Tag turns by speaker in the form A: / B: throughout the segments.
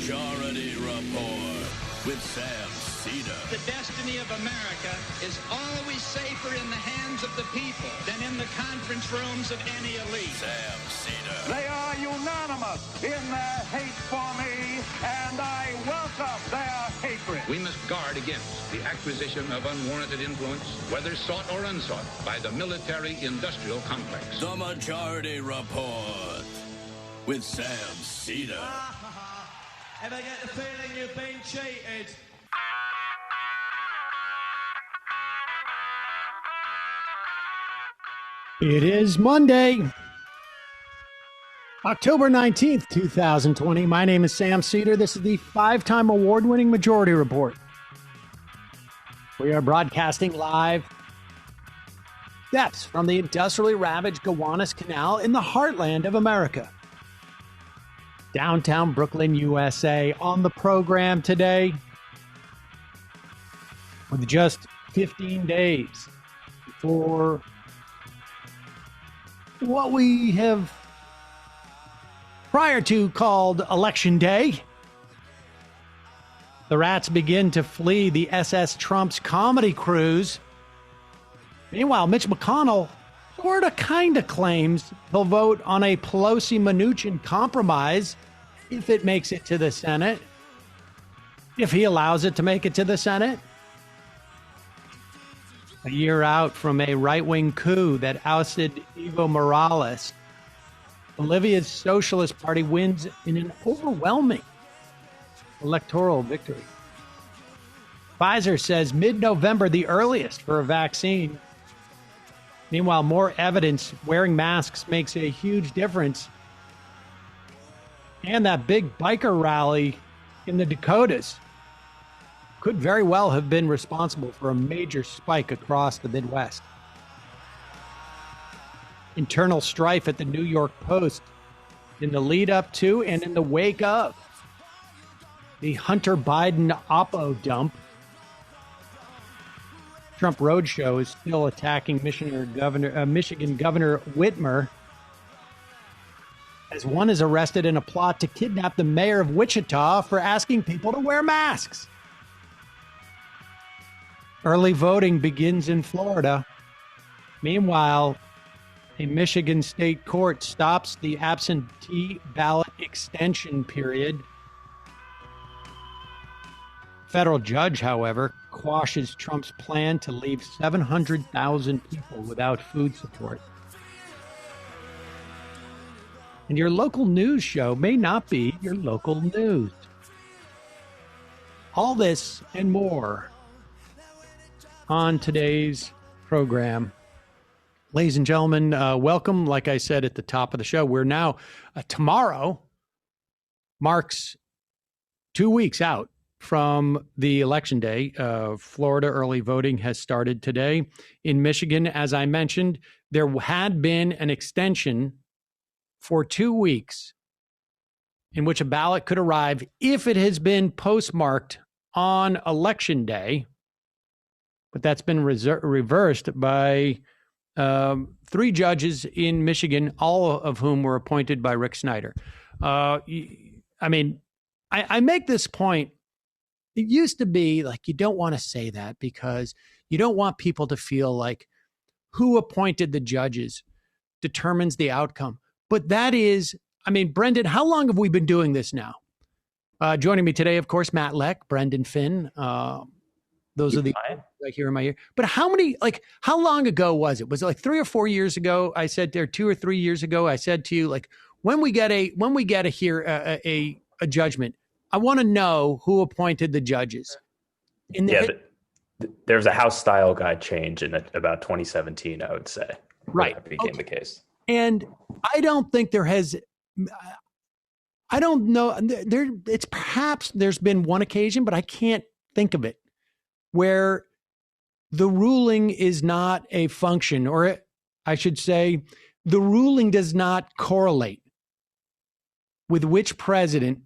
A: Majority Report with Sam Seder.
B: The destiny of America is always safer in the hands of the people than in the conference rooms of any elite.
A: Sam Seder.
C: They are unanimous in their hate for me, and I welcome their hatred.
D: We must guard against the acquisition of unwarranted influence, whether sought or unsought, by the military-industrial complex.
A: The Majority Report with Sam Seder.
E: Ever get the feeling you've been cheated?
F: It is Monday, October 19th, 2020. My name is Sam Seder. This is the 5-time award-winning Majority Report. We are broadcasting live depths from the industrially ravaged Gowanus Canal in the heartland of America. Downtown Brooklyn, USA. On the program today, with just 15 days before what we have prior to called Election Day, the rats begin to flee the SS Trump's comedy cruise. Meanwhile, Mitch McConnell sort of kind of claims he'll vote on a Pelosi-Mnuchin compromise if it makes it to the Senate, if he allows it to make it to the Senate. A year out from a right-wing coup that ousted Evo Morales, Bolivia's Socialist Party wins in an overwhelming electoral victory. Pfizer says mid-November the earliest for a vaccine. Meanwhile, more evidence wearing masks makes a huge difference. And that big biker rally in the Dakotas could very well have been responsible for a major spike across the Midwest. Internal strife at the New York Post in the lead up to and in the wake of the Hunter Biden Oppo dump. Trump Roadshow is still attacking Michigan Governor Whitmer as one is arrested in a plot to kidnap the mayor of Wichita for asking people to wear masks. Early voting begins in Florida. Meanwhile, a Michigan state court stops the absentee ballot extension period. Federal judge, however, quashes Trump's plan to leave 700,000 people without food support. And your local news show may not be your local news. All this and more on today's program. Ladies and gentlemen, welcome. Like I said at the top of the show, we're now, tomorrow marks 2 weeks out from the election day. Florida early voting has started today. In Michigan, as I mentioned, there had been an extension for 2 weeks in which a ballot could arrive if it has been postmarked on election day. But that's been reversed by 3 judges in Michigan, all of whom were appointed by Rick Snyder. I make this point. It used to be like you don't want to say that because you don't want people to feel like who appointed the judges determines the outcome. But that is, Brendan, how long have we been doing this now? Joining me today, of course, Matt Leck, Brendan Finn. Those are the right here in my ear. But how long ago was it? Was it like 3 or 4 years ago? I said there 2 or 3 years ago. I said to you, like, when we get a judgment, I want to know who appointed the judges.
G: There was a House style guide change in about 2017, I would say.
F: Right.
G: That became the case.
F: And I don't think there has. I don't know. It's perhaps there's been one occasion, but I can't think of it, where the ruling is not a function, or I should say, the ruling does not correlate with which president,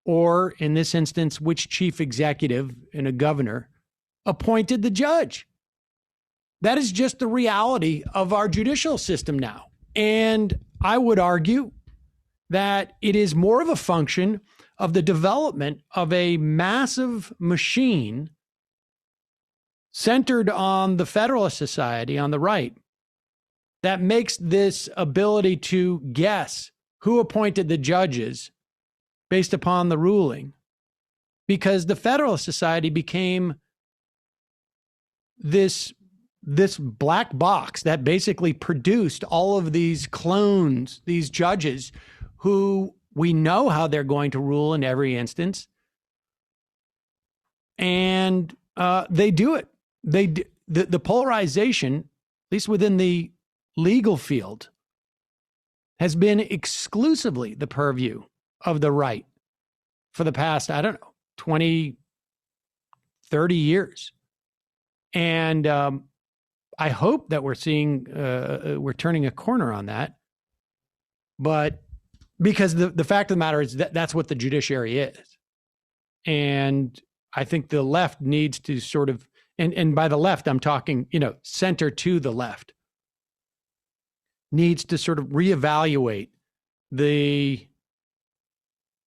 F: or in this instance, which chief executive and a governor appointed the judge. That is just the reality of our judicial system now. And I would argue that it is more of a function of the development of a massive machine centered on the Federalist Society on the right that makes this ability to guess who appointed the judges based upon the ruling, because the Federalist Society became this black box that basically produced all of these clones, these judges who we know how they're going to rule in every instance. And they do it. The polarization, at least within the legal field, has been exclusively the purview of the right for the past, 20, 30 years. And I hope that we're seeing, we're turning a corner on that. But because the fact of the matter is that that's what the judiciary is. And I think the left needs to sort of, and by the left, I'm talking, center to the left, needs to sort of reevaluate the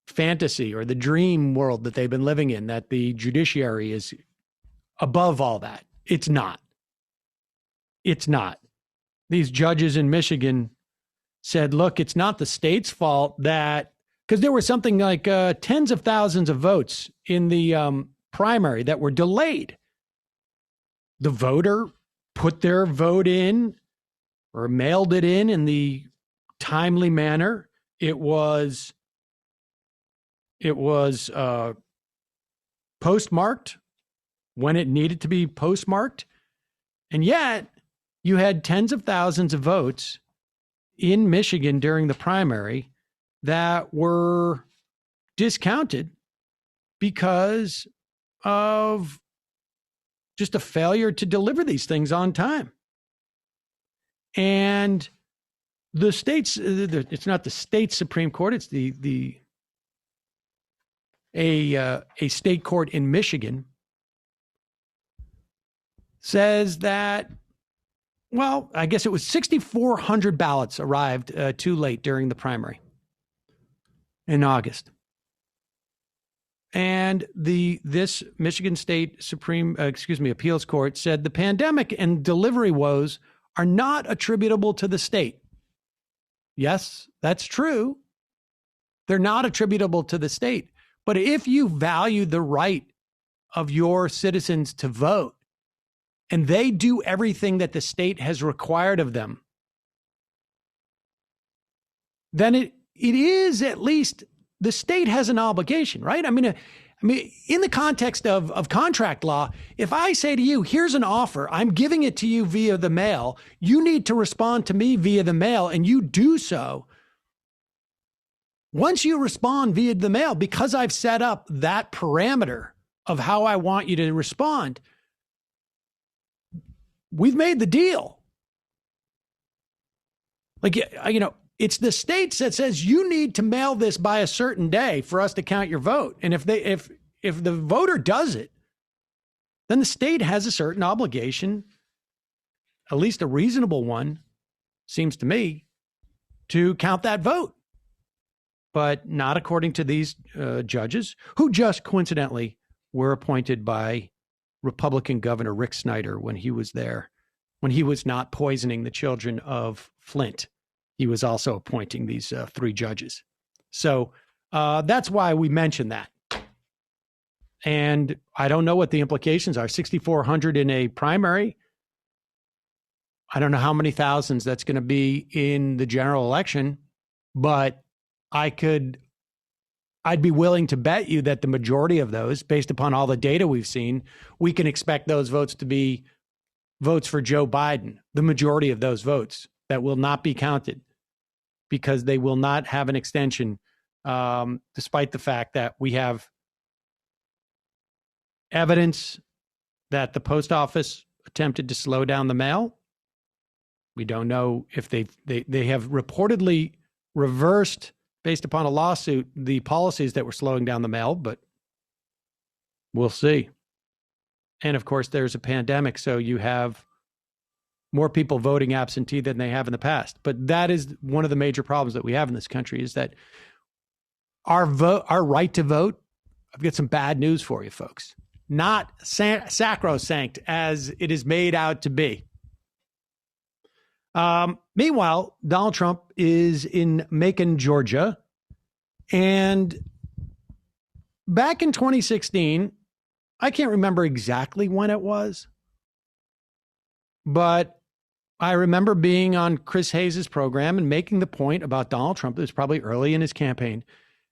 F: fantasy or the dream world that they've been living in, that the judiciary is above all that. It's not. It's not. These judges in Michigan said, look, it's not the state's fault that, because there were something like tens of thousands of votes in the primary that were delayed. The voter put their vote in or mailed it in the timely manner. It was postmarked when it needed to be postmarked. And yet you had tens of thousands of votes in Michigan during the primary that were discounted because of just a failure to deliver these things on time. And the state's, it's not the state Supreme Court, it's a state court in Michigan says that, well, I guess it was 6,400 ballots arrived too late during the primary in August. And this Michigan State Appeals Court said the pandemic and delivery woes are not attributable to the state. Yes, that's true. They're not attributable to the state. But if you value the right of your citizens to vote, and they do everything that the state has required of them, then it is at least the state has an obligation, right? I mean, in the context of contract law, if I say to you, here's an offer, I'm giving it to you via the mail, you need to respond to me via the mail, and you do so. Once you respond via the mail, because I've set up that parameter of how I want you to respond, we've made the deal. Like, it's the states that says you need to mail this by a certain day for us to count your vote. And if the voter does it, then the state has a certain obligation, at least a reasonable one, seems to me, to count that vote. But not according to these judges, who just coincidentally were appointed by Republican Governor Rick Snyder when he was there, when he was not poisoning the children of Flint. He was also appointing these three judges. So that's why we mentioned that. And I don't know what the implications are. 6,400 in a primary. I don't know how many thousands that's going to be in the general election, but I'd be willing to bet you that the majority of those, based upon all the data we've seen, we can expect those votes to be votes for Joe Biden, the majority of those votes that will not be counted because they will not have an extension, despite the fact that we have evidence that the post office attempted to slow down the mail. We don't know if they have reportedly reversed, based upon a lawsuit, the policies that were slowing down the mail, but we'll see. And of course, there's a pandemic, so you have more people voting absentee than they have in the past. But that is one of the major problems that we have in this country, is that our right to vote, I've got some bad news for you folks. Not sacrosanct as it is made out to be. Meanwhile, Donald Trump is in Macon, Georgia. And back in 2016, I can't remember exactly when it was, but I remember being on Chris Hayes' program and making the point about Donald Trump. It was probably early in his campaign.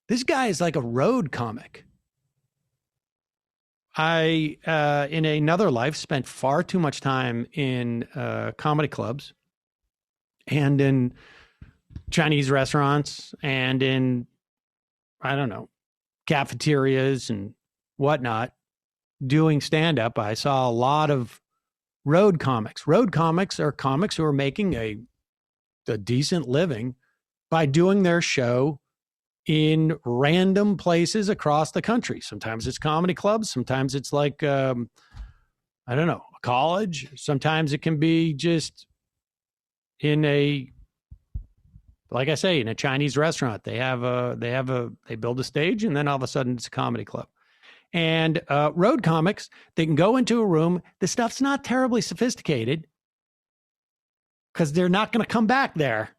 F: This guy is like a road comic. I, in another life, spent far too much time in comedy clubs and in Chinese restaurants and in, I don't know, cafeterias and whatnot doing stand-up. I saw a lot of road comics. Road comics are comics who are making a decent living by doing their show in random places across the country. Sometimes it's comedy clubs. Sometimes it's like, I don't know, a college. Sometimes it can be just in a, like I say, in a Chinese restaurant. They build a stage and then all of a sudden it's a comedy club. And road comics, they can go into a room. The stuff's not terribly sophisticated because they're not going to come back there.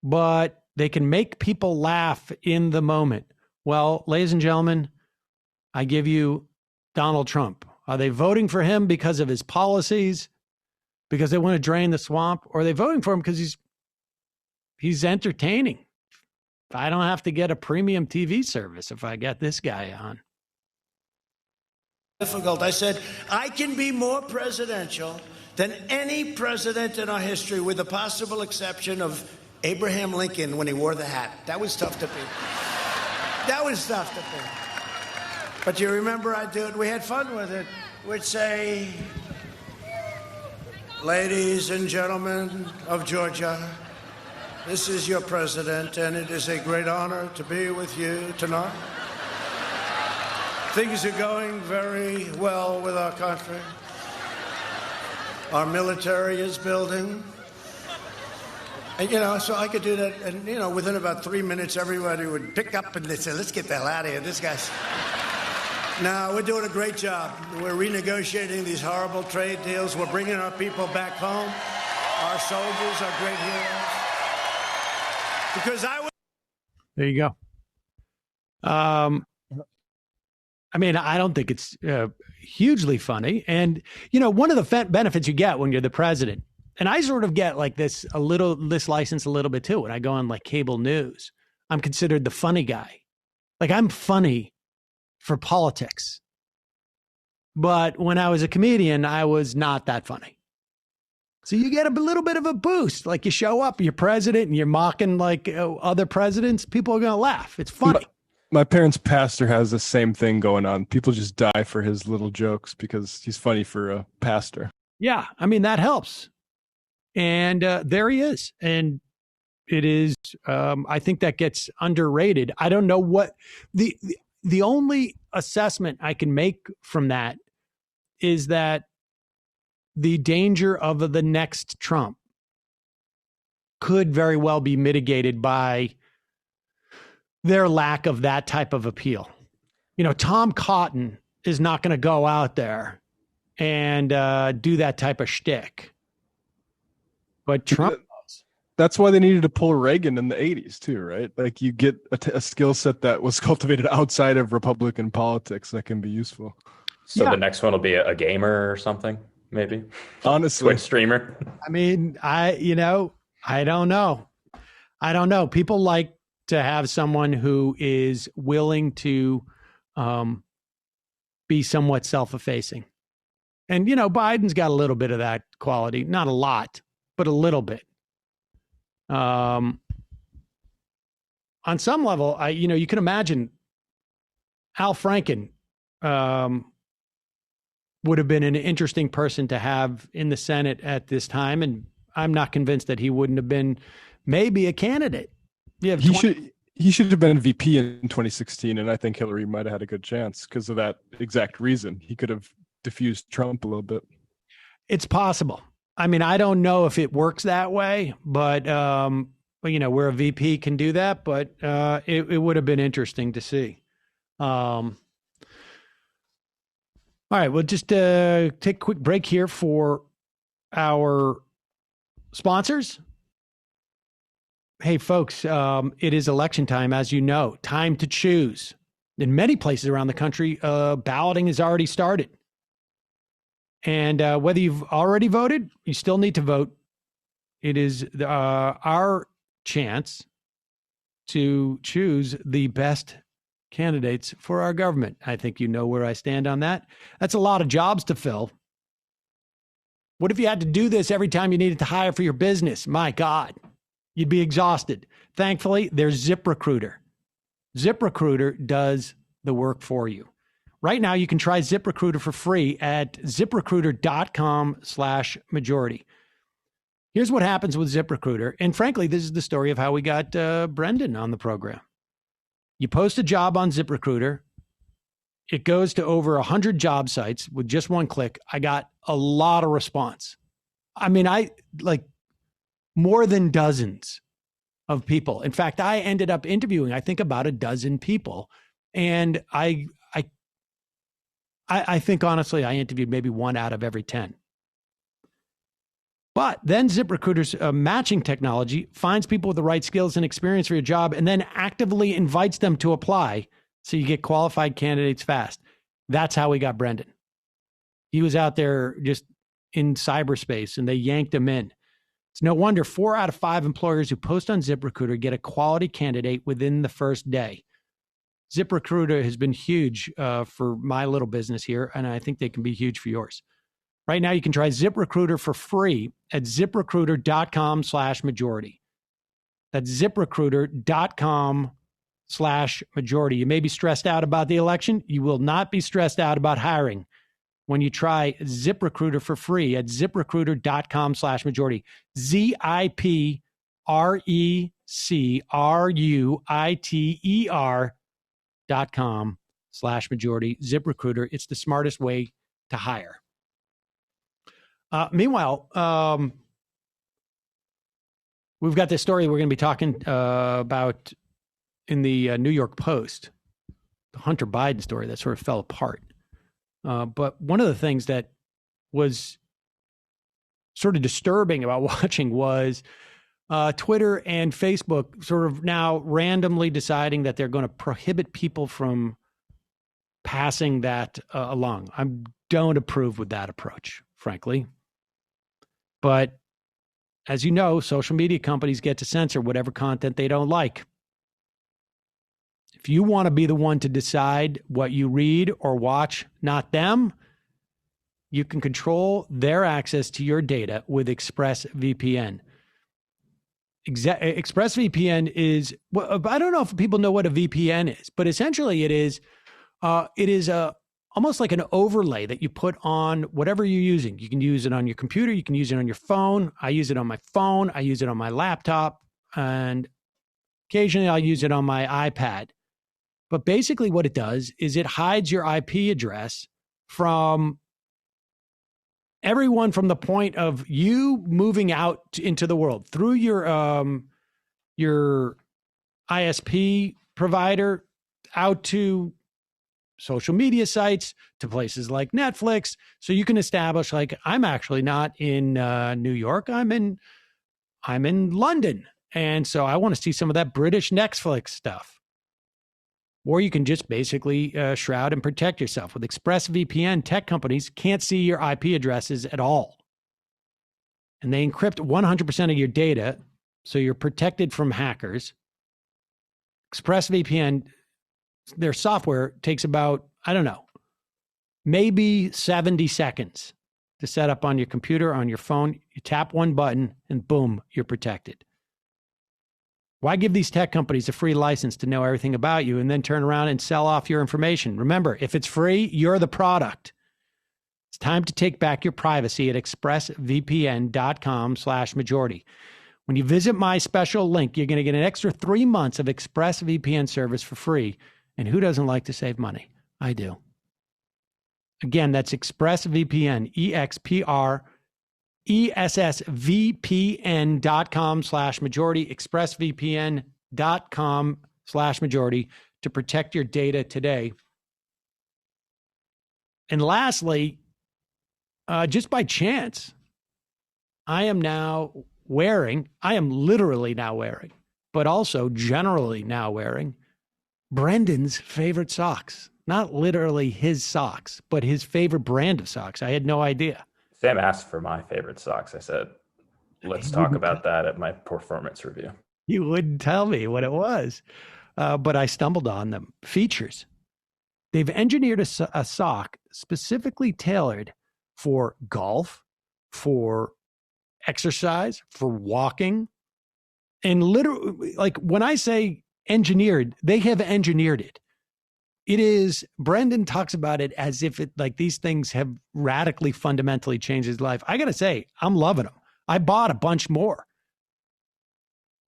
F: But they can make people laugh in the moment. Well, ladies and gentlemen, I give you Donald Trump. Are they voting for him because of his policies, because they want to drain the swamp, or are they voting for him because he's entertaining? I don't have to get a premium TV service if I get this guy on.
H: Difficult. I said, I can be more presidential than any president in our history, with the possible exception of Abraham Lincoln when he wore the hat. That was tough to beat. That was tough to beat. But you remember I do it. We had fun with it. We'd say, ladies and gentlemen of Georgia, this is your president, and it is a great honor to be with you tonight. Things are going very well with our country. Our military is building. And, so I could do that. And, within about 3 minutes, everybody would pick up and they'd say, let's get the hell out of here. This guy's. No, we're doing a great job. We're renegotiating these horrible trade deals. We're bringing our people back home. Our soldiers are great heroes. Because
F: There you go. I mean, I don't think it's hugely funny. And, one of the benefits you get when you're the president, and I sort of get like this license a little bit too. When I go on like cable news, I'm considered the funny guy. Like I'm funny for politics. But when I was a comedian, I was not that funny. So you get a little bit of a boost. Like you show up, you're president and you're mocking like other presidents. People are going to laugh. It's funny.
I: My parents' pastor has the same thing going on. People just die for his little jokes because he's funny for a pastor. Yeah.
F: I mean, that helps. And there he is. And it is, I think that gets underrated. I don't know what the only assessment I can make from that is that the danger of the next Trump could very well be mitigated by their lack of that type of appeal. Tom Cotton is not going to go out there and do that type of shtick. But Trump does.
I: That's why they needed to pull Reagan in the 80s too, right? Like you get a skill set that was cultivated outside of Republican politics that can be useful.
G: So the next one will be a gamer or something, maybe.
I: Honestly.
G: Twitch streamer.
F: I mean, I don't know. People like to have someone who is willing to be somewhat self-effacing. And, Biden's got a little bit of that quality. Not a lot, but a little bit. On some level, you can imagine Al Franken would have been an interesting person to have in the Senate at this time. And I'm not convinced that he wouldn't have been maybe a candidate.
I: He should have been VP in 2016, and I think Hillary might have had a good chance because of that exact reason. He could have diffused Trump a little bit.
F: It's possible. I mean, I don't know if it works that way, but Well, where a VP can do that, but it would have been interesting to see. All right, we'll just take a quick break here for our sponsors. Hey, folks, it is election time, as you know. Time to choose. In many places around the country, balloting has already started. And whether you've already voted, you still need to vote. It is our chance to choose the best candidates for our government. I think you know where I stand on that. That's a lot of jobs to fill. What if you had to do this every time you needed to hire for your business? My God, you'd be exhausted. Thankfully, there's ZipRecruiter. ZipRecruiter does the work for you. Right now, you can try ZipRecruiter for free at ZipRecruiter.com/majority. Here's what happens with ZipRecruiter. And frankly, this is the story of how we got Brendan on the program. You post a job on ZipRecruiter. It goes to over 100 job sites with just one click. I got a lot of response. I mean, more than dozens of people. In fact, I ended up interviewing, I think, about a dozen people. And I think, honestly, I interviewed maybe 1 out of every 10. But then ZipRecruiter's matching technology finds people with the right skills and experience for your job and then actively invites them to apply so you get qualified candidates fast. That's how we got Brendan. He was out there just in cyberspace and they yanked him in. It's no wonder 4 out of 5 employers who post on ZipRecruiter get a quality candidate within the first day. ZipRecruiter has been huge for my little business here, and I think they can be huge for yours. Right now, you can try ZipRecruiter for free at ZipRecruiter.com/majority. That's ZipRecruiter.com/majority. You may be stressed out about the election. You will not be stressed out about hiring when you try ZipRecruiter for free at ZipRecruiter.com/majority. ZipRecruiter.com/majority. ZipRecruiter. It's the smartest way to hire. Meanwhile, we've got this story we're going to be talking about in the New York Post, the Hunter Biden story that sort of fell apart. But one of the things that was sort of disturbing about watching was Twitter and Facebook sort of now randomly deciding that they're going to prohibit people from passing that along. I don't approve with that approach, frankly. But as you know, social media companies get to censor whatever content they don't like. If you want to be the one to decide what you read or watch, not them, you can control their access to your data with ExpressVPN. ExpressVPN is, well, I don't know if people know what a VPN is, but essentially it is almost like an overlay that you put on whatever you're using. You can use it on your computer. You can use it on your phone. I use it on my phone. I use it on my laptop. And occasionally I'll use it on my iPad. But basically what it does is it hides your IP address from everyone from the point of you moving out into the world through your ISP provider out to social media sites, to places like Netflix. So you can establish, like, I'm actually not in New York. I'm in London. And so I want to see some of that British Netflix stuff. Or you can just basically shroud and protect yourself. With ExpressVPN, tech companies can't see your IP addresses at all. And they encrypt 100% of your data, so you're protected from hackers. ExpressVPN, their software takes about, I don't know, maybe 70 seconds to set up on your computer, on your phone. You tap one button and boom, you're protected. Why give these tech companies a free license to know everything about you and then turn around and sell off your information? Remember, if it's free, you're the product. It's time to take back your privacy at expressvpn.com/majority. When you visit my special link, you're going to get an extra 3 months of ExpressVPN service for free. And who doesn't like to save money? I do. Again, that's ExpressVPN, ExpressVPN.com/majority, ExpressVPN.com/majority to protect your data today. And lastly, just by chance, I am literally now wearing, but also generally now wearing Brendan's favorite socks. Not literally his socks, but his favorite brand of socks. I had no idea.
G: Sam asked for my favorite socks. I said, let's talk about that at my performance review.
F: You wouldn't tell me what it was, but I stumbled on them. Features. They've engineered a sock specifically tailored for golf, for exercise, for walking. And literally, like when I say engineered, they have engineered it. It is, Brendan talks about it as if it like these things have radically, fundamentally changed his life. I got to say, I'm loving them. I bought a bunch more.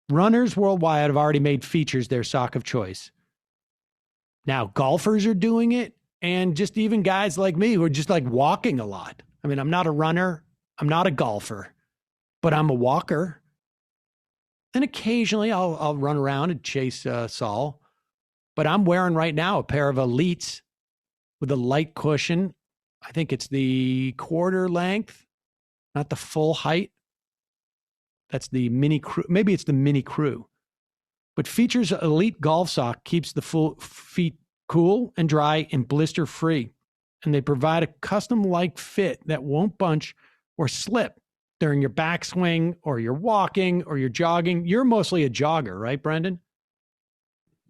F: Runners worldwide have already made Features their sock of choice. Now, golfers are doing it, and just even guys like me who are just like walking a lot. I mean, I'm not a runner. I'm not a golfer, but I'm a walker. And occasionally I'll run around and chase Saul. But I'm wearing right now a pair of Elites with a light cushion. I think it's the quarter length, not the full height. That's the mini crew. Maybe it's the mini crew. But Features Elite Golf Sock keeps the full feet cool and dry and blister free. And they provide a custom-like fit that won't bunch or slip during your backswing or your walking or your jogging. You're mostly a jogger, right, Brendan?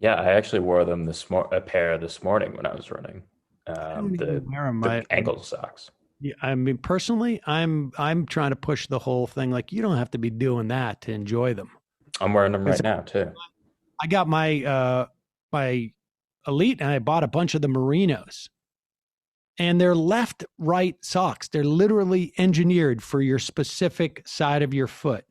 G: Yeah, I actually wore them a pair this morning when I was running. The ankle socks.
F: Yeah, I mean, personally, I'm trying to push the whole thing. Like, you don't have to be doing that to enjoy them.
G: I'm wearing them right now too.
F: I got my my Elite, and I bought a bunch of the Merinos. And they're left-right socks. They're literally engineered for your specific side of your foot.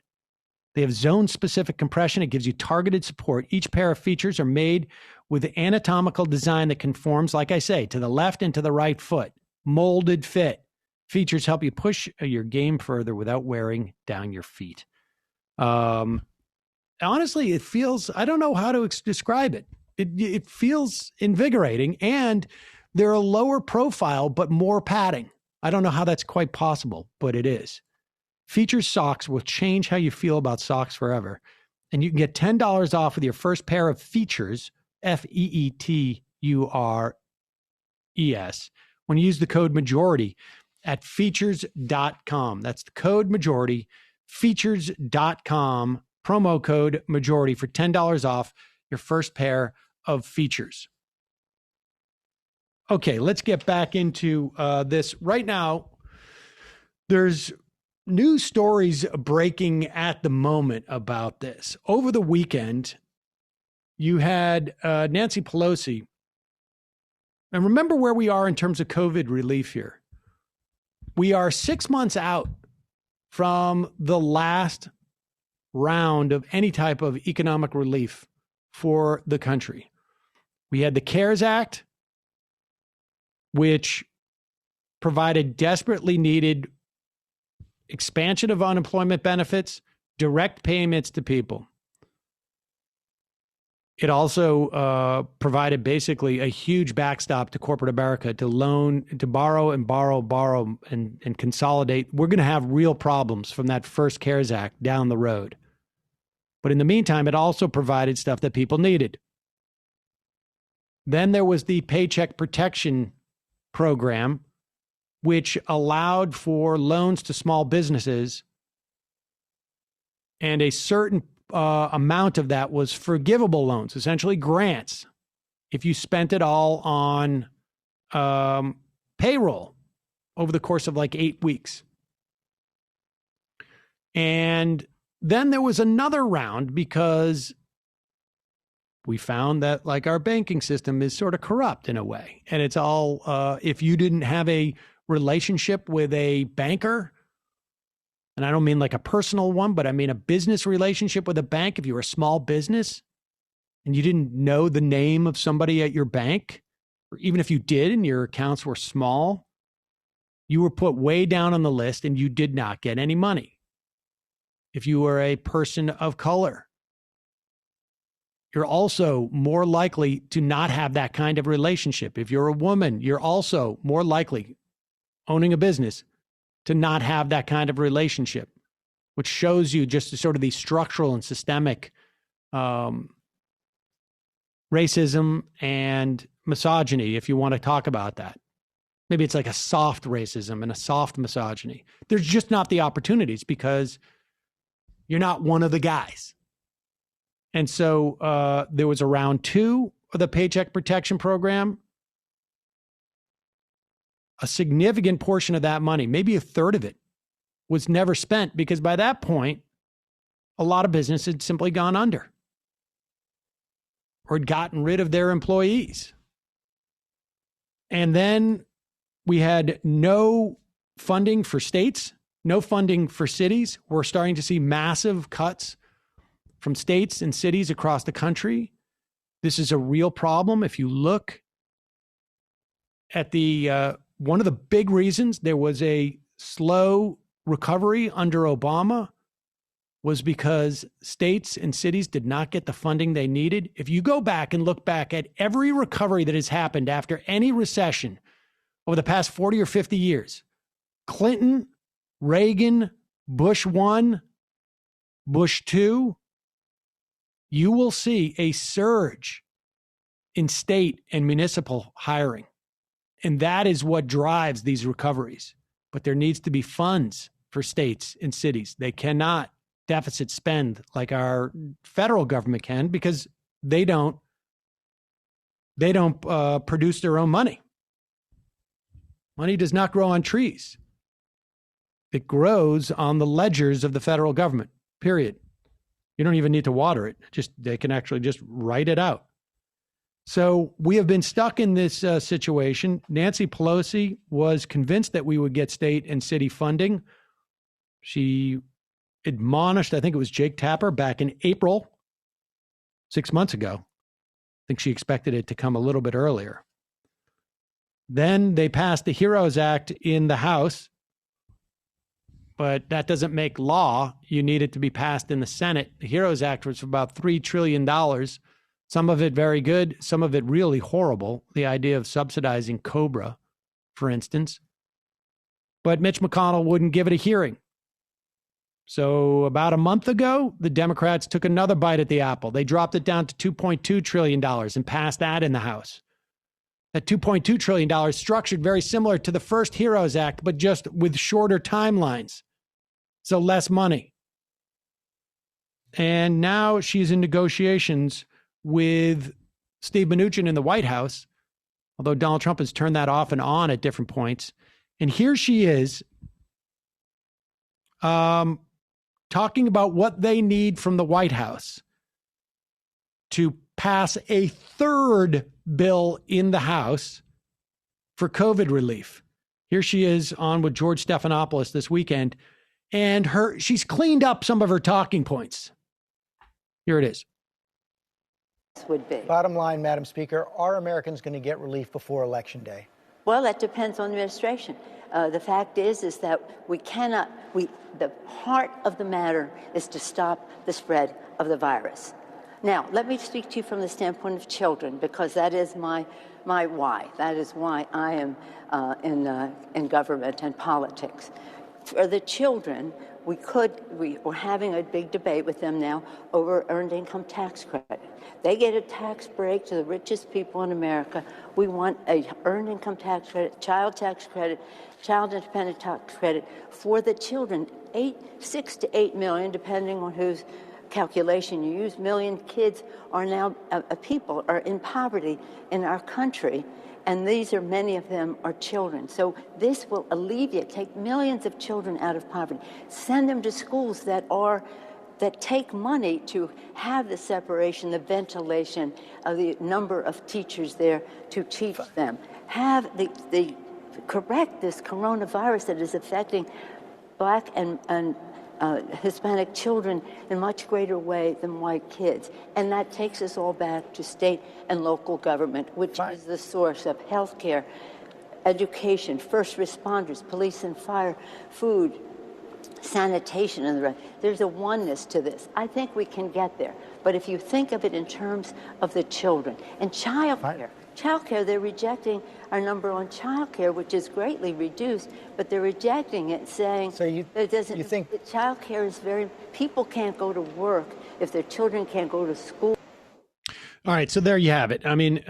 F: They have zone-specific compression. It gives you targeted support. Each pair of Features are made with anatomical design that conforms, like I say, to the left and to the right foot. Molded fit. Features help you push your game further without wearing down your feet. Honestly, it feels, I don't know how to describe it. It feels invigorating, and they're a lower profile, but more padding. I don't know how that's quite possible, but it is. Features socks will change how you feel about socks forever. And you can get $10 off with your first pair of Features, Feetures, when you use the code majority at features.com. That's the code majority, features.com, promo code majority for $10 off your first pair of Features. Okay, let's get back into this. Right now, there's news stories breaking at the moment about this. Over the weekend, you had Nancy Pelosi. And remember where we are in terms of COVID relief here. We are 6 months out from the last round of any type of economic relief for the country. We had the CARES Act, which provided desperately needed expansion of unemployment benefits, direct payments to people. It also provided basically a huge backstop to corporate America to borrow and consolidate. We're going to have real problems from that first CARES Act down the road. But in the meantime, it also provided stuff that people needed. Then there was the Paycheck Protection program, which allowed for loans to small businesses, and a certain amount of that was forgivable loans, essentially grants, if you spent it all on payroll over the course of like 8 weeks. And then there was another round because we found that like our banking system is sort of corrupt in a way. And it's all, if you didn't have a relationship with a banker, and I don't mean like a personal one, but I mean a business relationship with a bank. If you were a small business and you didn't know the name of somebody at your bank, or even if you did and your accounts were small, you were put way down on the list and you did not get any money. If you were a person of color, you're also more likely to not have that kind of relationship. If you're a woman, you're also more likely, owning a business, to not have that kind of relationship, which shows you just sort of the structural and systemic racism and misogyny, if you want to talk about that. Maybe it's like a soft racism and a soft misogyny. There's just not the opportunities because you're not one of the guys. And so there was a round 2 of the Paycheck Protection Program. A significant portion of that money, maybe a third of it, was never spent because by that point, a lot of businesses had simply gone under or had gotten rid of their employees. And then we had no funding for states, no funding for cities. We're starting to see massive cuts from states and cities across the country. This is a real problem. If you look at the one of the big reasons there was a slow recovery under Obama was because states and cities did not get the funding they needed. If you go back and look back at every recovery that has happened after any recession over the past 40 or 50 years, Clinton, Reagan, Bush 1, Bush 2, you will see a surge in state and municipal hiring. And that is what drives these recoveries. But there needs to be funds for states and cities. They cannot deficit spend like our federal government can because they don't produce their own money. Money does not grow on trees. It grows on the ledgers of the federal government, period. You don't even need to water it. They can actually just write it out. So we have been stuck in this situation. Nancy Pelosi was convinced that we would get state and city funding. She admonished, I think it was Jake Tapper back in April, 6 months ago. I think she expected it to come a little bit earlier. Then they passed the HEROES Act in the House, but that doesn't make law. You need it to be passed in the Senate. The HEROES Act was about $3 trillion. Some of it very good, some of it really horrible. The idea of subsidizing Cobra, for instance. But Mitch McConnell wouldn't give it a hearing. So about a month ago, the Democrats took another bite at the apple. They dropped it down to $2.2 trillion and passed that in the House. That $2.2 trillion structured very similar to the first HEROES Act, but just with shorter timelines. So less money. And now she's in negotiations with Steve Mnuchin in the White House, although Donald Trump has turned that off and on at different points. And here she is talking about what they need from the White House to pass a third bill in the House for COVID relief. Here she is on with George Stephanopoulos this weekend, and she's cleaned up some of her talking points. Here it is.
J: Would be. Bottom line, Madam Speaker, are Americans going to get relief before Election Day?
K: Well, that depends on the administration. The fact is that we cannot, the heart of the matter is to stop the spread of the virus. Now, let me speak to you from the standpoint of children, because that is my why. That is why I am in government and politics. For the children, we're having a big debate with them now over earned income tax credit. They get a tax break to the richest people in America. We want a earned income tax credit, child tax credit, child independent tax credit for the children. 6 to 8 million, depending on whose calculation you use, million kids are now, people are in poverty in our country. And many of them are children. So this will take millions of children out of poverty, send them to schools that take money to have the separation, the ventilation of the number of teachers there to teach them, have correct this coronavirus that is affecting Black and Hispanic children in a much greater way than white kids. And that takes us all back to state and local government, which is the source of health care, education, first responders, police and fire, food, sanitation, and the rest. There's a oneness to this. I think we can get there. But if you think of it in terms of the children and childcare, they're rejecting our number on childcare, which is greatly reduced, but they're rejecting it, saying you think that childcare is people can't go to work if their children can't go to school.
F: All right, so there you have it. I mean,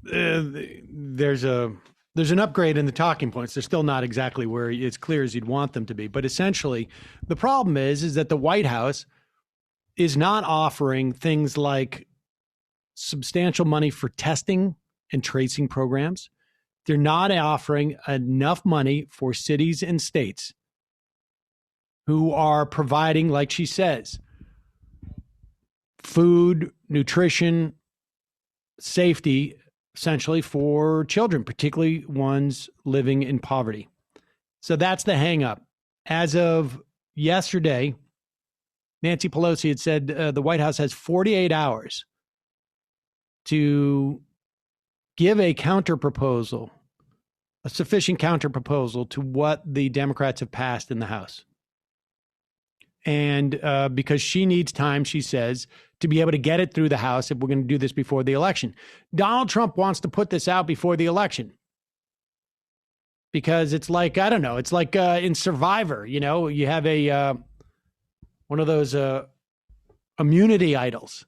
F: there's an upgrade in the talking points. They're still not exactly where it's clear as you'd want them to be. But essentially, the problem is that the White House is not offering things like substantial money for testing and tracing programs. They're not offering enough money for cities and states who are providing, like she says, food, nutrition, safety, essentially for children, particularly ones living in poverty. So that's the hang up. As of yesterday, Nancy Pelosi had said the White House has 48 hours to give a counterproposal, a sufficient counterproposal to what the Democrats have passed in the House. And because she needs time, she says, to be able to get it through the House if we're going to do this before the election. Donald Trump wants to put this out before the election because it's like, I don't know, it's like in Survivor, you have one of those immunity idols.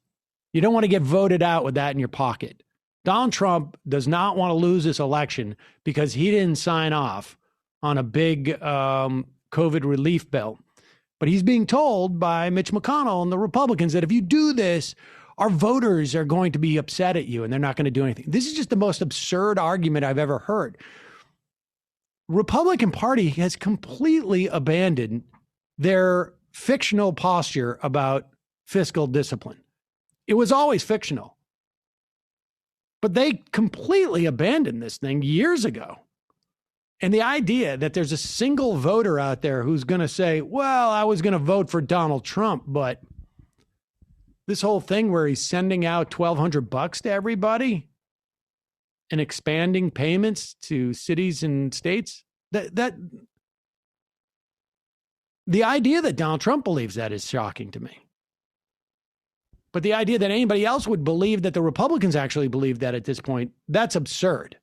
F: You don't want to get voted out with that in your pocket. Donald Trump does not want to lose this election because he didn't sign off on a big COVID relief bill. But he's being told by Mitch McConnell and the Republicans that if you do this, our voters are going to be upset at you and they're not going to do anything. This is just the most absurd argument I've ever heard. Republican Party has completely abandoned their fictional posture about fiscal discipline. It was always fictional. But they completely abandoned this thing years ago. And the idea that there's a single voter out there who's going to say, well, I was going to vote for Donald Trump, but this whole thing where he's sending out $1,200 to everybody and expanding payments to cities and states, that the idea that Donald Trump believes that is shocking to me. But the idea that anybody else would believe that the Republicans actually believe that at this point, that's absurd.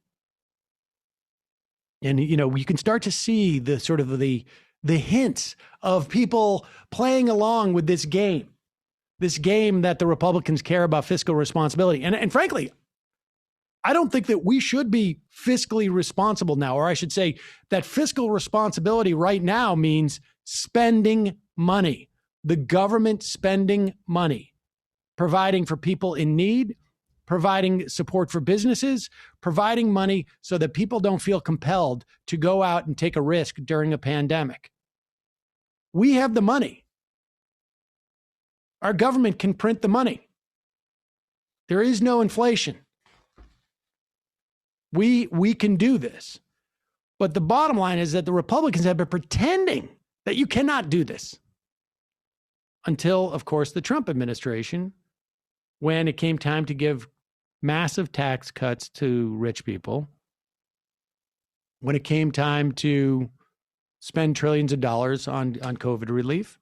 F: And, you can start to see the sort of the hints of people playing along with this game that the Republicans care about fiscal responsibility. And frankly, I don't think that we should be fiscally responsible now, or I should say that fiscal responsibility right now means spending money, the government spending money, providing for people in need, providing support for businesses, providing money so that people don't feel compelled to go out and take a risk during a pandemic. We have the money. Our government can print the money. There is no inflation. We can do this. But the bottom line is that the Republicans have been pretending that you cannot do this until, of course, the Trump administration, when it came time to give massive tax cuts to rich people, when it came time to spend trillions of dollars on COVID relief.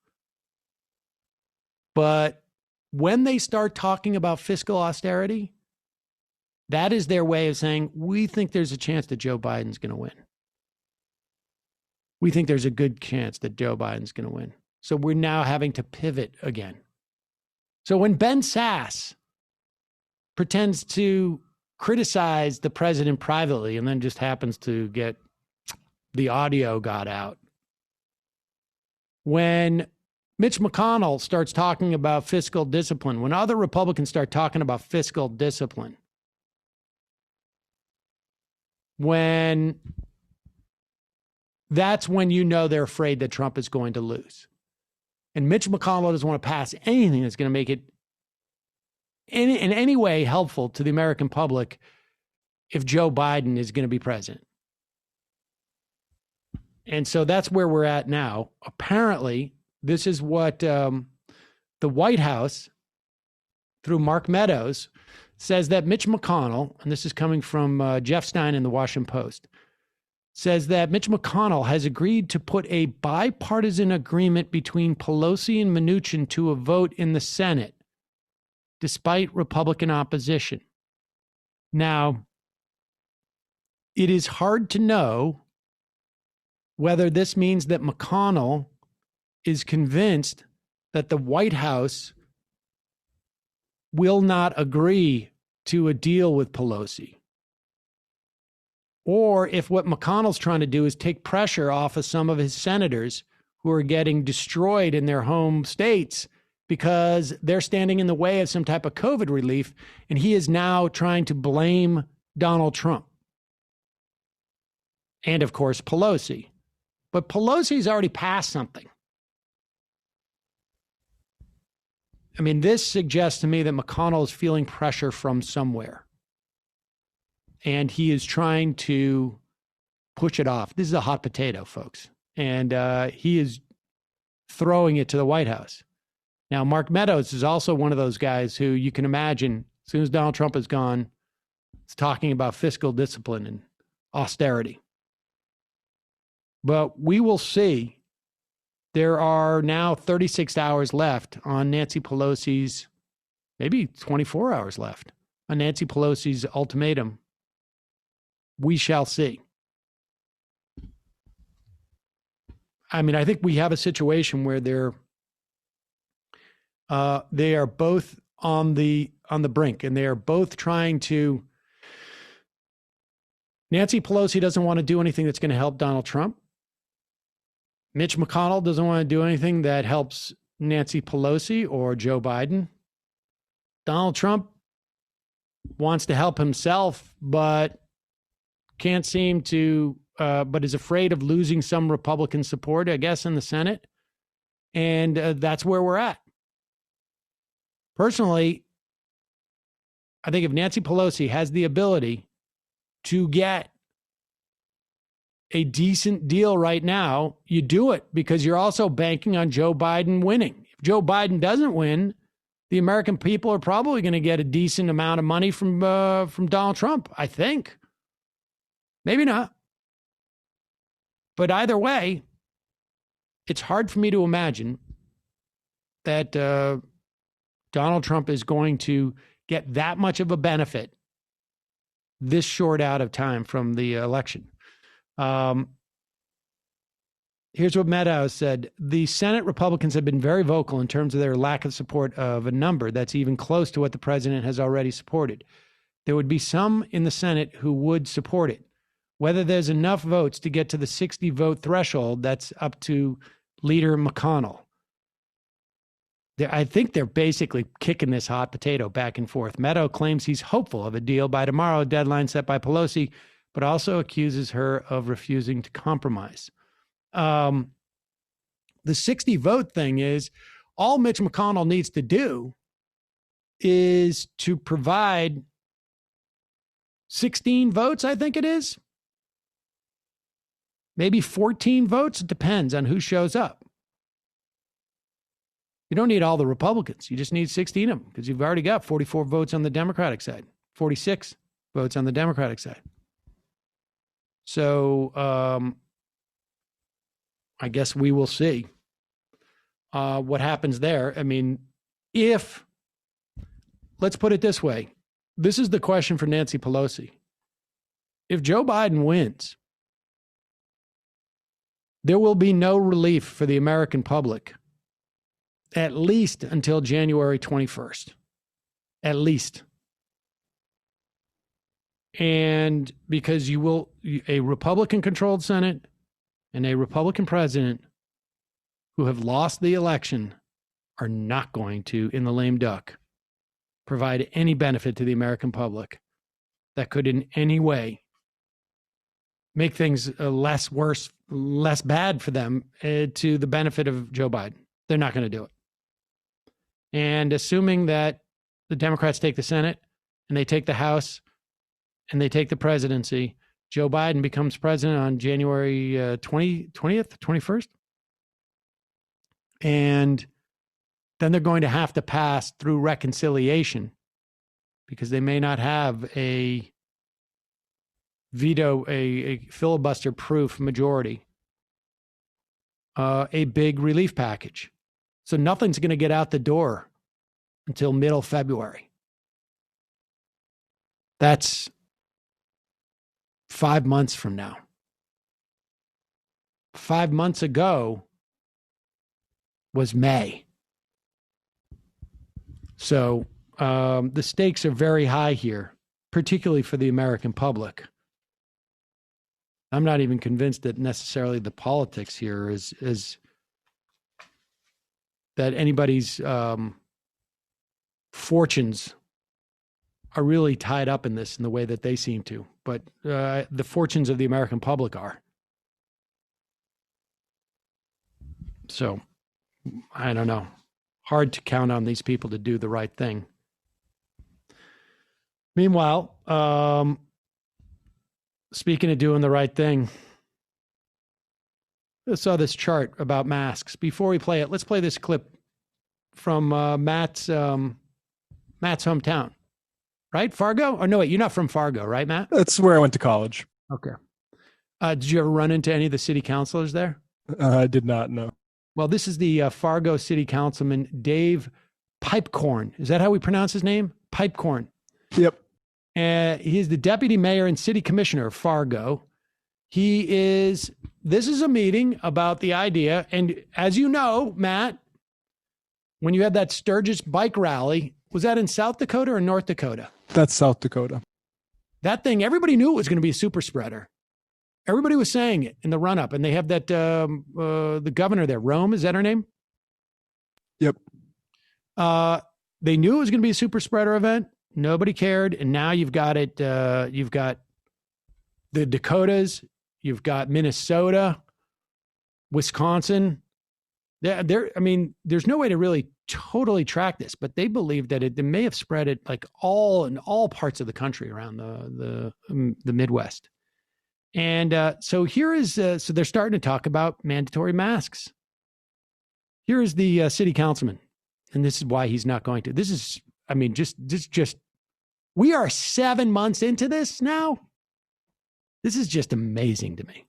F: But when they start talking about fiscal austerity, that is their way of saying, we think there's a chance that Joe Biden's going to win. We think there's a good chance that Joe Biden's going to win. So we're now having to pivot again. So when Ben Sasse pretends to criticize the president privately and then just happens to get the audio got out, when Mitch McConnell starts talking about fiscal discipline, when other Republicans start talking about fiscal discipline, that's when they're afraid that Trump is going to lose. And Mitch McConnell doesn't want to pass anything that's going to make it in any way helpful to the American public if Joe Biden is going to be president. And so that's where we're at now. Apparently, this is what the White House, through Mark Meadows, says that Mitch McConnell, and this is coming from Jeff Stein in the Washington Post, says that Mitch McConnell has agreed to put a bipartisan agreement between Pelosi and Mnuchin to a vote in the Senate, despite Republican opposition. Now, it is hard to know whether this means that McConnell is convinced that the White House will not agree to a deal with Pelosi, or if what McConnell's trying to do is take pressure off of some of his senators who are getting destroyed in their home states because they're standing in the way of some type of COVID relief, and he is now trying to blame Donald Trump. And, of course, Pelosi. But Pelosi's already passed something. I mean, this suggests to me that McConnell is feeling pressure from somewhere. And he is trying to push it off. This is a hot potato, folks. And he is throwing it to the White House. Now, Mark Meadows is also one of those guys who you can imagine, as soon as Donald Trump is gone, is talking about fiscal discipline and austerity. But we will see. There are now 36 hours left on Nancy Pelosi's, maybe 24 hours left on Nancy Pelosi's ultimatum. We shall see. I mean, I think we have a situation where they are both on the brink, and they are both trying to. Nancy Pelosi doesn't want to do anything that's going to help Donald Trump. Mitch McConnell doesn't want to do anything that helps Nancy Pelosi or Joe Biden. Donald Trump wants to help himself, but can't seem to, but is afraid of losing some Republican support, I guess, in the Senate. And that's where we're at. Personally, I think if Nancy Pelosi has the ability to get a decent deal right now, you do it, because you're also banking on Joe Biden winning. If Joe Biden doesn't win, the American people are probably going to get a decent amount of money from Donald Trump, I think. Maybe not. But either way, it's hard for me to imagine that Donald Trump is going to get that much of a benefit this short out of time from the election. Here's what Meadows said. The Senate Republicans have been very vocal in terms of their lack of support of a number that's even close to what the president has already supported. There would be some in the Senate who would support it. Whether there's enough votes to get to the 60 vote threshold, that's up to Leader McConnell. I think they're basically kicking this hot potato back and forth. Meadow claims he's hopeful of a deal by tomorrow, deadline set by Pelosi, but also accuses her of refusing to compromise. The 60 vote thing is, all Mitch McConnell needs to do is to provide 16 votes, I think it is. Maybe 14 votes. It depends on who shows up. You don't need all the Republicans. You just need 16 of them, because you've already got 44 votes on the Democratic side, 46 votes on the Democratic side. So I guess we will see what happens there. I mean, let's put it this way. This is the question for Nancy Pelosi. If Joe Biden wins, there will be no relief for the American public, at least until January 21st. At least. And because a Republican-controlled Senate and a Republican president who have lost the election are not going to, in the lame duck, provide any benefit to the American public that could in any way make things less bad for them to the benefit of Joe Biden. They're not going to do it. And assuming that the Democrats take the Senate and they take the House and they take the presidency, Joe Biden becomes president on January 20th, 21st. And then they're going to have to pass through reconciliation because they may not have a veto, a filibuster-proof majority, a big relief package. So nothing's going to get out the door until middle February. That's 5 months from now. 5 months ago was May. So the stakes are very high here, particularly for the American public. I'm not even convinced that necessarily the politics here is that anybody's fortunes are really tied up in this in the way that they seem to. But the fortunes of the American public are. So, I don't know. Hard to count on these people to do the right thing. Meanwhile, speaking of doing the right thing, I saw this chart about masks. Before we play it, let's play this clip from Matt's hometown. Right? Fargo? Oh, no, wait, you're not from Fargo, right, Matt?
I: That's where I went to college.
F: Okay. Did you ever run into any of the city councilors there?
I: I did not know.
F: Well, this is the Fargo city councilman, Dave Pipecorn. Is that how we pronounce his name? Pipecorn.
I: Yep.
F: He's the deputy mayor and city commissioner of Fargo. This is a meeting about the idea. And as you know, Matt, when you had that Sturgis bike rally, was that in South Dakota or North Dakota?
I: That's South Dakota.
F: That thing, everybody knew it was going to be a super spreader. Everybody was saying it in the run-up. And they have that, the governor there, Rome, is that her name?
I: Yep.
F: They knew it was going to be a super spreader event. Nobody cared. And now you've got it. You've got the Dakotas. You've got Minnesota, Wisconsin. I mean, there's no way to really totally track this, but they believe that it may have spread it like in all parts of the country around the Midwest. And so here is, so they're starting to talk about mandatory masks. Here is the city councilman, and this is why he's not going to. This is, I mean, just we are 7 months into this now. This is just amazing to me.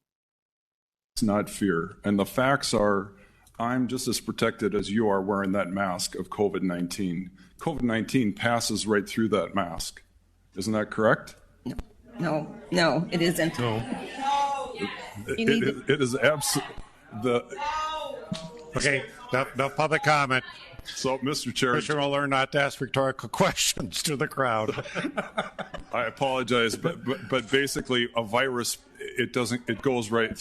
L: It's not fear. And the facts are, I'm just as protected as you are wearing that mask of COVID-19. COVID-19 passes right through that mask. Isn't that correct?
M: No, it isn't.
L: No. It is absolutely
N: Okay, no public comment.
L: So, Mr. Chair,
N: Commissioner will learn not to ask rhetorical questions to the crowd.
L: I apologize, but basically, a virus it goes right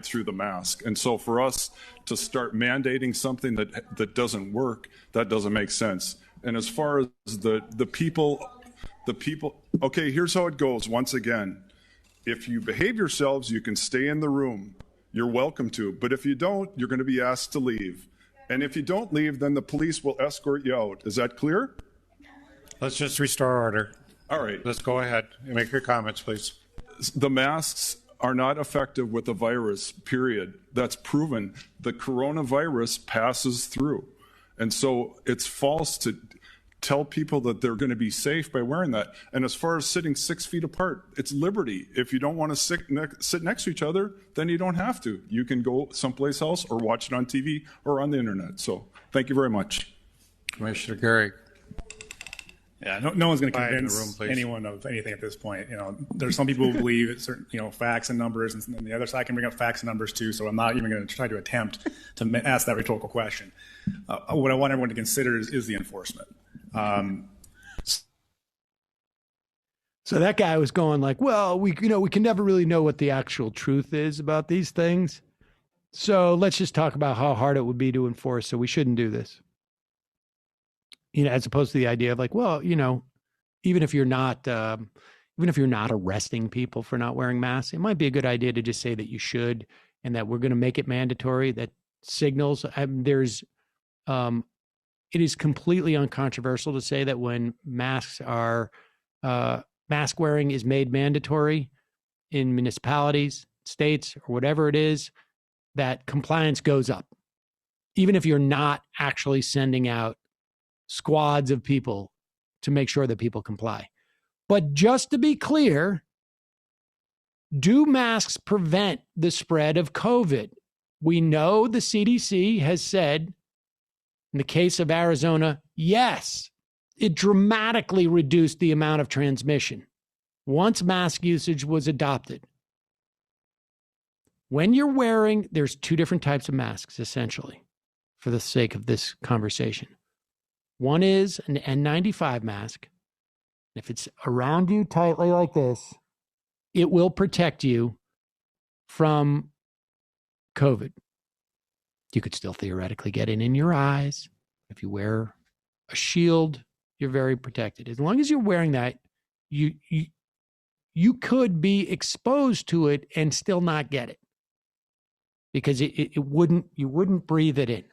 L: through the mask, and so for us to start mandating something that doesn't work, that doesn't make sense. And as far as the people, okay, here's how it goes. Once again, if you behave yourselves, you can stay in the room. You're welcome to, but if you don't, you're going to be asked to leave. And if you don't leave, then the police will escort you out. Is that clear?
N: Let's just restore order.
L: All right.
N: Let's go ahead and make your comments, please.
L: The masks are not effective with the virus, period. That's proven. The coronavirus passes through. And so it's false to tell people that they're going to be safe by wearing that. And as far as sitting 6 feet apart, it's liberty. If you don't want to sit next to each other, then you don't have to. You can go someplace else or watch it on TV or on the internet. So thank you very much.
N: Commissioner Gary.
O: Yeah, no one's going to convince anyone of anything at this point. You know, there's some people who believe it's certain, facts and numbers, and the other side can bring up facts and numbers too. So I'm not even going to try to attempt to ask that rhetorical question. What I want everyone to consider is the enforcement.
F: So that guy was going like, well, we can never really know what the actual truth is about these things. So let's just talk about how hard it would be to enforce. So we shouldn't do this. As opposed to the idea of like, well, even if you're not arresting people for not wearing masks, it might be a good idea to just say that you should, and that we're going to make it mandatory. That signals it is completely uncontroversial to say that when mask wearing is made mandatory in municipalities, states, or whatever it is, that compliance goes up, even if you're not actually sending out squads of people to make sure that people comply. But just to be clear, do masks prevent the spread of COVID? We know the CDC has said, in the case of Arizona, yes, it dramatically reduced the amount of transmission once mask usage was adopted. When you're wearing, there's two different types of masks, essentially, for the sake of this conversation. One is an N95 mask. If it's around you tightly like this, it will protect you from COVID. You could still theoretically get it in your eyes. If you wear a shield, you're very protected. As long as you're wearing that, you could be exposed to it and still not get it, because you wouldn't breathe it in.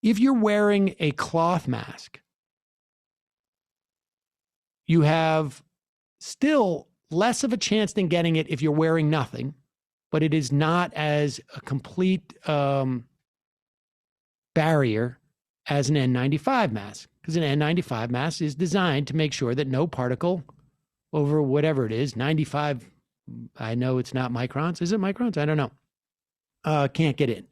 F: If you're wearing a cloth mask, you have still less of a chance than getting it if you're wearing nothing, but it is not as a complete barrier as an N95 mask, because an N95 mask is designed to make sure that no particle over whatever it is, 95, I know it's not microns. Is it microns? I don't know. Can't get in.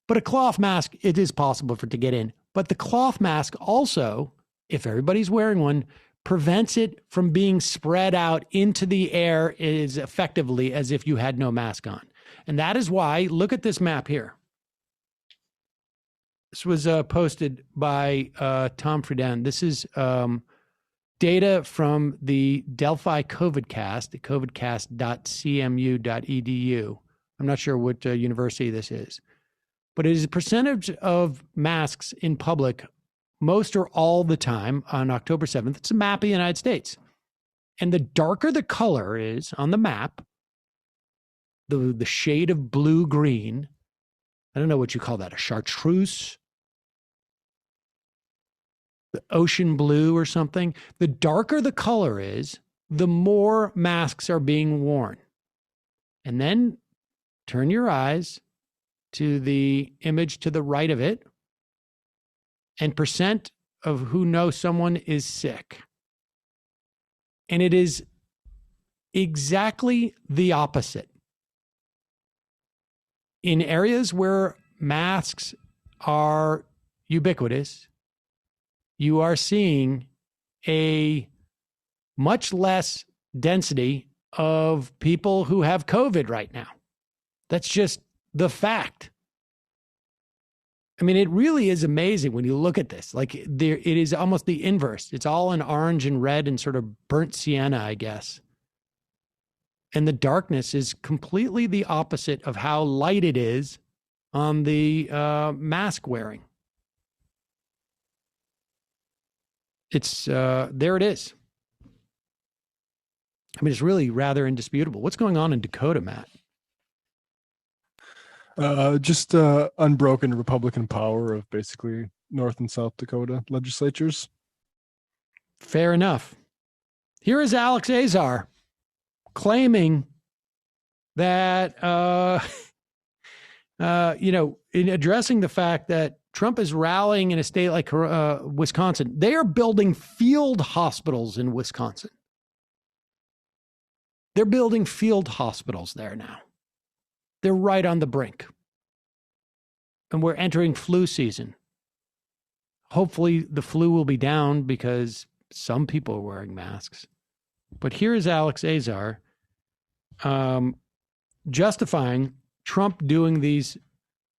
F: But a cloth mask, it is possible for it to get in. But the cloth mask also, if everybody's wearing one, prevents it from being spread out into the air as effectively as if you had no mask on. And that is why, look at this map here. This was posted by Tom Frieden. This is data from the Delphi COVIDcast, the covidcast.cmu.edu. I'm not sure what university this is, but it is a percentage of masks in public, most or all the time on October 7th. It's a map of the United States. And the darker the color is on the map, the shade of blue-green, I don't know what you call that, a chartreuse, the ocean blue or something. The darker the color is, the more masks are being worn. And then turn your eyes to the image to the right of it, and percent of who know someone is sick. And it is exactly the opposite. In areas where masks are ubiquitous, you are seeing a much less density of people who have COVID right now. That's just the fact. I mean, it really is amazing when you look at this. Like, it is almost the inverse. It's all in orange and red and sort of burnt sienna, I guess. And the darkness is completely the opposite of how light it is on the mask wearing. It's there it is. I mean, it's really rather indisputable. What's going on in Dakota, Matt?
I: Just unbroken Republican power of basically North and South Dakota legislatures.
F: Fair enough. Here is Alex Azar claiming that, in addressing the fact that Trump is rallying in a state like Wisconsin, they are building field hospitals in Wisconsin. They're building field hospitals there now. They're right on the brink. And we're entering flu season. Hopefully the flu will be down because some people are wearing masks. But here is Alex Azar justifying Trump doing these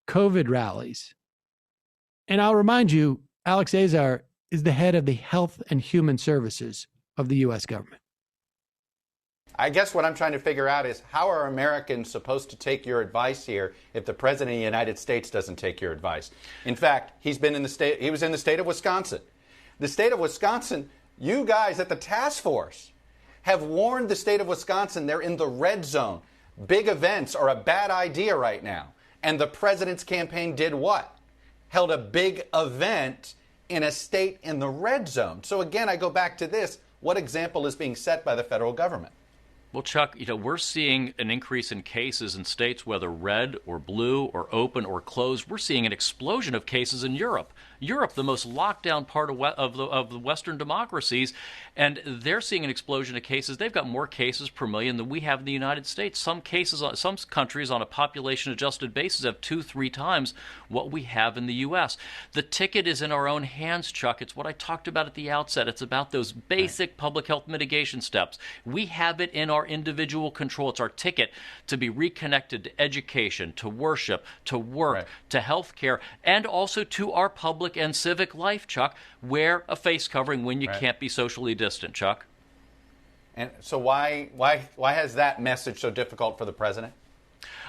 F: COVID rallies. And I'll remind you, Alex Azar is the head of the Health and Human Services of the U.S. government.
P: I guess what I'm trying to figure out is, how are Americans supposed to take your advice here if the president of the United States doesn't take your advice? In fact, he was in the state of Wisconsin. The state of Wisconsin, you guys at the task force have warned the state of Wisconsin they're in the red zone. Big events are a bad idea right now. And the president's campaign did what? Held a big event in a state in the red zone. So again, I go back to this. What example is being set by the federal government?
Q: Well, Chuck, we're seeing an increase in cases in states, whether red or blue or open or closed. We're seeing an explosion of cases in Europe. Europe, the most locked down part of the Western democracies, and they're seeing an explosion of cases. They've got more cases per million than we have in the United States. Some countries on a population-adjusted basis have 2-3 times what we have in the U.S. The ticket is in our own hands, Chuck. It's what I talked about at the outset. It's about those basic public health mitigation steps. We have it in our individual control. It's our ticket to be reconnected to education, to worship, to work, to health care, and also to our public and civic life, Chuck. Wear a face covering when you can't be socially distant, Chuck.
P: And so why is that message so difficult for the president?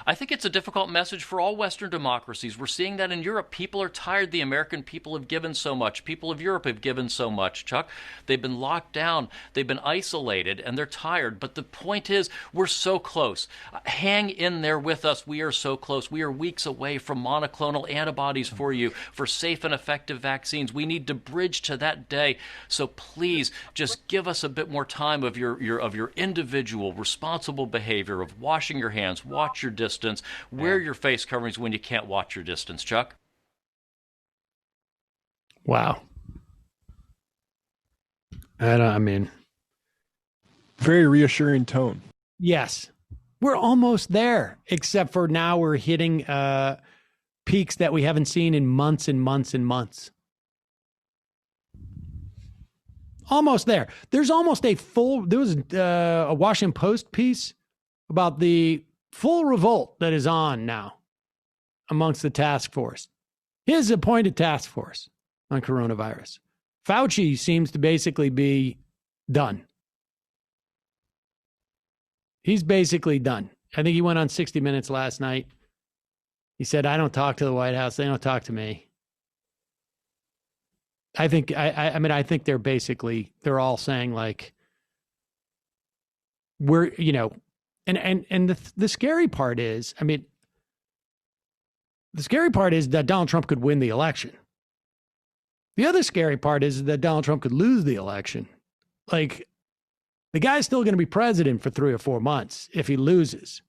Q: I think it's a difficult message for all Western democracies. We're seeing that in Europe. People are tired. The American people have given so much. People of Europe have given so much, Chuck. They've been locked down. They've been isolated, and they're tired. But the point is, we're so close. Hang in there with us. We are so close. We are weeks away from monoclonal antibodies for you, for safe and effective vaccines. We need to bridge to that day. So please, just give us a bit more time of your individual, responsible behavior of washing your hands, watch your distance, wear your face coverings when you can't watch your distance, Chuck.
F: Wow. I mean,
I: very reassuring tone.
F: Yes. We're almost there, except for now we're hitting peaks that we haven't seen in months and months and months. Almost there. There's almost there was a Washington Post piece about the full revolt that is on now amongst the task force. His appointed task force on coronavirus. Fauci seems to basically be done. He's basically done. I think he went on 60 Minutes last night. He said, I don't talk to the White House. They don't talk to me. I think, I think they're all saying like, we're, and the scary part is, the scary part is that Donald Trump could win the election. The other scary part is that Donald Trump could lose the election. Like, the guy's still going to be president for 3 or 4 months if he loses.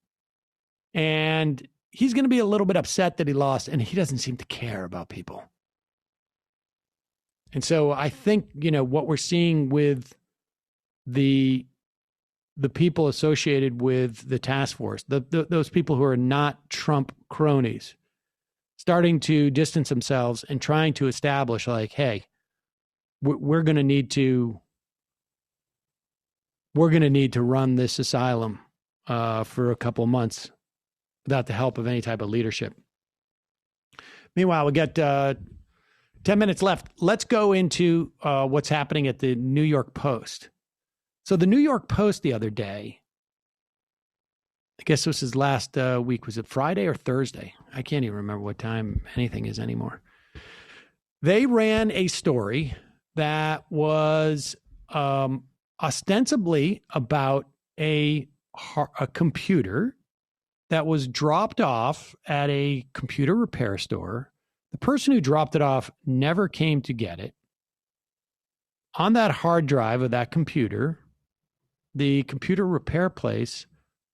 F: And he's going to be a little bit upset that he lost, and he doesn't seem to care about people. And so I think, what we're seeing with the people associated with the task force, those people who are not Trump cronies, starting to distance themselves and trying to establish like, hey, we're going to need to run this asylum for a couple of months without the help of any type of leadership. Meanwhile, we got 10 minutes left. Let's go into what's happening at the New York Post. So the New York Post the other day, I guess this was last week, was it Friday or Thursday? I can't even remember what time anything is anymore. They ran a story that was ostensibly about a computer that was dropped off at a computer repair store. The person who dropped it off never came to get it. On that hard drive of that computer, the computer repair place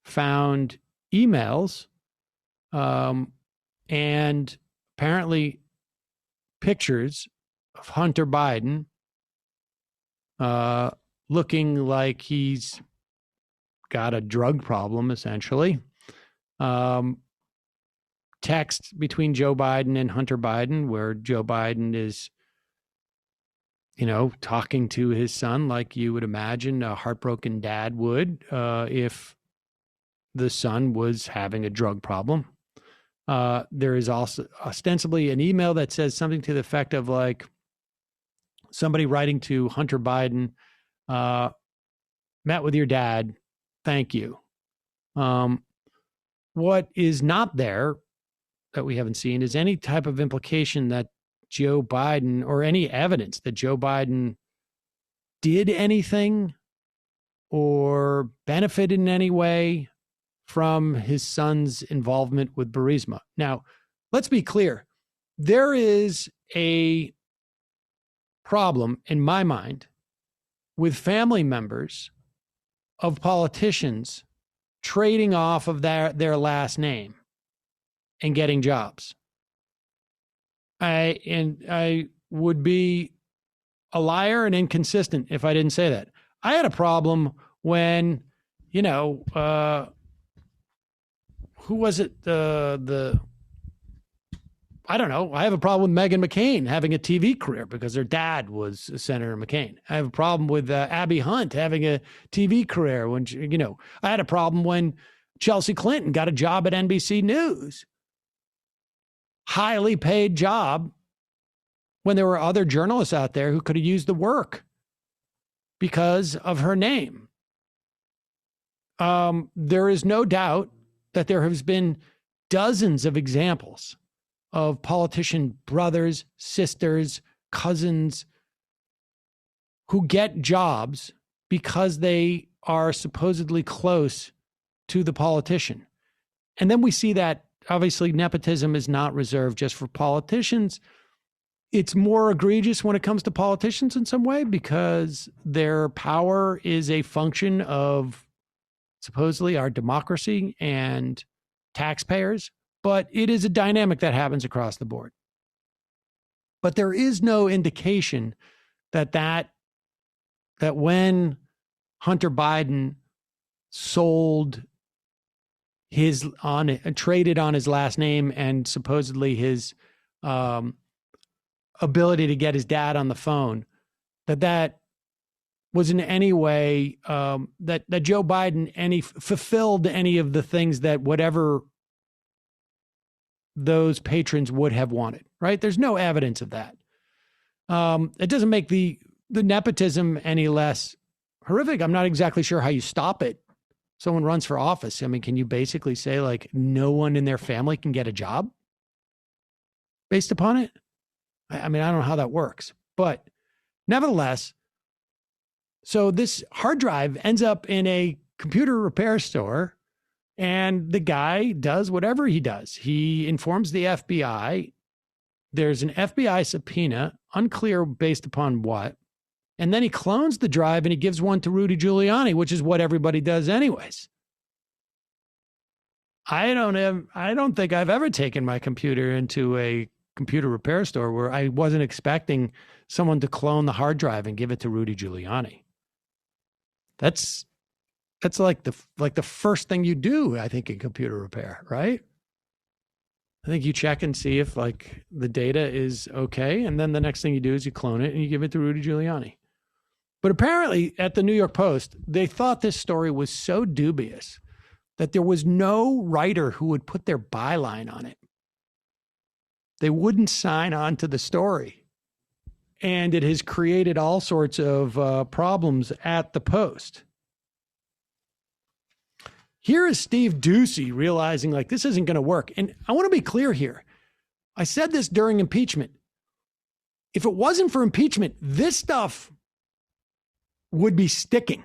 F: found emails and apparently pictures of Hunter Biden looking like he's got a drug problem, essentially. Text between Joe Biden and Hunter Biden where Joe Biden is, talking to his son like you would imagine a heartbroken dad would if the son was having a drug problem. There is also ostensibly an email that says something to the effect of like somebody writing to Hunter Biden, met with your dad, thank you. What is not there that we haven't seen is any type of implication that Joe Biden or any evidence that Joe Biden did anything or benefited in any way from his son's involvement with Burisma. Now, let's be clear. There is a problem in my mind with family members of politicians trading off of their last name and getting jobs. I would be a liar and inconsistent if I didn't say that. I had a problem when, who was it? I don't know. I have a problem with Meghan McCain having a TV career because her dad was Senator McCain. I have a problem with Abby Hunt having a TV career when, I had a problem when Chelsea Clinton got a job at NBC News. Highly paid job when there were other journalists out there who could have used the work because of her name. There is no doubt that there has been dozens of examples of politician brothers, sisters, cousins who get jobs because they are supposedly close to the politician. And then we see that obviously nepotism is not reserved just for politicians. It's more egregious when it comes to politicians in some way because their power is a function of supposedly our democracy and taxpayers, but it is a dynamic that happens across the board. But there is no indication that when Hunter Biden sold traded on his last name and supposedly his ability to get his dad on the phone, that was in any way that Joe Biden fulfilled any of the things that whatever those patrons would have wanted, right? There's no evidence of that. It doesn't make the nepotism any less horrific. I'm not exactly sure how you stop it. Someone runs for office. I mean, can you basically say like no one in their family can get a job based upon it? I mean, I don't know how that works, but nevertheless, so this hard drive ends up in a computer repair store and the guy does whatever he does. He informs the FBI. There's an FBI subpoena, unclear based upon what. And then he clones the drive and he gives one to Rudy Giuliani, which is what everybody does anyways. I don't think I've ever taken my computer into a computer repair store where I wasn't expecting someone to clone the hard drive and give it to Rudy Giuliani. That's like the first thing you do, I think, in computer repair, right? I think you check and see if like the data is okay. And then the next thing you do is you clone it and you give it to Rudy Giuliani. But apparently at the New York Post, they thought this story was so dubious that there was no writer who would put their byline on it. They wouldn't sign on to the story. And it has created all sorts of problems at the Post. Here is Steve Doocy realizing like this isn't going to work. And I want to be clear here. I said this during impeachment. If it wasn't for impeachment, this stuff would be sticking.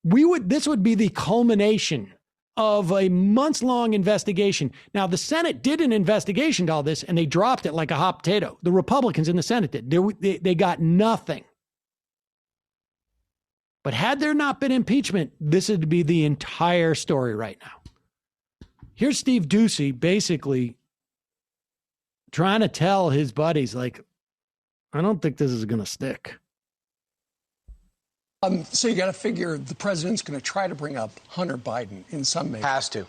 F: This would be the culmination of a months-long investigation. Now, the Senate did an investigation to all this, and they dropped it like a hot potato. The Republicans in the Senate did. They got nothing. But had there not been impeachment, this would be the entire story right now. Here's Steve Doocy basically trying to tell his buddies, like, I don't think this is going to stick.
R: So you got to figure the president's going to try to bring up Hunter Biden in some measure.
J: Has to.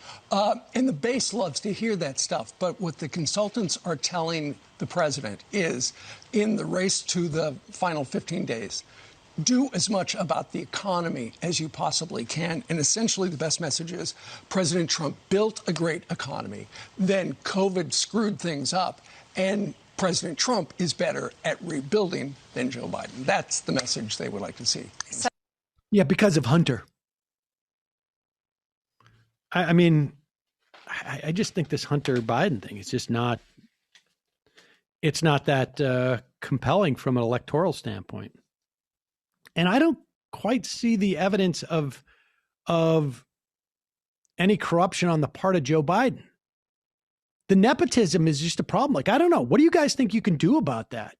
R: And the base loves to hear that stuff. But what the consultants are telling the president is, in the race to the final 15 days, do as much about the economy as you possibly can. And essentially the best message is President Trump built a great economy. Then COVID screwed things up. And President Trump is better at rebuilding than Joe Biden. That's the message they would like to see.
F: Yeah, because of Hunter. I mean, I just think this Hunter Biden thing is just not, it's not that compelling from an electoral standpoint. And I don't quite see the evidence of any corruption on the part of Joe Biden. The nepotism is just a problem. Like, I don't know. What do you guys think you can do about that?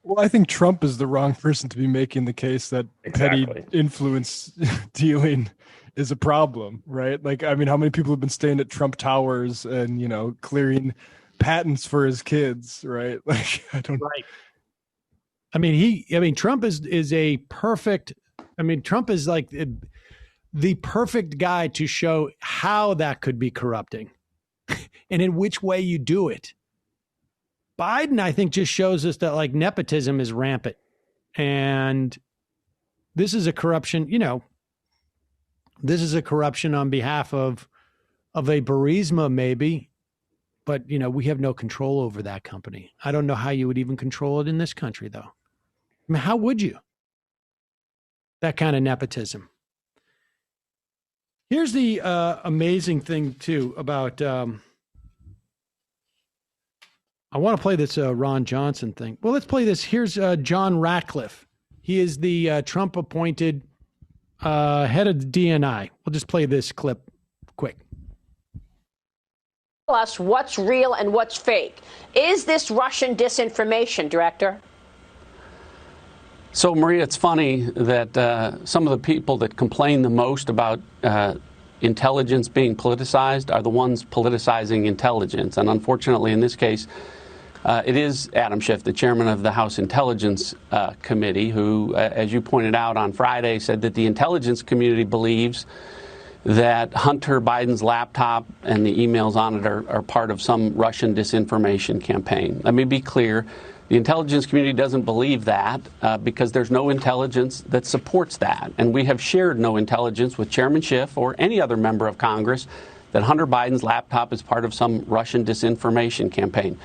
I: Well, I think Trump is the wrong person to be making the case that petty influence dealing is a problem, right? Like, I mean, how many people have been staying at Trump Towers and, you know, clearing patents for his kids, right? Like, I don't.
F: Right. Trump is a perfect. Trump is like the perfect guy to show how that could be corrupting, and in which way you do it. Biden, I think, just shows us that like nepotism is rampant, and this is a corruption. This is a corruption on behalf of a Burisma, maybe. But, we have no control over that company. I don't know how you would even control it in this country, though. How would you? That kind of nepotism. Here's the amazing thing, too, about... I want to play this Ron Johnson thing. Well, let's play this. Here's John Ratcliffe. He is the Trump-appointed head of the DNI. We'll just play this clip quick.
S: Us what's real and what's fake. Is this Russian disinformation, Director?
T: So, Maria, it's funny that some of the people that complain the most about intelligence being politicized are the ones politicizing intelligence. And unfortunately, in this case, it is Adam Schiff, the chairman of the House Intelligence Committee, who, as you pointed out on Friday, said that the intelligence community believes that Hunter Biden's laptop and the emails on it are part of some Russian disinformation campaign. Let me be clear. The intelligence community doesn't believe that because there's no intelligence that supports that. And we have shared no intelligence with Chairman Schiff or any other member of Congress that Hunter Biden's laptop is part of some Russian disinformation campaign.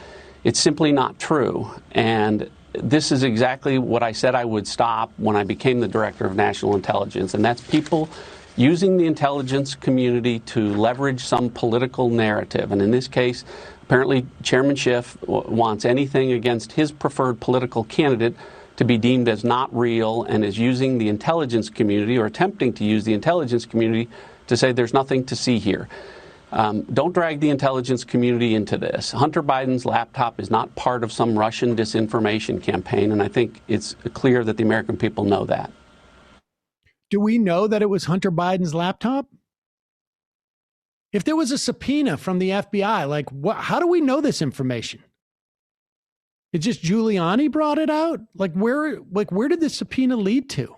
T: It's simply not true. And this is exactly what I said I would stop when I became the Director of National Intelligence. And that's people using the intelligence community to leverage some political narrative. And in this case, apparently Chairman Schiff wants anything against his preferred political candidate to be deemed as not real and is using the intelligence community or attempting to use the intelligence community to say there's nothing to see here. Don't drag the intelligence community into this. Hunter Biden's laptop is not part of some Russian disinformation campaign, and I think it's clear that the American people know that.
F: Do we know that it was Hunter Biden's laptop? If there was a subpoena from the FBI, like how do we know this information? It just Giuliani brought it out? Where did the subpoena lead to?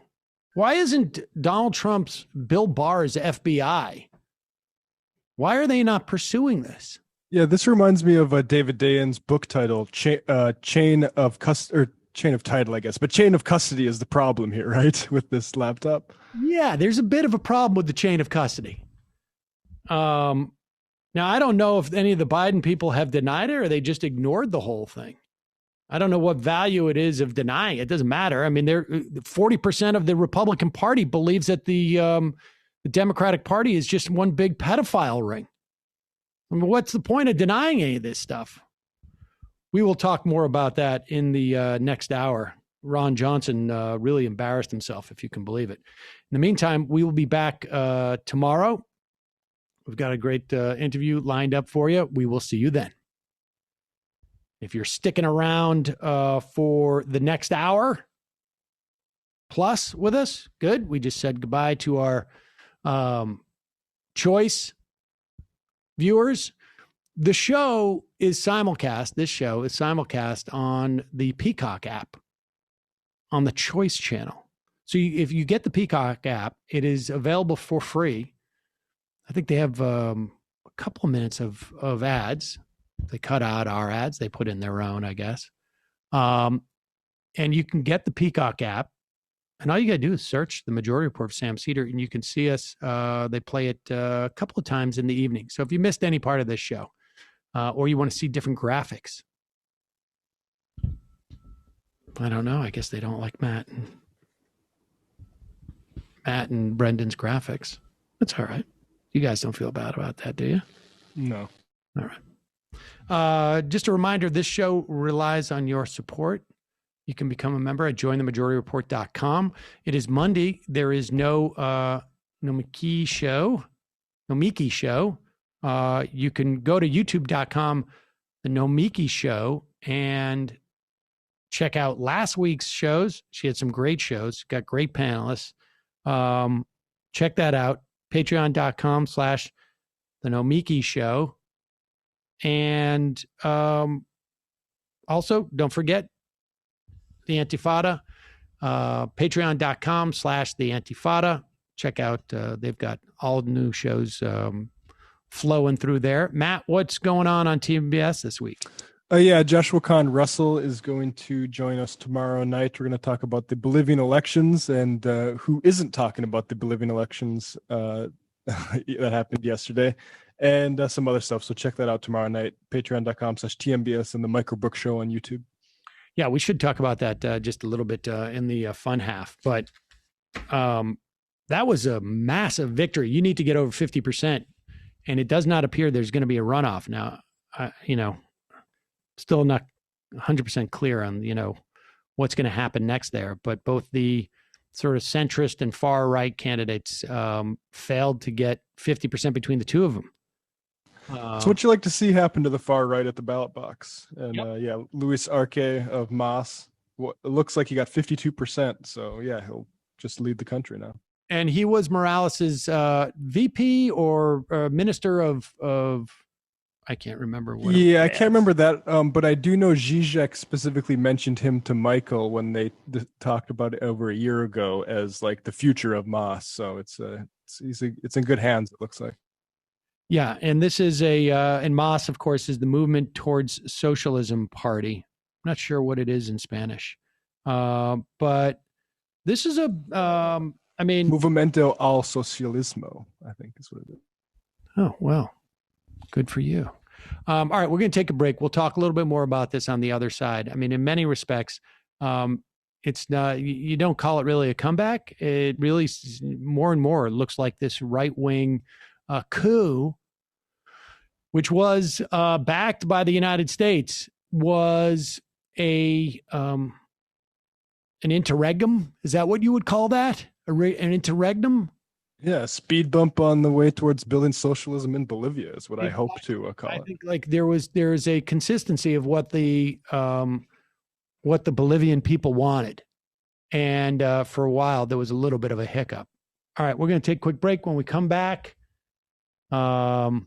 F: Why isn't Donald Trump's Bill Barr's FBI? Why are they not pursuing this?
I: Yeah, this reminds me of David Dayen's book title, Chain of Title, I guess. But chain of custody is the problem here, right? With this laptop.
F: Yeah, there's a bit of a problem with the chain of custody. Now, I don't know if any of the Biden people have denied it or they just ignored the whole thing. I don't know what value it is of denying it. It doesn't matter. 40% of the Republican Party believes that the Democratic Party is just one big pedophile ring. What's the point of denying any of this stuff? We will talk more about that in the next hour. Ron Johnson really embarrassed himself, if you can believe it. In the meantime, we will be back tomorrow. We've got a great interview lined up for you. We will see you then. If you're sticking around for the next hour plus with us, good. We just said goodbye to our choice viewers. The show is simulcast. This show is simulcast on the Peacock app on the Choice channel. So if you get the Peacock app, it is available for free. I think they have a couple of minutes of ads. They cut out our ads. They put in their own, I guess. And you can get the Peacock app. And all you got to do is search The Majority Report of Sam Seder, and you can see us. They play it a couple of times in the evening. So if you missed any part of this show, or you want to see different graphics, I don't know. I guess they don't like Matt and Brendan's graphics. That's all right. You guys don't feel bad about that, do you?
I: No.
F: All right. Just a reminder, this show relies on your support. You can become a member at jointhemajorityreport.com. It is Monday. There is no Miki show. You can go to youtube.com, the Nomiki Show, and check out last week's shows. She had some great shows, got great panelists. Check that out. Patreon.com/the Nomiki Show. And also, don't forget the Antifada, patreon.com/the Antifada. Check out, they've got all new shows flowing through there. Matt, what's going on TBS this week?
I: Yeah, Joshua Kahn Russell is going to join us tomorrow night. We're going to talk about the Bolivian elections and who isn't talking about the Bolivian elections that happened yesterday, and some other stuff. So check that out tomorrow night, patreon.com/TMBS and the Microbook Show on YouTube.
F: Yeah, we should talk about that just a little bit in the fun half. But that was a massive victory. You need to get over 50%. And it does not appear there's going to be a runoff. Now, still not 100% clear on, what's going to happen next there. But both the sort of centrist and far right candidates failed to get 50% between the two of them.
I: So what you like to see happen to the far right at the ballot box. And Luis Arce of MAS, it looks like he got 52%. So yeah, he'll just lead the country now.
F: And he was Morales's VP or minister of I can't remember what.
I: Yeah, I can't remember that. But I do know Zizek specifically mentioned him to Michael when they talked about it over a year ago as like the future of MAS. So it's in good hands. It looks like.
F: Yeah, and this is and MAS, of course, is the Movement Towards Socialism Party. I'm not sure what it is in Spanish, but this is
I: Movimiento al Socialismo, I think is what it is.
F: Oh, well, good for you. All right, we're going to take a break. We'll talk a little bit more about this on the other side. I mean, in many respects, it's not, you don't call it really a comeback. It really more and more looks like this right-wing coup, which was backed by the United States, was an interregnum. Is that what you would call that? An interregnum?
I: Yeah, speed bump on the way towards building socialism in Bolivia is what I hope to call it.
F: I think like there is a consistency of what the Bolivian people wanted, and for a while there was a little bit of a hiccup. All right, we're going to take a quick break. When we come back, wow.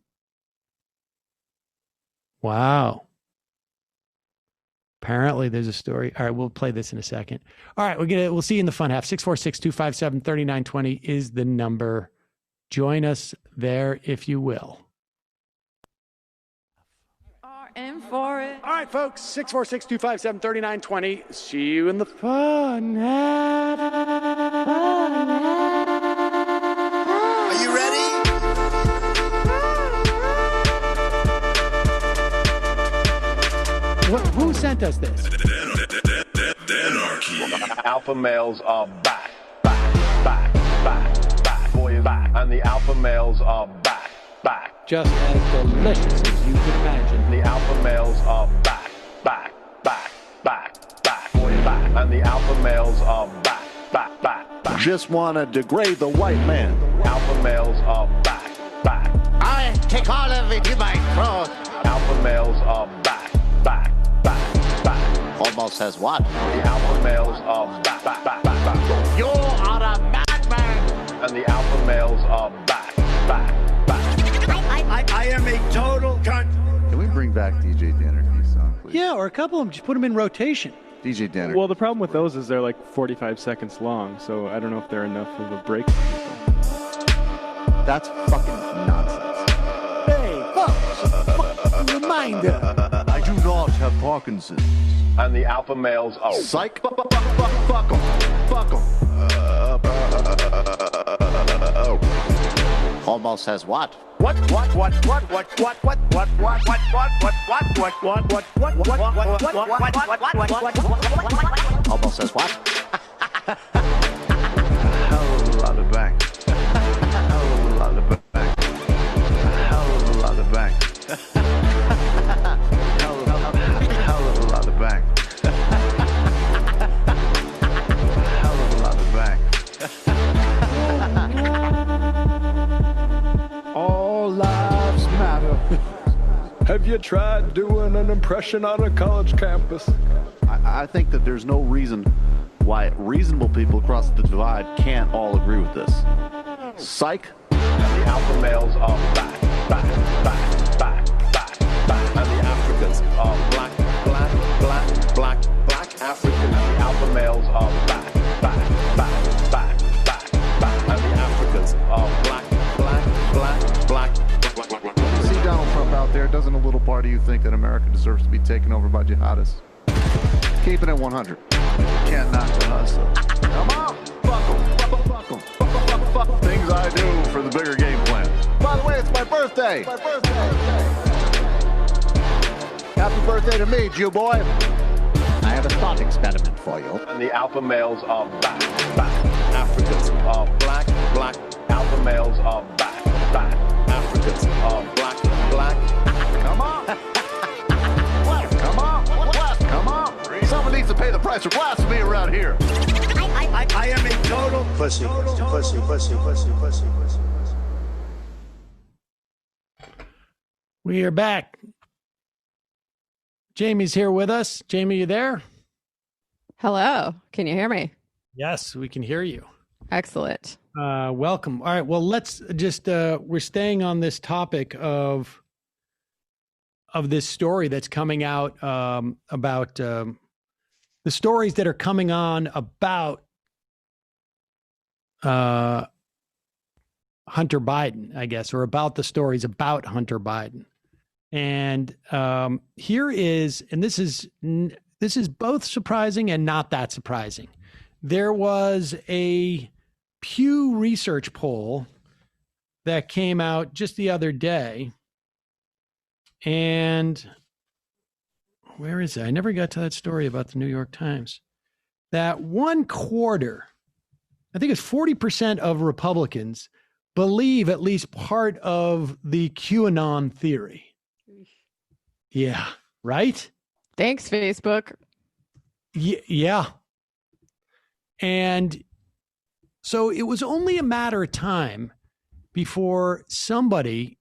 F: Apparently there's a story. All right, we'll play this in a second. All right, we'll see you in the fun half. 646-257-3920 is the number. Join us there if you will.
U: And for it.
F: All right, folks, 646-257-3920. See you in the fun half.
V: Are you ready?
F: Who sent us this?
W: Alpha males are back, boys back, and the alpha males are back.
F: Just as delicious as you can imagine.
W: The alpha males are back, boys back, and the alpha males are back.
V: Just wanna degrade the white man.
W: Alpha males are back.
V: I take all of it in my throat.
W: Alpha males are back.
V: Almost says what?
W: The alpha males are back.
V: You are a madman.
W: And the alpha males are back.
V: I am a total cunt.
X: Can we bring back DJ Dennerky's song, please?
F: Yeah, or a couple of them. Just put them in rotation.
X: DJ Dennerky.
I: Well, the problem with those is they're like 45 seconds long, so I don't know if they're enough of a break.
X: That's fucking nonsense.
V: Hey, folks, reminder.
X: I do not have Parkinson's.
W: And the alpha males are
X: psych. Fuck them.
V: Almost says what?
W: What?
V: Almost says what?
X: Hell of a lot of bank. Hell of a lot of bank. Hell of a lot of bank. Hell of a lot of bank. Hell of a lot of bank.
I: All lives matter. Have you tried doing an impression on a college campus?
X: I think that there's no reason why reasonable people across the divide can't all agree with this. Psych.
W: And the alpha males are back. are black, black, black, black, black Africans. The alpha males are back, back, back, back, back, back. And the Africans are black, black, black, black, black, black, black, black.
X: See Donald Trump out there, doesn't a little part of you think that America deserves to be taken over by jihadists? Keep it at 100. Can't knock the hustle. Come on, fuck 'em, fuck 'em, fuck things I do for the bigger game plan. By the way, it's my birthday. Happy birthday to me, Jew boy. I have a thought experiment for you.
W: And the alpha males are back, back. Africans are black, black. Alpha males are back, back. Africans are black, black.
X: Come on. Come on. Come on. Someone needs to pay the price for blasphemy around here.
H: I am a total
X: Pussy.
F: We are back. Jamie's here with us. Jamie, you there?
A: Hello. Can you hear me?
F: Yes, we can hear you.
A: Excellent.
F: Welcome. All right. Well, let's just, we're staying on this topic of this story that's coming out about the stories that are coming on about Hunter Biden, I guess, or about the stories about Hunter Biden. And here is, and this is both surprising and not that surprising. There was a Pew Research poll that came out just the other day. And where is it? I never got to that story about the New York Times. That 1/4, I think it's 40% of Republicans believe at least part of the QAnon theory. Yeah, right?
A: Thanks, Facebook.
F: Yeah. And so it was only a matter of time before somebody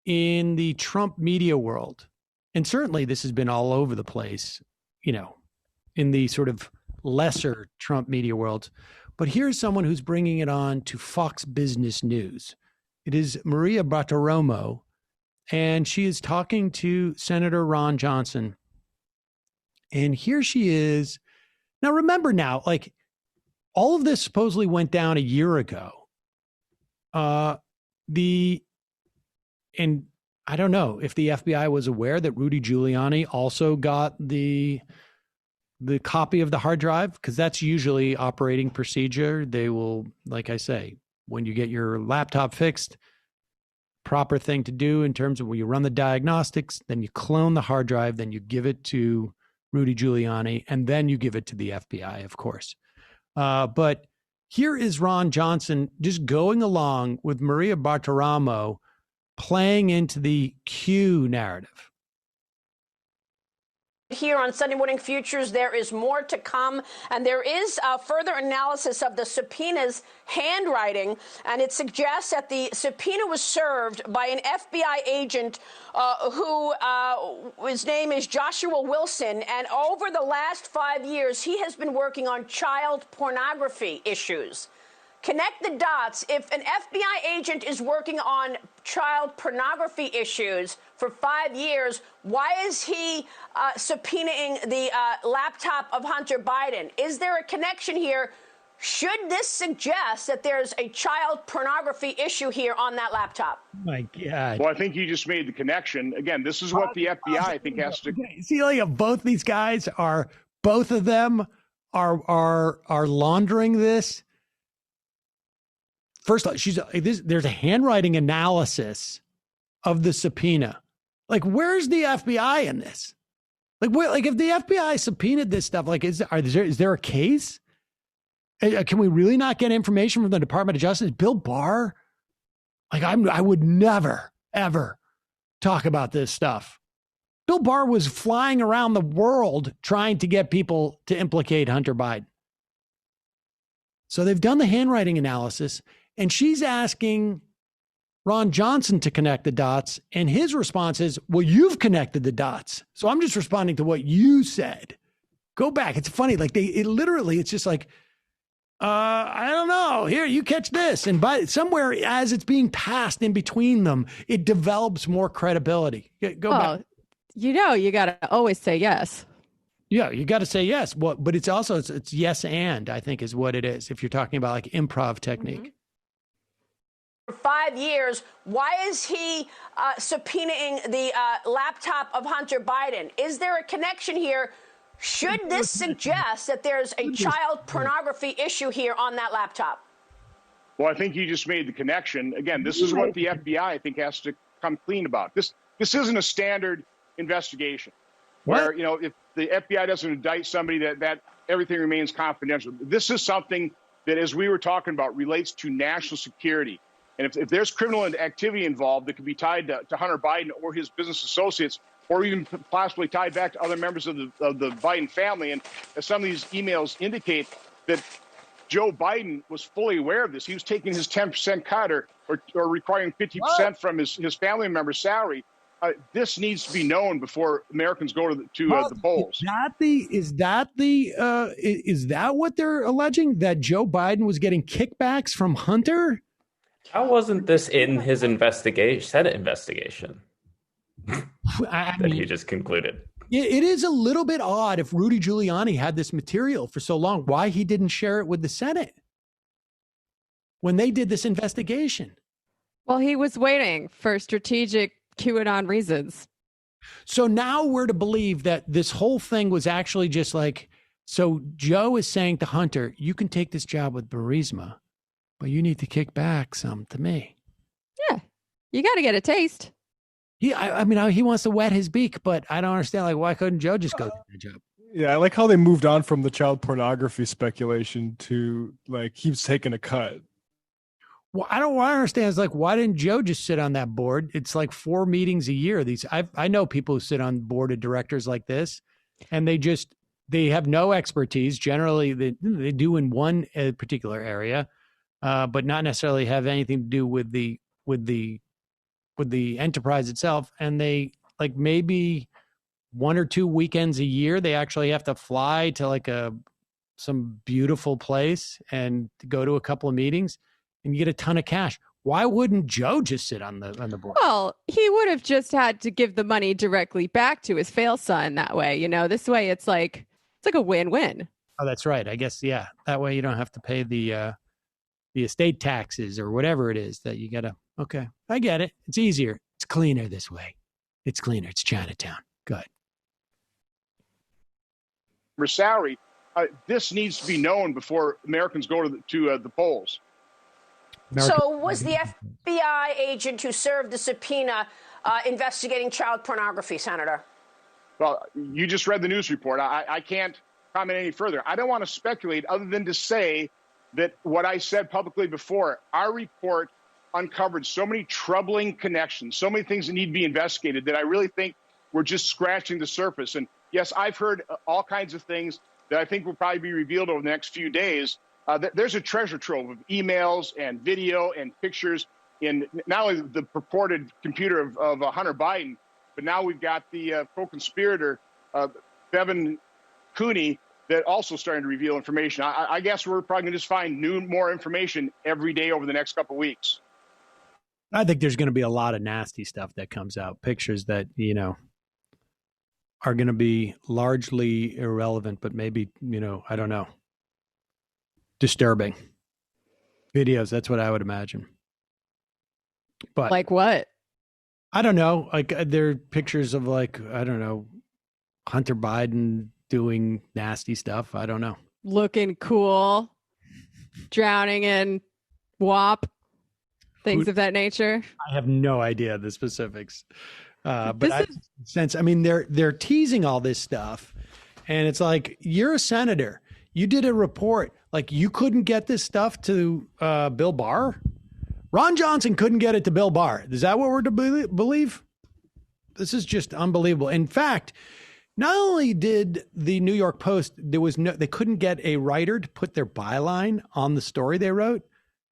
F: in the Trump media world, and certainly this has been all over the place, in the sort of lesser Trump media world, but here's someone who's bringing it on to Fox Business News. It is Maria Bartiromo, and she is talking to Senator Ron Johnson. And here she is. Now, remember now, all of this supposedly went down a year ago. And I don't know if the FBI was aware that Rudy Giuliani also got the copy of the hard drive, because that's usually operating procedure. They will, like I say, when you get your laptop fixed, proper thing to do in terms of when you run the diagnostics, then you clone the hard drive, then you give it to Rudy Giuliani, and then you give it to the FBI, of course. But here is Ron Johnson just going along with Maria Bartiromo, playing into the Q narrative.
S: Here on Sunday Morning Futures, there is more to come, and there is further analysis of the subpoena's handwriting, and it suggests that the subpoena was served by an FBI agent his name is Joshua Wilson, and over the last 5 years, he has been working on child pornography issues. Connect the dots. If an FBI agent is working on child pornography issues for 5 years, why is he subpoenaing the laptop of Hunter Biden? Is there a connection here? Should this suggest that there's a child pornography issue here on that laptop?
F: My God.
W: Well, I think you just made the connection. Again, this is what the FBI, I think, has to...
F: See, both these guys both of them are laundering this. First off, there's a handwriting analysis of the subpoena. Where's the FBI in this? If the FBI subpoenaed this stuff, is there a case? Can we really not get information from the Department of Justice? Bill Barr? I would never, ever talk about this stuff. Bill Barr was flying around the world trying to get people to implicate Hunter Biden. So they've done the handwriting analysis, and she's asking Ron Johnson to connect the dots, and his response is, well, you've connected the dots. So I'm just responding to what you said. Go back. It's funny. It's just I don't know. Here, you catch this. And somewhere as it's being passed in between them, it develops more credibility. Go back.
A: You got to always say yes.
F: Yeah, you got to say yes. Well, but it's also it's yes and, I think, is what it is. If you're talking about like improv technique.
S: For 5 years, why is he subpoenaing the laptop of Hunter Biden? Is there a connection here? Should this suggest that there's a child pornography issue here on that laptop?
B: Well, I think you just made the connection. Again, this is what the FBI, I think, has to come clean about. This isn't a standard investigation where, if the FBI doesn't indict somebody, that everything remains confidential. This is something that, as we were talking about, relates to national security. And if there's criminal activity involved that could be tied to Hunter Biden or his business associates, or even possibly tied back to other members of the Biden family, and as some of these emails indicate that Joe Biden was fully aware of this. He was taking his 10% cut or requiring 50% from his family member's salary. This needs to be known before Americans go to the polls.
F: Is that what they're alleging? That Joe Biden was getting kickbacks from Hunter?
G: How wasn't this in his Senate investigation that he just concluded?
F: It is a little bit odd if Rudy Giuliani had this material for so long, why he didn't share it with the Senate when they did this investigation.
A: Well, he was waiting for strategic QAnon reasons.
F: So now we're to believe that this whole thing was actually just like, so Joe is saying to Hunter, you can take this job with Burisma, but you need to kick back some to me.
A: Yeah, you got to get a taste.
F: I mean, he wants to wet his beak, but I don't understand. Like, why couldn't Joe just go get the job?
I: Yeah, I like how they moved on from the child pornography speculation to like he's taking a cut.
F: Well, I don't understand. It's like, why didn't Joe just sit on that board? It's like 4 meetings a year. I know people who sit on board of directors like this, and they have no expertise. Generally, they do in one particular area, but not necessarily have anything to do with the enterprise itself. And they like maybe 1 or 2 weekends a year, they actually have to fly to like some beautiful place and go to a couple of meetings and you get a ton of cash. Why wouldn't Joe just sit on the board?
A: Well, he would have just had to give the money directly back to his fail son that way. This way it's like a win-win.
F: Oh, that's right. I guess, yeah. That way you don't have to pay the estate taxes or whatever it is that you got to. Okay, I get it. It's easier. It's cleaner this way. It's cleaner. It's Chinatown. Good.
B: For salary, this needs to be known before Americans go to the polls.
S: So was the FBI agent who served the subpoena investigating child pornography, Senator?
B: Well, you just read the news report. I can't comment any further. I don't want to speculate other than to say that what I said publicly before, our report uncovered so many troubling connections, so many things that need to be investigated that I really think we're just scratching the surface. And yes, I've heard all kinds of things that I think will probably be revealed over the next few days. There's a treasure trove of emails and video and pictures in not only the purported computer of Hunter Biden, but now we've got the co-conspirator, Bevan Cooney, that also starting to reveal information. I guess we're probably going to just find more information every day over the next couple of weeks.
F: I think there's going to be a lot of nasty stuff that comes out. Pictures that, are going to be largely irrelevant, but maybe, I don't know. Disturbing. Videos, that's what I would imagine. But
A: like what?
F: I don't know. Like there are pictures of Hunter Biden doing nasty stuff. I don't know.
A: Looking cool. Drowning in WAP. Things of that nature.
F: I have no idea the specifics. But they're teasing all this stuff. And it's like, you're a senator. You did a report. Like, you couldn't get this stuff to Bill Barr? Ron Johnson couldn't get it to Bill Barr. Is that what we're to believe? This is just unbelievable. In fact, not only did the New York Post, they couldn't get a writer to put their byline on the story they wrote.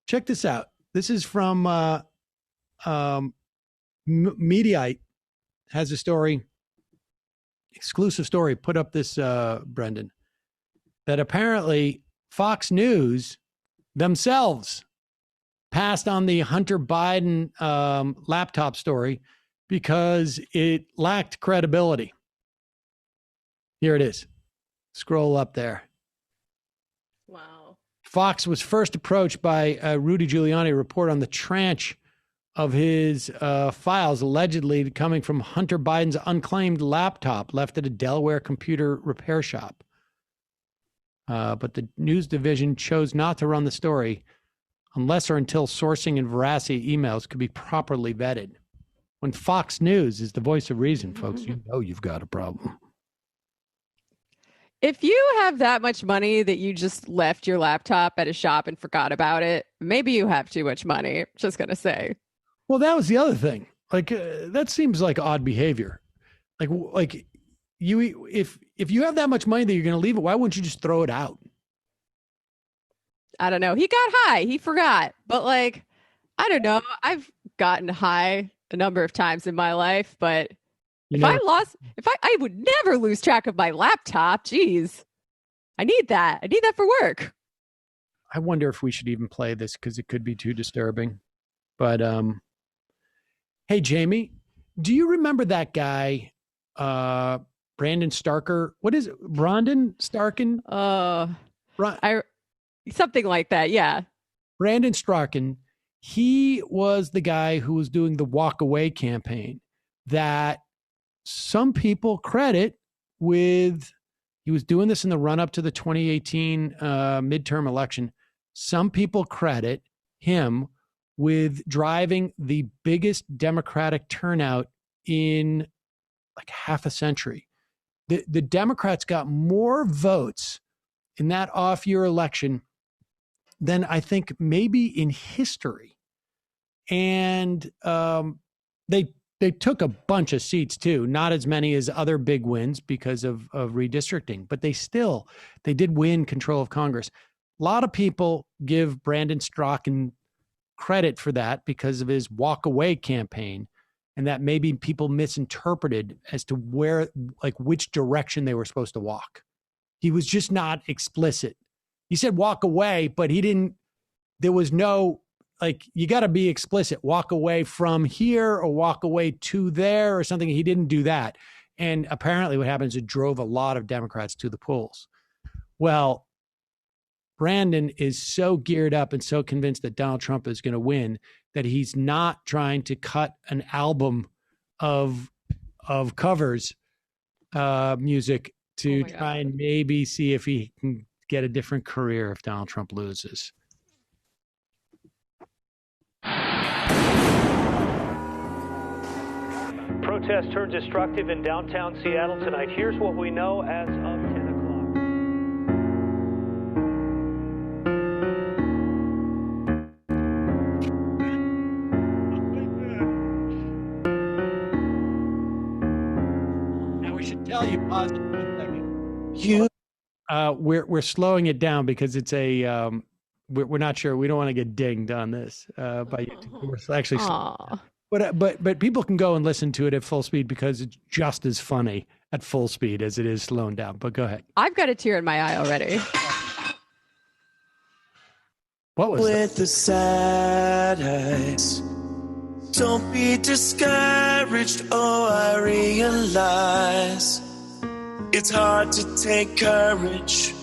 F: Check this out. This is from Mediaite, has a story, exclusive story, put up this, Brendan, that apparently Fox News themselves passed on the Hunter Biden laptop story because it lacked credibility. Here it is. Scroll up there.
A: Wow.
F: Fox was first approached by Rudy Giuliani, a report on the tranche of his files allegedly coming from Hunter Biden's unclaimed laptop left at a Delaware computer repair shop. But the news division chose not to run the story unless or until sourcing and veracity emails could be properly vetted. When Fox News is the voice of reason, folks, you know you've got a problem.
A: If you have that much money that you just left your laptop at a shop and forgot about it, maybe you have too much money. Just going to say.
F: Well, that was the other thing. Like, that seems like odd behavior. Like you, if you have that much money that you're going to leave it, why wouldn't you just throw it out?
A: I don't know. He got high. He forgot. But like, I don't know. I've gotten high a number of times in my life, but I would never lose track of my laptop. Jeez. I need that. I need that for work.
F: I wonder if we should even play this because it could be too disturbing. But, hey, Jamie, do you remember that guy, Brandon Starker? What is it? Brandon Starkin?
A: Something like that. Yeah.
F: Brandon Starkin. He was the guy who was doing the walk away campaign that some people credit with. He was doing this in the run up to the 2018 midterm election. Some people credit him with driving the biggest Democratic turnout in like half a century. The Democrats got more votes in that off-year election than I think maybe in history. And they took a bunch of seats too, not as many as other big wins because of redistricting, but they did win control of Congress. A lot of people give Brandon Strachan credit for that because of his walk away campaign, and that maybe people misinterpreted as to where, like, which direction they were supposed to walk. He was just not explicit. He said walk away, but there was no, like, you got to be explicit, walk away from here or walk away to there or something. He didn't do that. And apparently what happens, it drove a lot of Democrats to the polls. Well, Brandon is so geared up and so convinced that Donald Trump is going to win that he's not trying to cut an album of covers music to try and maybe see if he can get a different career if Donald Trump loses.
C: Protests turned destructive in downtown Seattle tonight. Here's what we know as of 10 o'clock.
F: Now we should tell you, pause it for a second. We're slowing it down because it's a we're not sure. We don't want to get dinged on this by YouTube. We're actually. But people can go and listen to it at full speed because it's just as funny at full speed as it is slowing down. But go ahead.
A: I've got a tear in my eye already.
F: What was
D: with the sad eyes? Don't be discouraged. Oh, I realize it's hard to take courage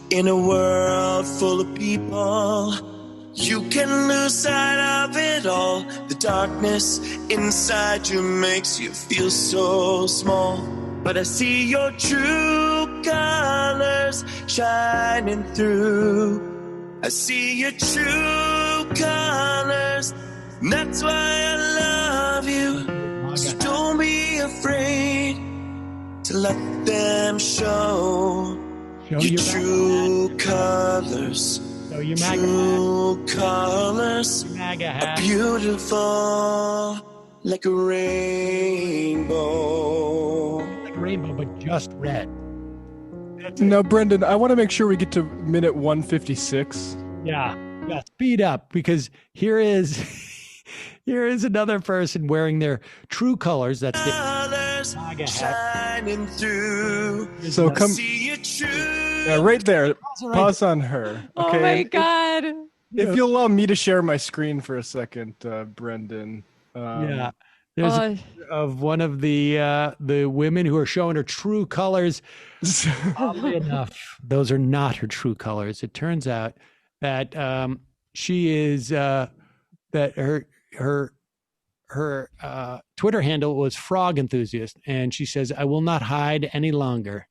D: in a world full of people. You can lose sight of it all. The darkness inside you makes you feel so small. But I see your true colors shining through. I see your true colors. And that's why I love you. So don't be afraid to let them show your true colors.
F: So your
D: true colors are beautiful like a rainbow.
F: Like a rainbow, but just red.
I: Now, Brendan, I want to make sure we get to minute 156.
F: Yeah, speed up because here is another person wearing their true colors. That's the MAGA hat.
D: Shining through.
I: So come.
D: See it true.
I: Yeah, right there. Pause on her. Okay.
A: Oh my God.
I: If you'll allow me to share my screen for a second, Brendan.
F: Yeah. There's a picture of one of the women who are showing her true colors. Oddly enough, those are not her true colors. It turns out that she is that her Twitter handle was Frog Enthusiast, and she says, "I will not hide any longer."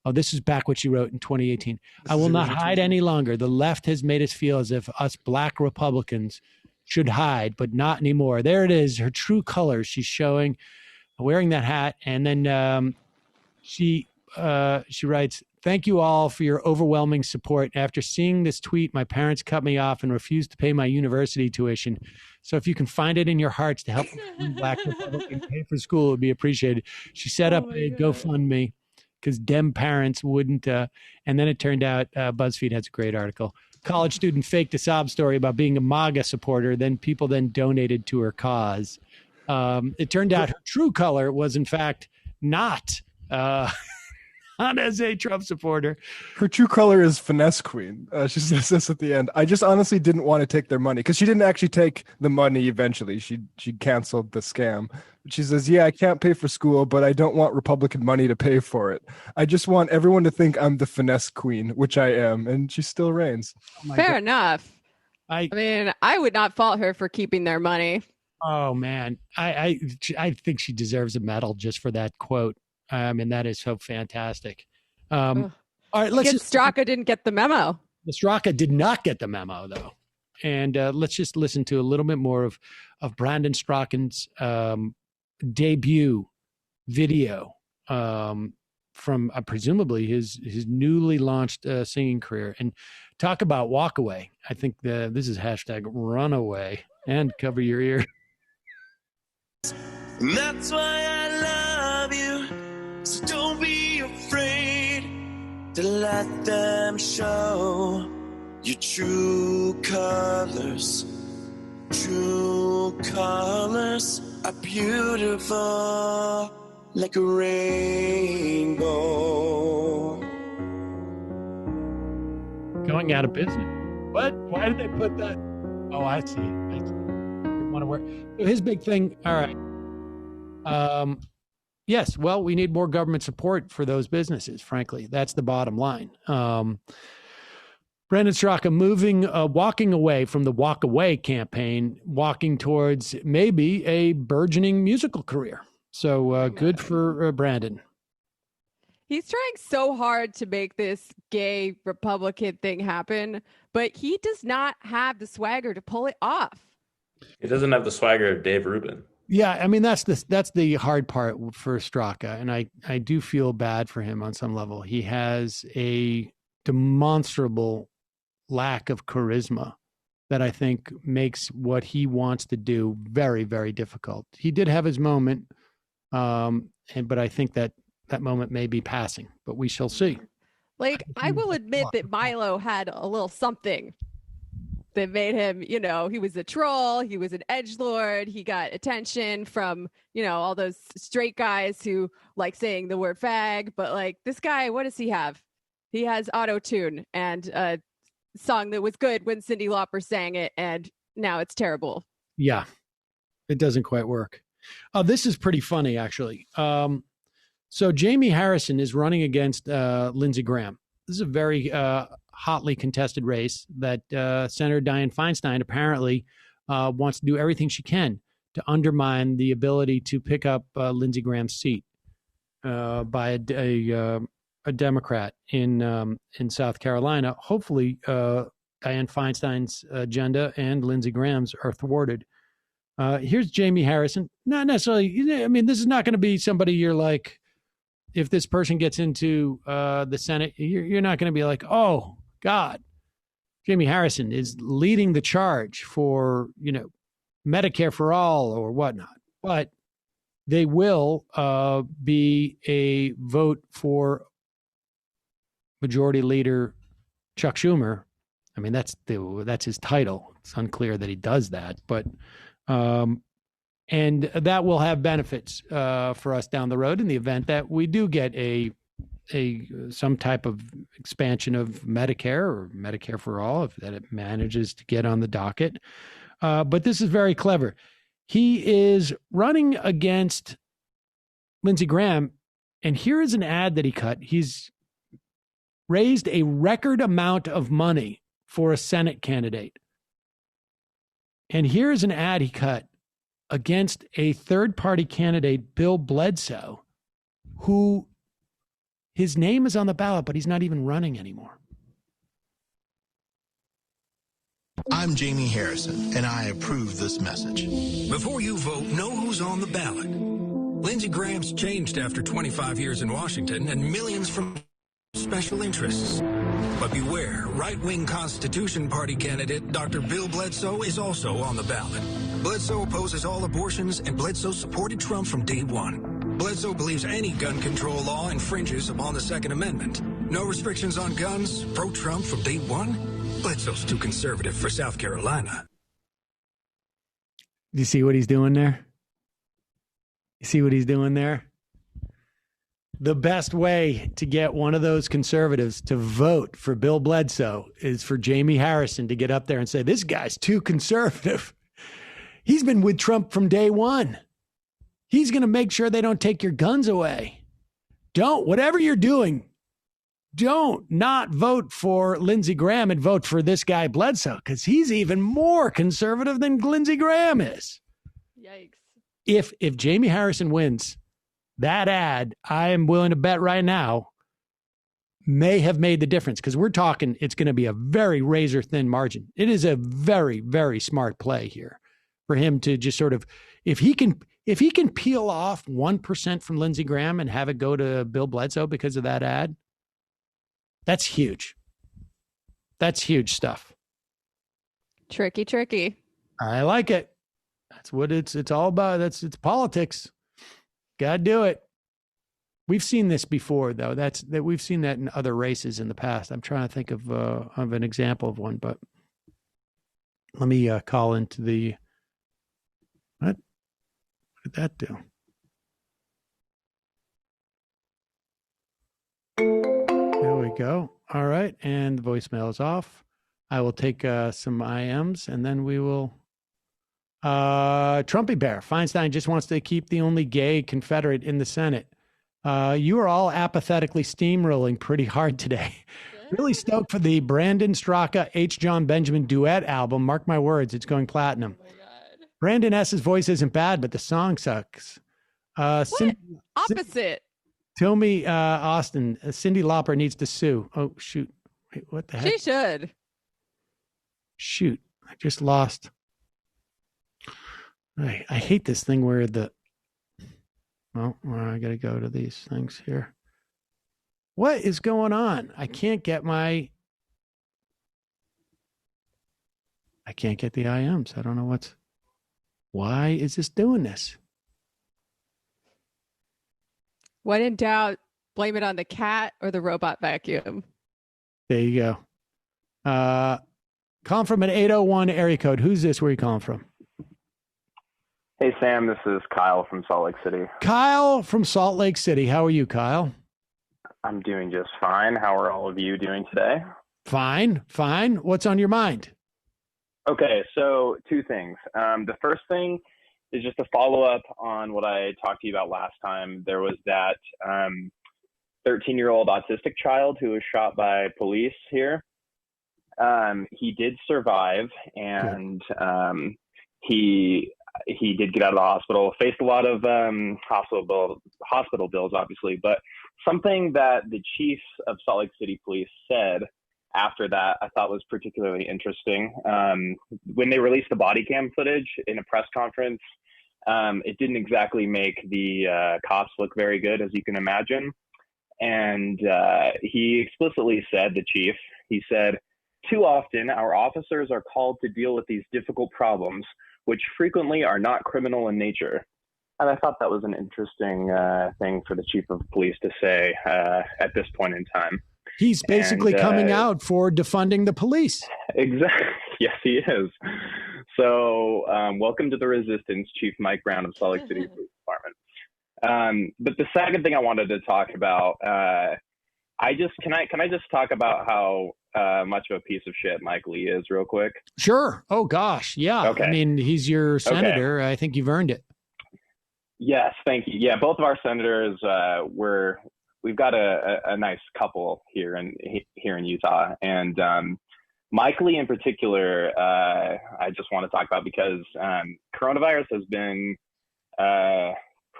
F: Oh, this is back what she wrote in 2018. "I will not hide any longer. The left has made us feel as if us black Republicans should hide, but not anymore." There it is, her true colors. She's showing, wearing that hat, and then she writes, "Thank you all for your overwhelming support. After seeing this tweet, my parents cut me off and refused to pay my university tuition. So if you can find it in your hearts to help black Republicans pay for school, it would be appreciated." She set up a GoFundMe because Dem parents wouldn't. And then it turned out BuzzFeed has a great article. College student faked a sob story about being a MAGA supporter. Then people donated to her cause. It turned out her true color was, in fact, not as a Trump supporter.
I: Her true color is finesse queen. She says this at the end. "I just honestly didn't want to take their money," because she didn't actually take the money eventually. She canceled the scam. She says, "Yeah, I can't pay for school, but I don't want Republican money to pay for it. I just want everyone to think I'm the finesse queen," which I am, and she still reigns.
A: Fair enough. I mean, I would not fault her for keeping their money.
F: Oh man, I think she deserves a medal just for that quote. And that is so fantastic. All right,
A: Straka didn't get the memo.
F: Straka did not get the memo, though. And let's just listen to a little bit more of Brandon Strachan's debut video from presumably his newly launched singing career. And talk about walk away. I think this is hashtag runaway and cover your ear.
D: And that's why I love you. So don't be afraid to let them show your true colors. True colors are beautiful like a rainbow.
F: Going out of business. What? Why did they put that? Oh, I see. I want to work. So his big thing. All right. Yes, well, we need more government support for those businesses, frankly. That's the bottom line. Brandon Straka walking away from the Walk Away campaign, walking towards maybe a burgeoning musical career. So good for Brandon.
A: He's trying so hard to make this gay Republican thing happen, but he does not have the swagger to pull it off.
G: He doesn't have the swagger of Dave Rubin.
F: Yeah, I mean, that's the hard part for Straka, and I do feel bad for him on some level. He has a demonstrable lack of charisma that I think makes what he wants to do very, very difficult. He did have his moment, but I think that moment may be passing, but we shall see.
A: Like, I will admit that Milo had a little something that made him, he was a troll. He was an edgelord. He got attention from, all those straight guys who like saying the word fag. But like this guy, what does he have? He has auto-tune and a song that was good when Cyndi Lauper sang it. And now it's terrible.
F: Yeah, it doesn't quite work. This is pretty funny, actually. So Jamie Harrison is running against Lindsey Graham. This is a very hotly contested race that Senator Dianne Feinstein apparently wants to do everything she can to undermine the ability to pick up Lindsey Graham's seat by a Democrat in South Carolina. Hopefully, Dianne Feinstein's agenda and Lindsey Graham's are thwarted. Here's Jamie Harrison. Not necessarily. I mean, this is not going to be somebody you're like. If this person gets into the Senate, you're not going to be like, oh, God, Jamie Harrison is leading the charge for, Medicare for all or whatnot. But they will be a vote for Majority Leader Chuck Schumer. I mean, that's his title. It's unclear that he does that, but and that will have benefits for us down the road in the event that we do get some type of expansion of Medicare or Medicare for all, if that it manages to get on the docket. But this is very clever. He is running against Lindsey Graham, and here is an ad that he cut. He's raised a record amount of money for a Senate candidate. And here's an ad he cut against a third-party candidate, Bill Bledsoe, who his name is on the ballot, but he's not even running anymore.
E: I'm Jamie Harrison, and I approve this message. Before you vote, know who's on the ballot. Lindsey Graham's changed after 25 years in Washington and millions from special interests. But beware, right-wing Constitution Party candidate Dr. Bill Bledsoe is also on the ballot. Bledsoe opposes all abortions, and Bledsoe supported Trump from day one. Bledsoe believes any gun control law infringes upon the Second Amendment. No restrictions on guns, pro-Trump from day one. Bledsoe's too conservative for South Carolina.
F: Do you see what he's doing there? You see what he's doing there? The best way to get one of those conservatives to vote for Bill Bledsoe is for Jamie Harrison to get up there and say, this guy's too conservative. He's been with Trump from day one. He's going to make sure they don't take your guns away. Whatever you're doing, don't not vote for Lindsey Graham and vote for this guy Bledsoe, because he's even more conservative than Lindsey Graham is.
A: Yikes.
F: If Jamie Harrison wins, that ad, I am willing to bet right now, may have made the difference, because we're talking it's going to be a very razor thin margin. It is a very, very smart play here for him to just sort of, if he can peel off 1% from Lindsey Graham and have it go to Bill Bledsoe because of that ad, that's huge. That's huge stuff.
A: Tricky.
F: I like it. That's what it's all about. It's politics. Gotta do it. We've seen this before, though. That we've seen that in other races in the past. I'm trying to think of an example of one, but let me call into the. What did that do? There we go. All right, and the voicemail is off. I will take some IMs, and then we will. Trumpy Bear Feinstein just wants to keep the only gay Confederate in the Senate. You are all apathetically steamrolling pretty hard today. Really stoked for the Brandon Straka H. John Benjamin duet album. Mark my words, it's going platinum. Brandon S.'s voice isn't bad, but the song sucks.
A: Opposite.
F: Tell me, Austin, Cyndi Lauper needs to sue. Oh, shoot. Wait, what the heck?
A: She should.
F: Shoot. I just lost. I hate this thing where I got to go to these things here. What is going on? I can't get the IMs. I don't know why is this doing this?
A: When in doubt, blame it on the cat or the robot vacuum.
F: There you go. Calling from an 801 area code. Who's this? Where are you calling from?
K: Hey, Sam, this is Kyle from Salt Lake City.
F: Kyle from Salt Lake City. How are you, Kyle?
K: I'm doing just fine. How are all of you doing today?
F: Fine. What's on your mind?
K: Okay, so two things. The first thing is just a follow-up on what I talked to you about last time. There was that 13-year-old autistic child who was shot by police here. He did survive, and he did get out of the hospital, faced a lot of hospital bills, obviously, but something that the chief of Salt Lake City Police said after that I thought was particularly interesting. When they released the body cam footage in a press conference, it didn't exactly make the cops look very good, as you can imagine. And he explicitly said, he said, "Too often our officers are called to deal with these difficult problems, which frequently are not criminal in nature." And I thought that was an interesting thing for the chief of police to say at this point in time.
F: He's basically coming out for defunding the police.
K: Exactly. Yes, he is. So welcome to the resistance, Chief Mike Brown of Salt Lake City Police Department. But the second thing I wanted to talk about, can I just talk about how much of a piece of shit Mike Lee is real quick?
F: Sure. Oh gosh. Yeah.
K: Okay.
F: I mean, he's your senator. Okay. I think you've earned it.
K: Yes. Thank you. Yeah. Both of our senators, we've got a nice couple here in Utah, and Mike Lee in particular, I just want to talk about because coronavirus has been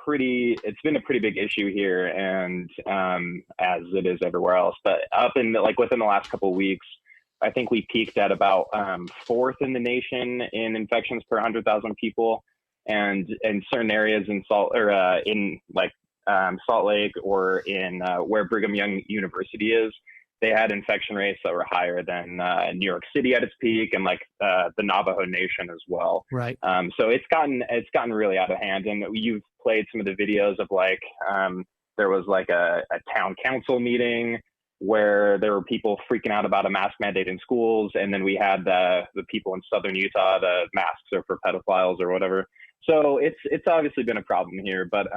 K: it's been a pretty big issue here, and as it is everywhere else. But within the last couple of weeks, I think we peaked at about 4th in the nation in infections per 100,000 people, and in certain areas in Salt Lake or in where Brigham Young University is, they had infection rates that were higher than New York City at its peak, and the Navajo Nation as well.
F: Right.
K: So it's gotten really out of hand. And you've played some of the videos of there was a town council meeting where there were people freaking out about a mask mandate in schools, and then we had the people in southern Utah, the masks are for pedophiles or whatever. So it's obviously been a problem here, but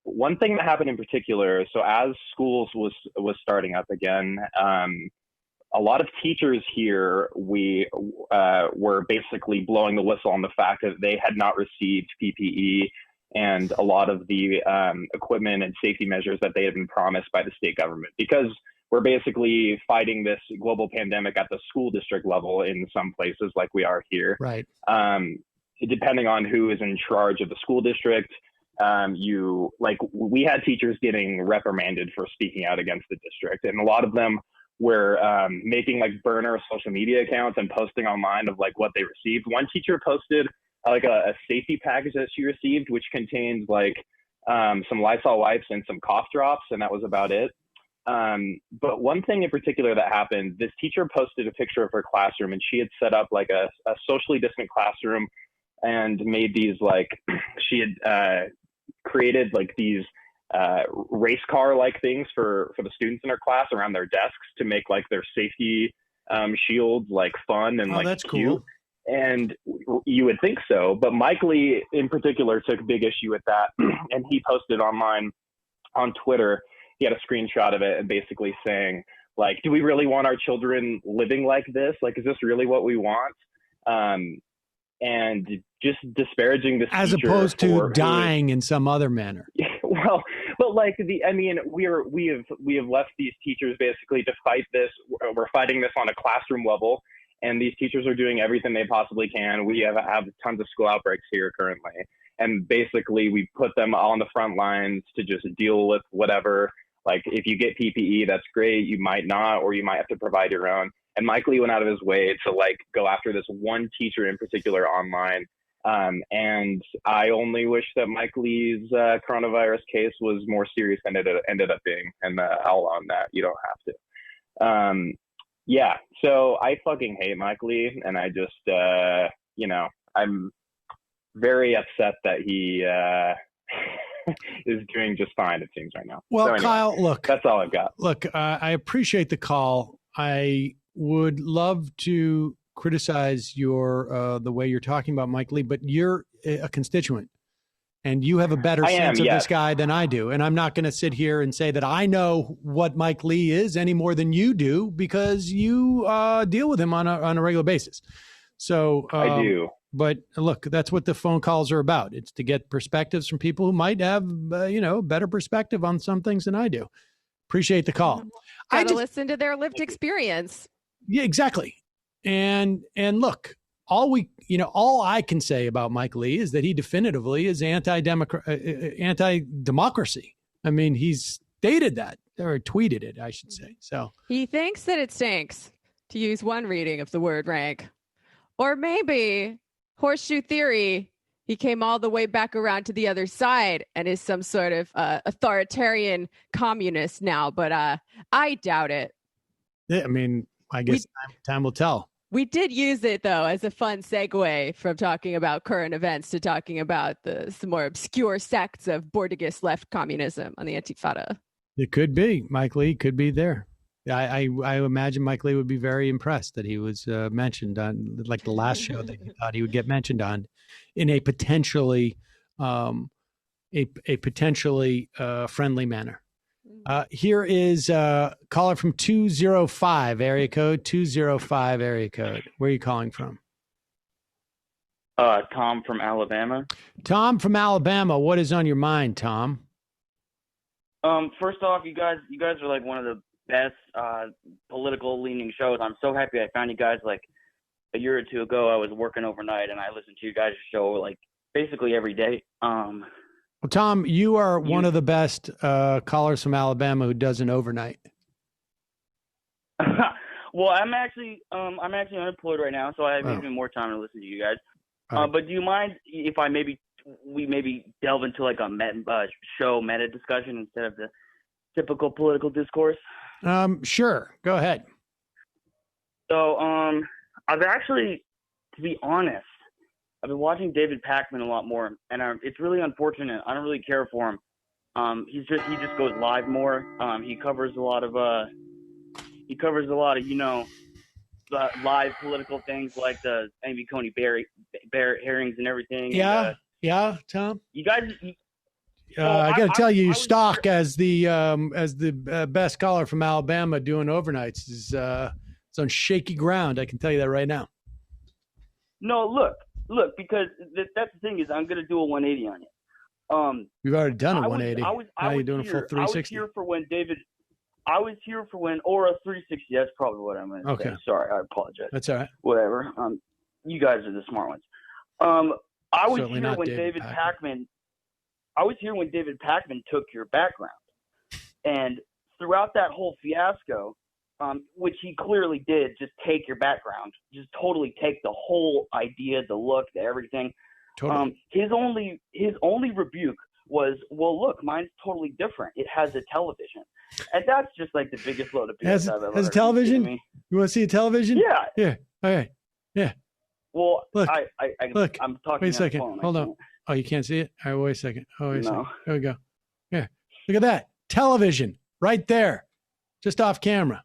K: one thing that happened in particular, so as schools was starting up again, a lot of teachers here, we were basically blowing the whistle on the fact that they had not received PPE and a lot of the equipment and safety measures that they had been promised by the state government, because we're basically fighting this global pandemic at the school district level in some places like we are here.
F: Right.
K: Depending on who is in charge of the school district, we had teachers getting reprimanded for speaking out against the district, and a lot of them were making burner social media accounts and posting online of what they received. One teacher posted a safety package that she received, which contains some Lysol wipes and some cough drops, and that was about it. But one thing in particular that happened, this teacher posted a picture of her classroom, and she had set up a socially distant classroom and made these she had created these race car things for the students in her class around their desks to make their safety shields fun and
F: that's
K: cute.
F: Cool.
K: And you would think so, but Mike Lee in particular took big issue with that, and he posted online on Twitter. He had a screenshot of it and basically saying do we really want our children living like this? Is this really what we want? And just disparaging this
F: as
K: teacher
F: opposed to dying in some other manner.
K: Well, but we have left these teachers basically to fight this. We're fighting this on a classroom level, and these teachers are doing everything they possibly can. We have tons of school outbreaks here currently, and basically we put them on the front lines to just deal with whatever. If you get PPE, that's great. You might not, or you might have to provide your own. And Mike Lee went out of his way to go after this one teacher in particular online. And I only wish that Mike Lee's coronavirus case was more serious than it ended up being. And I'll own that. You don't have to. Yeah. So I fucking hate Mike Lee, and I just, I'm very upset that he is doing just fine, it seems, right now.
F: Well,
K: so anyway,
F: Kyle, look,
K: that's all I've got.
F: Look, I appreciate the call. I would love to criticize the way you're talking about Mike Lee, but you're a constituent and you have a better sense of this guy than I do. And I'm not going to sit here and say that I know what Mike Lee is any more than you do, because you deal with him on a regular basis. So
K: I do.
F: But look, that's what the phone calls are about. It's to get perspectives from people who might have, better perspective on some things than I do. Appreciate the call.
A: I just listen to their lived experience.
F: Yeah, exactly. And look, all I can say about Mike Lee is that he definitively is anti-democracy. I mean, he's stated that, or tweeted it, I should say. So
A: he thinks that it stinks, to use one reading of the word rank. Or maybe horseshoe theory, he came all the way back around to the other side and is some sort of authoritarian communist now. But I doubt it.
F: Yeah, I mean, I guess time will tell.
A: We did use it, though, as a fun segue from talking about current events to talking about some more obscure sects of Bordigist left communism on the Intifada.
F: It could be. Mike Lee could be there. I imagine Mike Lee would be very impressed that he was mentioned on the last show that he thought he would get mentioned on in a potentially friendly manner. Here is caller from 205 area code. 205 area code. Where are you calling from?
L: Tom from Alabama.
F: Tom from Alabama. What is on your mind, Tom?
L: First off, you guys are like one of the best political leaning shows. I'm so happy I found you guys like a year or two ago. I was working overnight and I listened to you guys' show like basically every day.
F: Well, Tom, you are one of the best callers from Alabama who does an overnight.
L: Well, I'm actually unemployed right now, so I have even more time to listen to you guys. But do you mind if we maybe delve into like a show meta discussion instead of the typical political discourse?
F: Sure. Go ahead.
L: So, I've actually, to be honest, I've been watching David Pakman a lot more, and it's really unfortunate. I don't really care for him. He just goes live more. He covers a lot of live political things like the Amy Coney Barrett hearings and everything.
F: Yeah, Tom.
L: You guys.
F: I got to tell you, stock as the best caller from Alabama doing overnights is it's on shaky ground. I can tell you that right now.
L: No, look, because that's the thing is I'm going to do a 180 on you.
F: We've already done a 180.
L: Now
F: you're doing a full 360.
L: I was here for when, or a 360. That's probably what I'm going to say. Sorry, I apologize.
F: That's all right.
L: Whatever. You guys are the smart ones. I was
F: Certainly
L: here
F: not
L: when
F: David
L: Pakman. I was here when David Pakman took your background, and throughout that whole fiasco, which he clearly did, just take your background, just totally take the whole idea, the look, the everything.
F: Totally.
L: His only rebuke was, well, look, mine's totally different. It has a television. And that's just like the biggest load of BS I've ever heard.
F: Has a television? You want to see a television?
L: Yeah.
F: Yeah. All right. Yeah.
L: Well,
F: look,
L: I'm talking
F: wait a second.
L: on the phone.
F: Hold on. Oh, you can't see it? All right, wait a second. Oh, wait a
L: No.
F: second. Here we go. Here. Look at that. Television right there. Just off camera.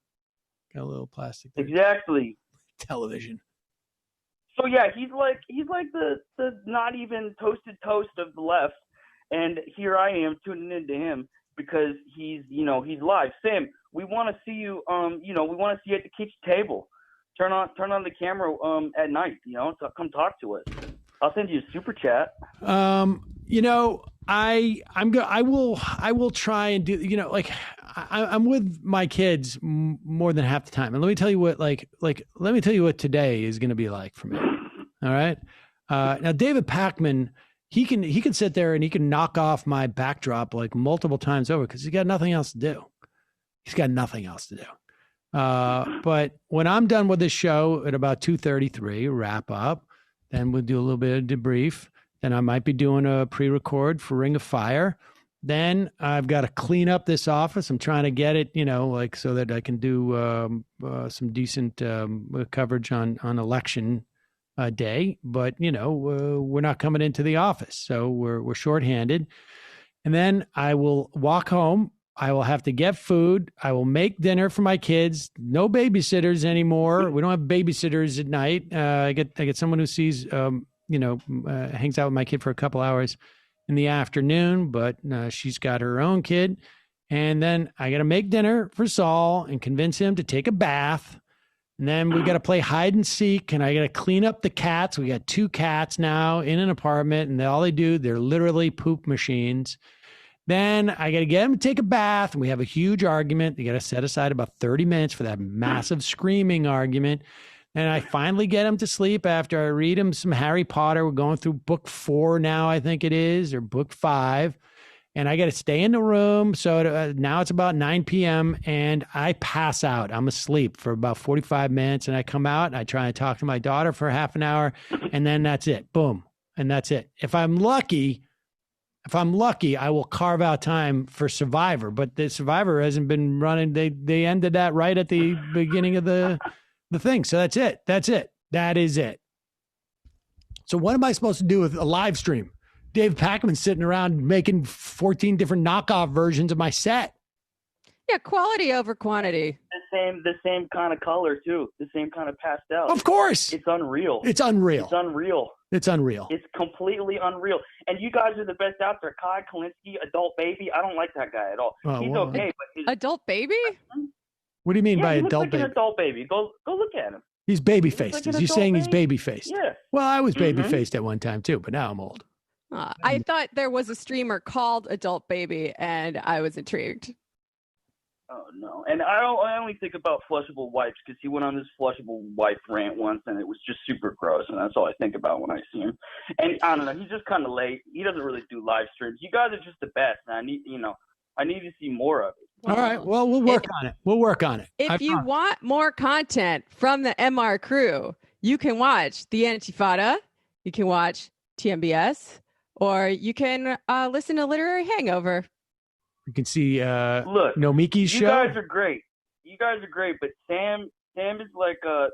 F: Got a little plastic there.
L: Exactly.
F: Television.
L: So yeah, he's like the not even toasted toast of the left, and here I am tuning into him because he's live. Sam, we want to see you. We want to see you at the kitchen table. Turn on the camera at night. So come talk to us. I'll send you a super chat.
F: I will try and do. I'm with my kids more than half the time, and let me tell you what let me tell you what today is going to be like for me. All right. Now David Pakman, he can sit there and he can knock off my backdrop like multiple times over because he's got nothing else to do. But when I'm done with this show at about 2:33, wrap up, then we'll do a little bit of debrief. Then I might be doing a pre-record for Ring of Fire. Then I've got to clean up this office. I'm trying to get it, so that I can do some decent coverage on election day. But, we're not coming into the office, so we're shorthanded. And then I will walk home. I will have to get food. I will make dinner for my kids. No babysitters anymore. We don't have babysitters at night. I get someone who sees, hangs out with my kid for a couple hours in the afternoon, but she's got her own kid. And then I got to make dinner for Saul and convince him to take a bath. And then we got to play hide and seek, and I got to clean up the cats. We got 2 cats now in an apartment, and all they do, they're literally poop machines. Then I got to get him to take a bath, and we have a huge argument. You got to set aside about 30 minutes for that massive screaming argument. And I finally get him to sleep after I read him some Harry Potter. We're going through book 4 now, I think it is, or book 5. And I got to stay in the room. So now it's about 9 p.m. and I pass out. I'm asleep for about 45 minutes. And I come out and I try and talk to my daughter for half an hour. And then that's it. Boom. And that's it. If I'm lucky, I will carve out time for Survivor. But the Survivor hasn't been running. They ended that right at the beginning of the thing. So that's it. That is it. So what am I supposed to do with a live stream? Dave Pakman sitting around making 14 different knockoff versions of my set.
A: Yeah, quality over quantity.
L: The same kind of color too. The same kind of pastel.
F: Of course.
L: It's unreal.
F: It's unreal. It's unreal.
L: It's completely unreal. And you guys are the best out there. Kai Kalinske, adult baby. I don't like that guy at all.
F: Oh,
L: He's
F: well,
L: okay, but his,
A: adult baby?
F: What do you mean by
L: he looks
F: adult
L: like
F: baby?
L: an adult baby. Go look at him.
F: He's baby faced.
L: like an
F: Is he
L: adult
F: saying he's
L: baby?
F: baby faced?
L: Yeah.
F: Well, I was baby faced at one time too, but now I'm old.
A: I thought there was a streamer called Adult Baby, and I was intrigued.
L: Oh no! And I only think about flushable wipes because he went on this flushable wipe rant once, and it was just super gross, and that's all I think about when I see him. And I don't know, he's just kind of late. He doesn't really do live streams. You guys are just the best, and I need to see more of it.
F: All right. Well, we'll work on it. We'll work on it.
A: If you want more content from the MR crew, you can watch The Antifada, you can watch TMBS, or you can listen to Literary Hangover.
F: You can see
L: Look,
F: Nomiki's show.
L: You guys are great. You guys are great, but Sam is like a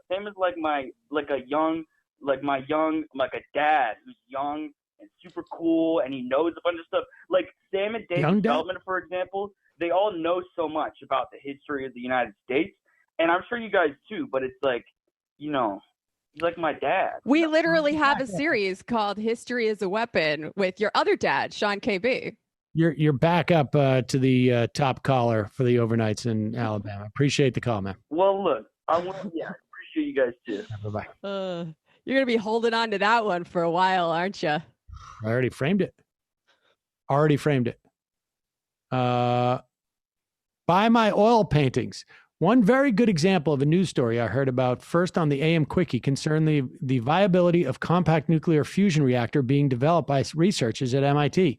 L: dad who's young and super cool, and he knows a bunch of stuff. Like Sam and David Feldman, for example, they all know so much about the history of the United States, and I'm sure you guys too. But it's like, he's like my dad.
A: We literally have a series called History is a Weapon with your other dad, Sean KB.
F: You're back up to the top caller for the overnights in Alabama. Appreciate the call, man.
L: Well, look, I appreciate you guys too.
F: Bye-bye.
A: You're going to be holding on to that one for a while, aren't you?
F: I already framed it. Buy my oil paintings. One very good example of a news story I heard about first on the AM Quickie concerned the viability of compact nuclear fusion reactor being developed by researchers at MIT.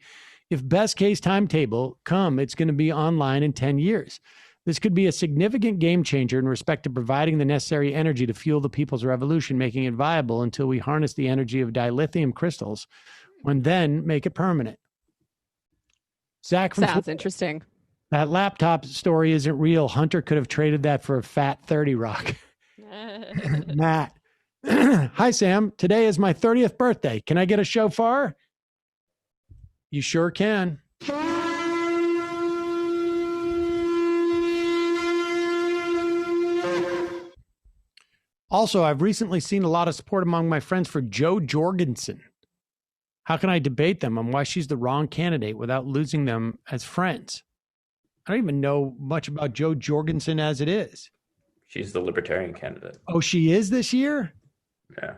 F: If best case timetable it's going to be online in 10 years. This could be a significant game changer in respect to providing the necessary energy to fuel the people's revolution, making it viable until we harness the energy of dilithium crystals, and then make it permanent. Zach from
A: Sounds interesting.
F: That laptop story isn't real. Hunter could have traded that for a fat 30 rock. Matt. Hi, Sam. Today is my 30th birthday. Can I get a shofar? You sure can. Also, I've recently seen a lot of support among my friends for Jo Jorgensen. How can I debate them on why she's the wrong candidate without losing them as friends? I don't even know much about Jo Jorgensen as it is.
G: She's the libertarian candidate.
F: Oh, she is this year?
G: Yeah.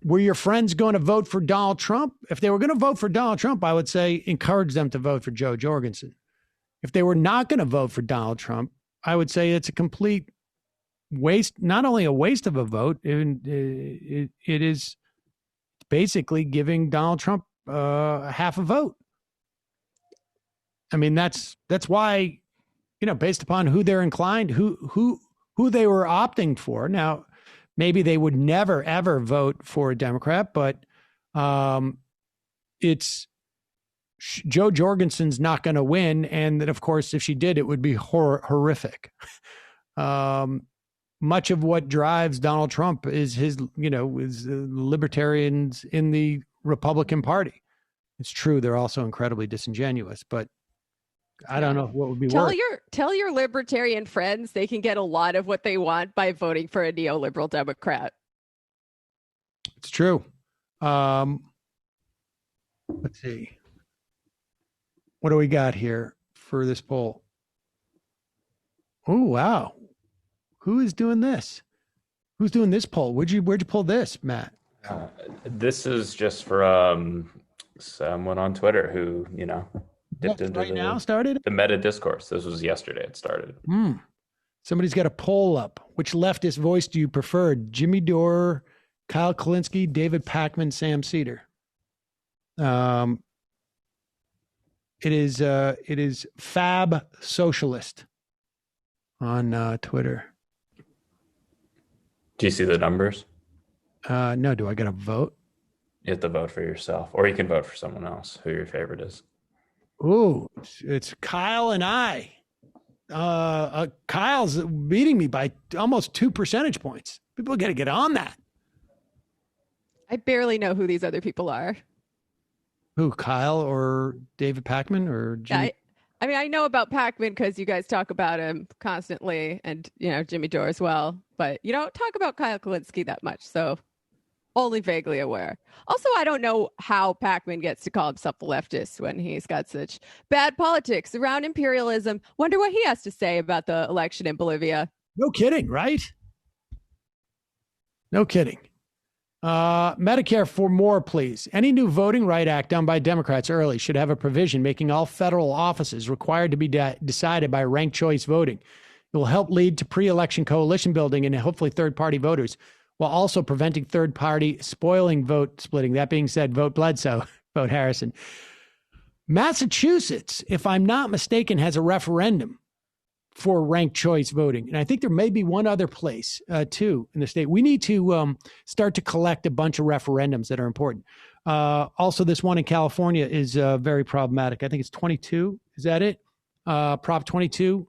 F: Were your friends going to vote for Donald Trump? If they were going to vote for Donald Trump, I would say encourage them to vote for Jo Jorgensen. If they were not going to vote for Donald Trump, I would say it's a complete waste, not only a waste of a vote, it is basically giving Donald Trump half a vote. I mean, that's why, based upon who they're inclined, who they were opting for. Now, maybe they would never, ever vote for a Democrat, but it's Jo Jorgensen's not going to win. And then, of course, if she did, it would be horrific. Much of what drives Donald Trump is his libertarians in the Republican Party. It's true. They're also incredibly disingenuous, but I don't know what would be worse.
A: Tell your libertarian friends they can get a lot of what they want by voting for a neoliberal Democrat.
F: It's true. Let's see. What do we got here for this poll? Oh, wow. Who is doing this? Who's doing this poll? Where'd you pull this, Matt?
G: This is just from someone on Twitter who, dipped into the meta discourse. This was yesterday. It started.
F: Somebody's got a poll up. Which leftist voice do you prefer? Jimmy Dore, Kyle Kalinske, David Pakman, Sam Seder. It is Fab Socialist on Twitter.
G: Do you see the numbers?
F: No. Do I got to vote?
G: You have to vote for yourself, or you can vote for someone else who your favorite is.
F: Ooh, it's Kyle and I. Kyle's beating me by almost 2 percentage points. People got to get on that.
A: I barely know who these other people are.
F: Who, Kyle or David Pakman or Jimmy?
A: I mean, I know about Pacman because you guys talk about him constantly, and Jimmy Dore as well. But you don't talk about Kyle Kulinski that much, so only vaguely aware. Also, I don't know how Pacman gets to call himself a leftist when he's got such bad politics around imperialism. Wonder what he has to say about the election in Bolivia.
F: No kidding, right? No kidding. Medicare for more, please. Any new Voting Right Act done by Democrats early should have a provision making all federal offices required to be decided by ranked choice voting. It will help lead to pre-election coalition building and hopefully third-party voters, while also preventing third-party spoiling vote splitting. That being said, vote Bledsoe, vote Harrison. Massachusetts, if I'm not mistaken, has a referendum for ranked choice voting. And I think there may be one other place, too, in the state. We need to start to collect a bunch of referendums that are important. Also, this one in California is very problematic. I think it's 22. Is that it? Prop 22.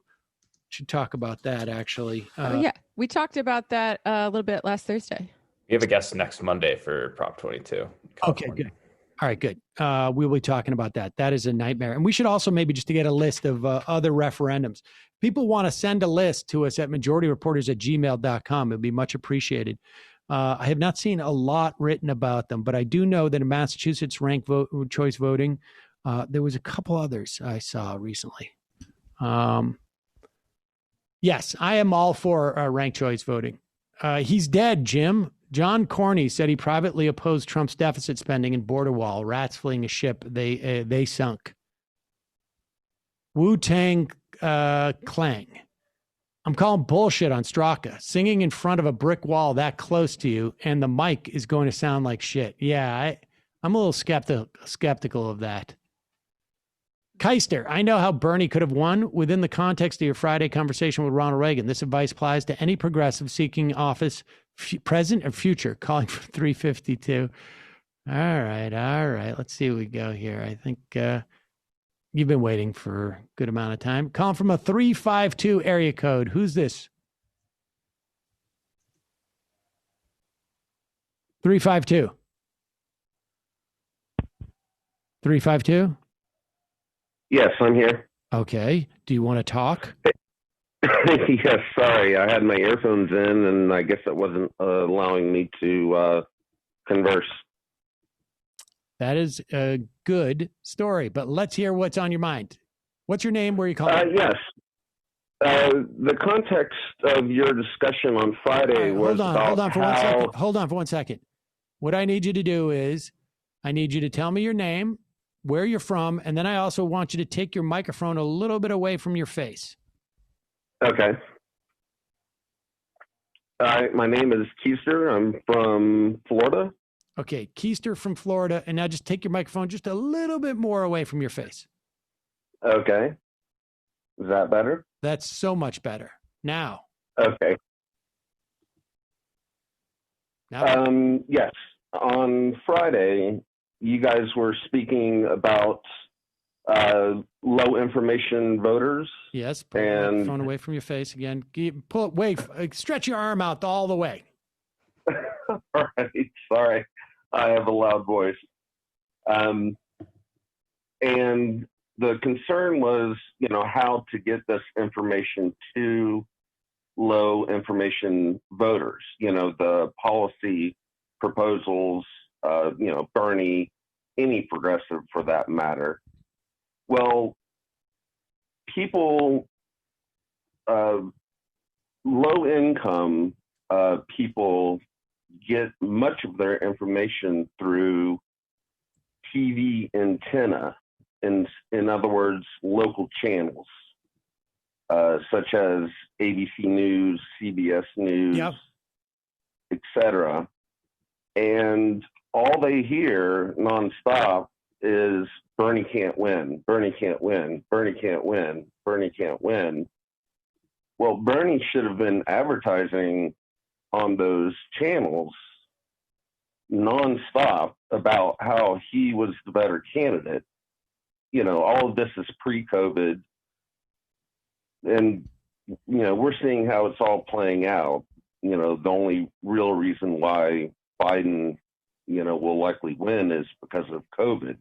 F: Should talk about that, actually.
A: Yeah, we talked about that a little bit last Thursday.
G: We have a guest next Monday for Prop 22.
F: Okay, good. All right, good. We'll be talking about that. That is a nightmare. And we should also maybe just to get a list of other referendums. People want to send a list to us at majorityreporters@gmail.com. It'd be much appreciated. I have not seen a lot written about them, but I do know that in Massachusetts ranked choice voting, there was a couple others I saw recently. Yes, I am all for ranked choice voting. He's dead, Jim. John Cornyn said he privately opposed Trump's deficit spending and border wall. Rats fleeing a ship. They sunk. Wu-Tang Clang. I'm calling bullshit on Straka. Singing in front of a brick wall that close to you and the mic is going to sound like shit. Yeah, I'm a little skeptical of that. Keister, I know how Bernie could have won within the context of your Friday conversation with Ronald Reagan. This advice applies to any progressive seeking office, present or future, calling for 352. All right. Let's see what we go here. I think you've been waiting for a good amount of time. Calling from a 352 area code. Who's this? 352. 352?
M: Yes, I'm here.
F: Okay. Do you want to talk?
M: Yes, sorry. I had my earphones in, and I guess it wasn't allowing me to converse.
F: That is a good story, but let's hear what's on your mind. What's your name? Where are you calling?
M: Yes. The context of your discussion on Friday was
F: Hold on for 1 second. What I need you to do is I need you to tell me your name, where you're from, and then I also want you to take your microphone a little bit away from your face.
M: Okay. My name is Keister. I'm from Florida.
F: Okay, Keister from Florida, and now just take your microphone just a little bit more away from your face.
M: Okay. Is that better?
F: That's so much better. Now.
M: Okay. Yes. On Friday, you guys were speaking about low information voters.
F: Yes. Pull the microphone away from your face again. Stretch your arm out all the way.
M: All right. Sorry. I have a loud voice. And the concern was, how to get this information to low information voters, the policy proposals, Bernie, any progressive for that matter. Well, people, low income people get much of their information through TV antenna, in other words, local channels, such as ABC News, CBS News, etc. And all they hear nonstop is Bernie can't win, Bernie can't win, Bernie can't win, Bernie can't win. Well, Bernie should have been advertising on those channels nonstop about how he was the better candidate. All of this is pre-COVID. And, we're seeing how it's all playing out. The only real reason why Biden, will likely win is because of COVID.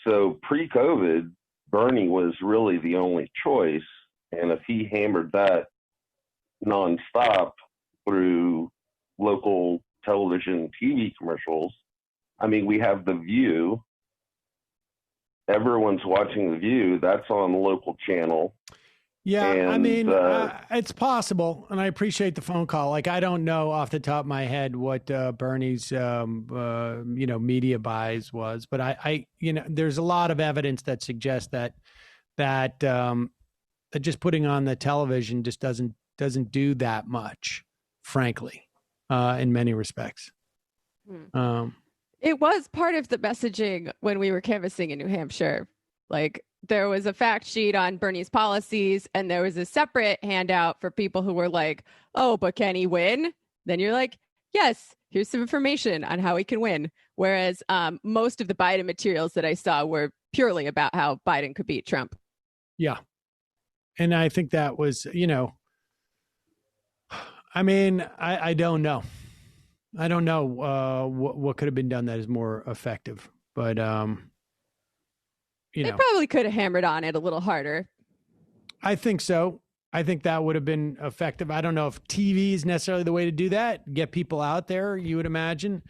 M: So pre-COVID, Bernie was really the only choice. And if he hammered that nonstop through local television, TV commercials, I mean, we have The View. Everyone's watching The View. That's on the local channel.
F: Yeah,
M: and,
F: I mean, it's possible, and I appreciate the phone call. Like, I don't know off the top of my head what Bernie's, media buys was, but I there's a lot of evidence that suggests that just putting on the television just doesn't do that much, frankly, in many respects.
A: It was part of the messaging when we were canvassing in New Hampshire. Like, there was a fact sheet on Bernie's policies, and there was a separate handout for people who were like, oh, but can he win? Then you're like, yes, here's some information on how he can win. Whereas most of the Biden materials that I saw were purely about how Biden could beat Trump.
F: Yeah. And I think that was, I mean, I don't know. I don't know what could have been done that is more effective, but
A: they probably could have hammered on it a little harder.
F: I think so. I think that would have been effective. I don't know if TV is necessarily the way to do that. Get people out there, you would imagine.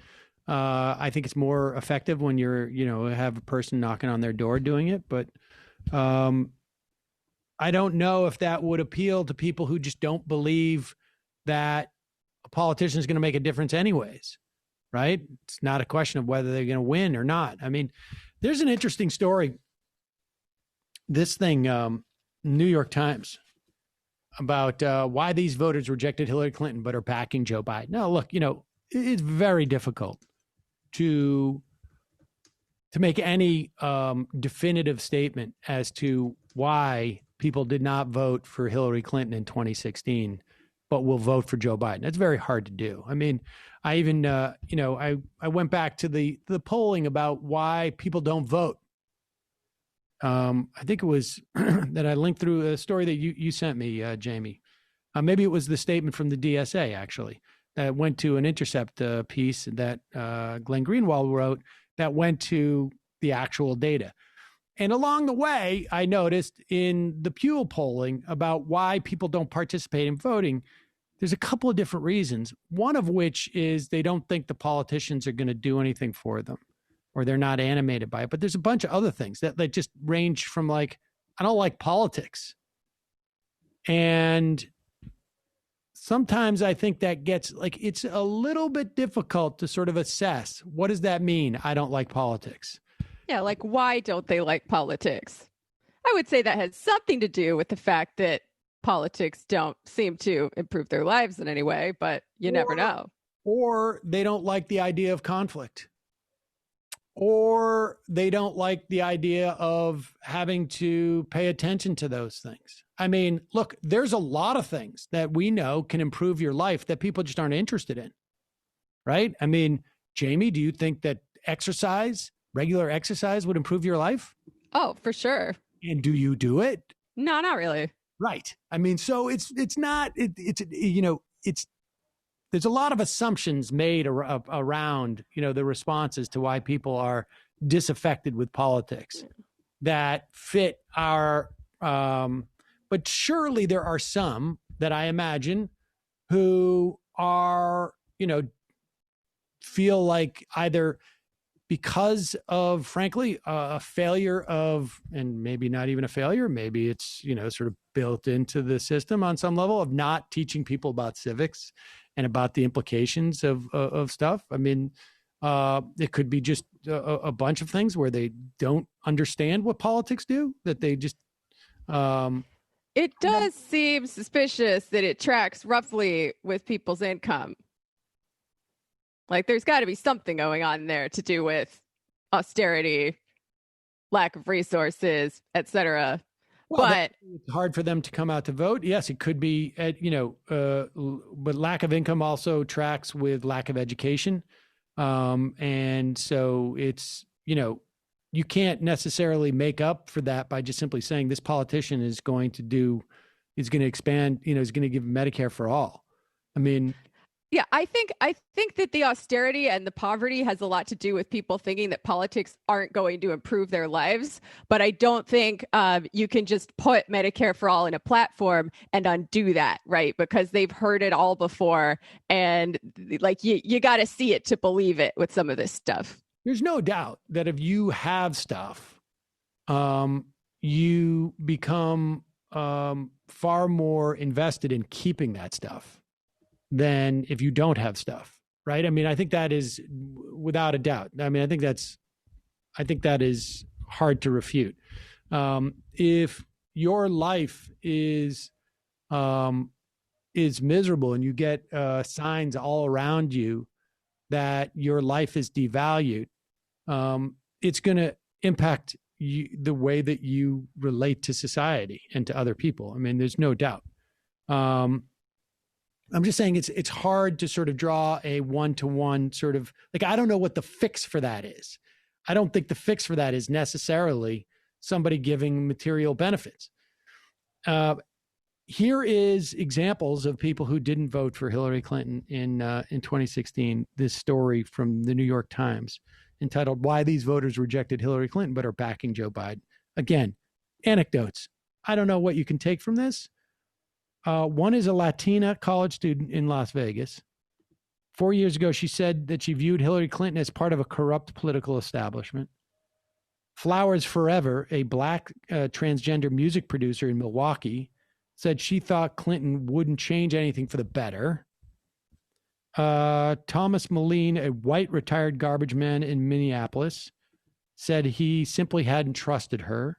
F: I think it's more effective when you're, have a person knocking on their door doing it. But I don't know if that would appeal to people who just don't believe that a politician is going to make a difference anyways, right? It's not a question of whether they're going to win or not. I mean, there's an interesting story. This thing, New York Times, about why these voters rejected Hillary Clinton but are backing Joe Biden. Now, look, it's very difficult to make any definitive statement as to why people did not vote for Hillary Clinton in 2016, but will vote for Joe Biden. That's very hard to do. I mean, I even, I went back to the polling about why people don't vote. I think it was that I linked through a story that you sent me, Jamie. Maybe it was the statement from the DSA, actually, that went to an Intercept piece that Glenn Greenwald wrote that went to the actual data. And along the way, I noticed in the Pew polling about why people don't participate in voting, there's a couple of different reasons. One of which is they don't think the politicians are going to do anything for them, or they're not animated by it. But there's a bunch of other things that just range from like, I don't like politics. And sometimes I think that gets like, it's a little bit difficult to sort of assess, what does that mean? I don't like politics.
A: Yeah, like, why don't they like politics? I would say that has something to do with the fact that politics don't seem to improve their lives in any way, but you never know.
F: Or they don't like the idea of conflict. Or they don't like the idea of having to pay attention to those things. I mean, look, there's a lot of things that we know can improve your life that people just aren't interested in, right? I mean, Jamie, do you think that regular exercise would improve your life?
A: Oh, for sure.
F: And do you do it?
A: No, not really.
F: Right. I mean, so there's a lot of assumptions made around, the responses to why people are disaffected with politics that fit our, but surely there are some that I imagine who are, feel like either because of, frankly, a failure of, and maybe not even a failure, maybe it's, sort of built into the system on some level of not teaching people about civics and about the implications of stuff. I mean, it could be just a bunch of things where they don't understand what politics do, that they just...
A: It does seem suspicious that it tracks roughly with people's income. Like, there's got to be something going on there to do with austerity, lack of resources, etc.
F: Well, but it's hard for them to come out to vote. Yes, it could be, but lack of income also tracks with lack of education. And so it's, you can't necessarily make up for that by just simply saying this politician is going to expand, is going to give Medicare for all. I mean,
A: Yeah, I think that the austerity and the poverty has a lot to do with people thinking that politics aren't going to improve their lives. But I don't think you can just put Medicare for all in a platform and undo that, right? Because they've heard it all before, and like you got to see it to believe it with some of this stuff.
F: There's no doubt that if you have stuff, you become far more invested in keeping that stuff than if you don't have stuff, right? I mean, I think that is without a doubt. I mean, I think that is hard to refute. If your life is miserable and you get signs all around you that your life is devalued, it's going to impact the way that you relate to society and to other people. I mean, there's no doubt. I'm just saying it's hard to sort of draw a one-to-one sort of, like, I don't know what the fix for that is. I don't think the fix for that is necessarily somebody giving material benefits. Here is examples of people who didn't vote for Hillary Clinton in 2016. This story from the New York Times entitled "Why These Voters Rejected Hillary Clinton But Are Backing Joe Biden." Again, anecdotes. I don't know what you can take from this. One is a Latina college student in Las Vegas. 4 years ago, she said that she viewed Hillary Clinton as part of a corrupt political establishment. Flowers Forever, a black transgender music producer in Milwaukee, said she thought Clinton wouldn't change anything for the better. Thomas Moline, a white retired garbage man in Minneapolis, said he simply hadn't trusted her.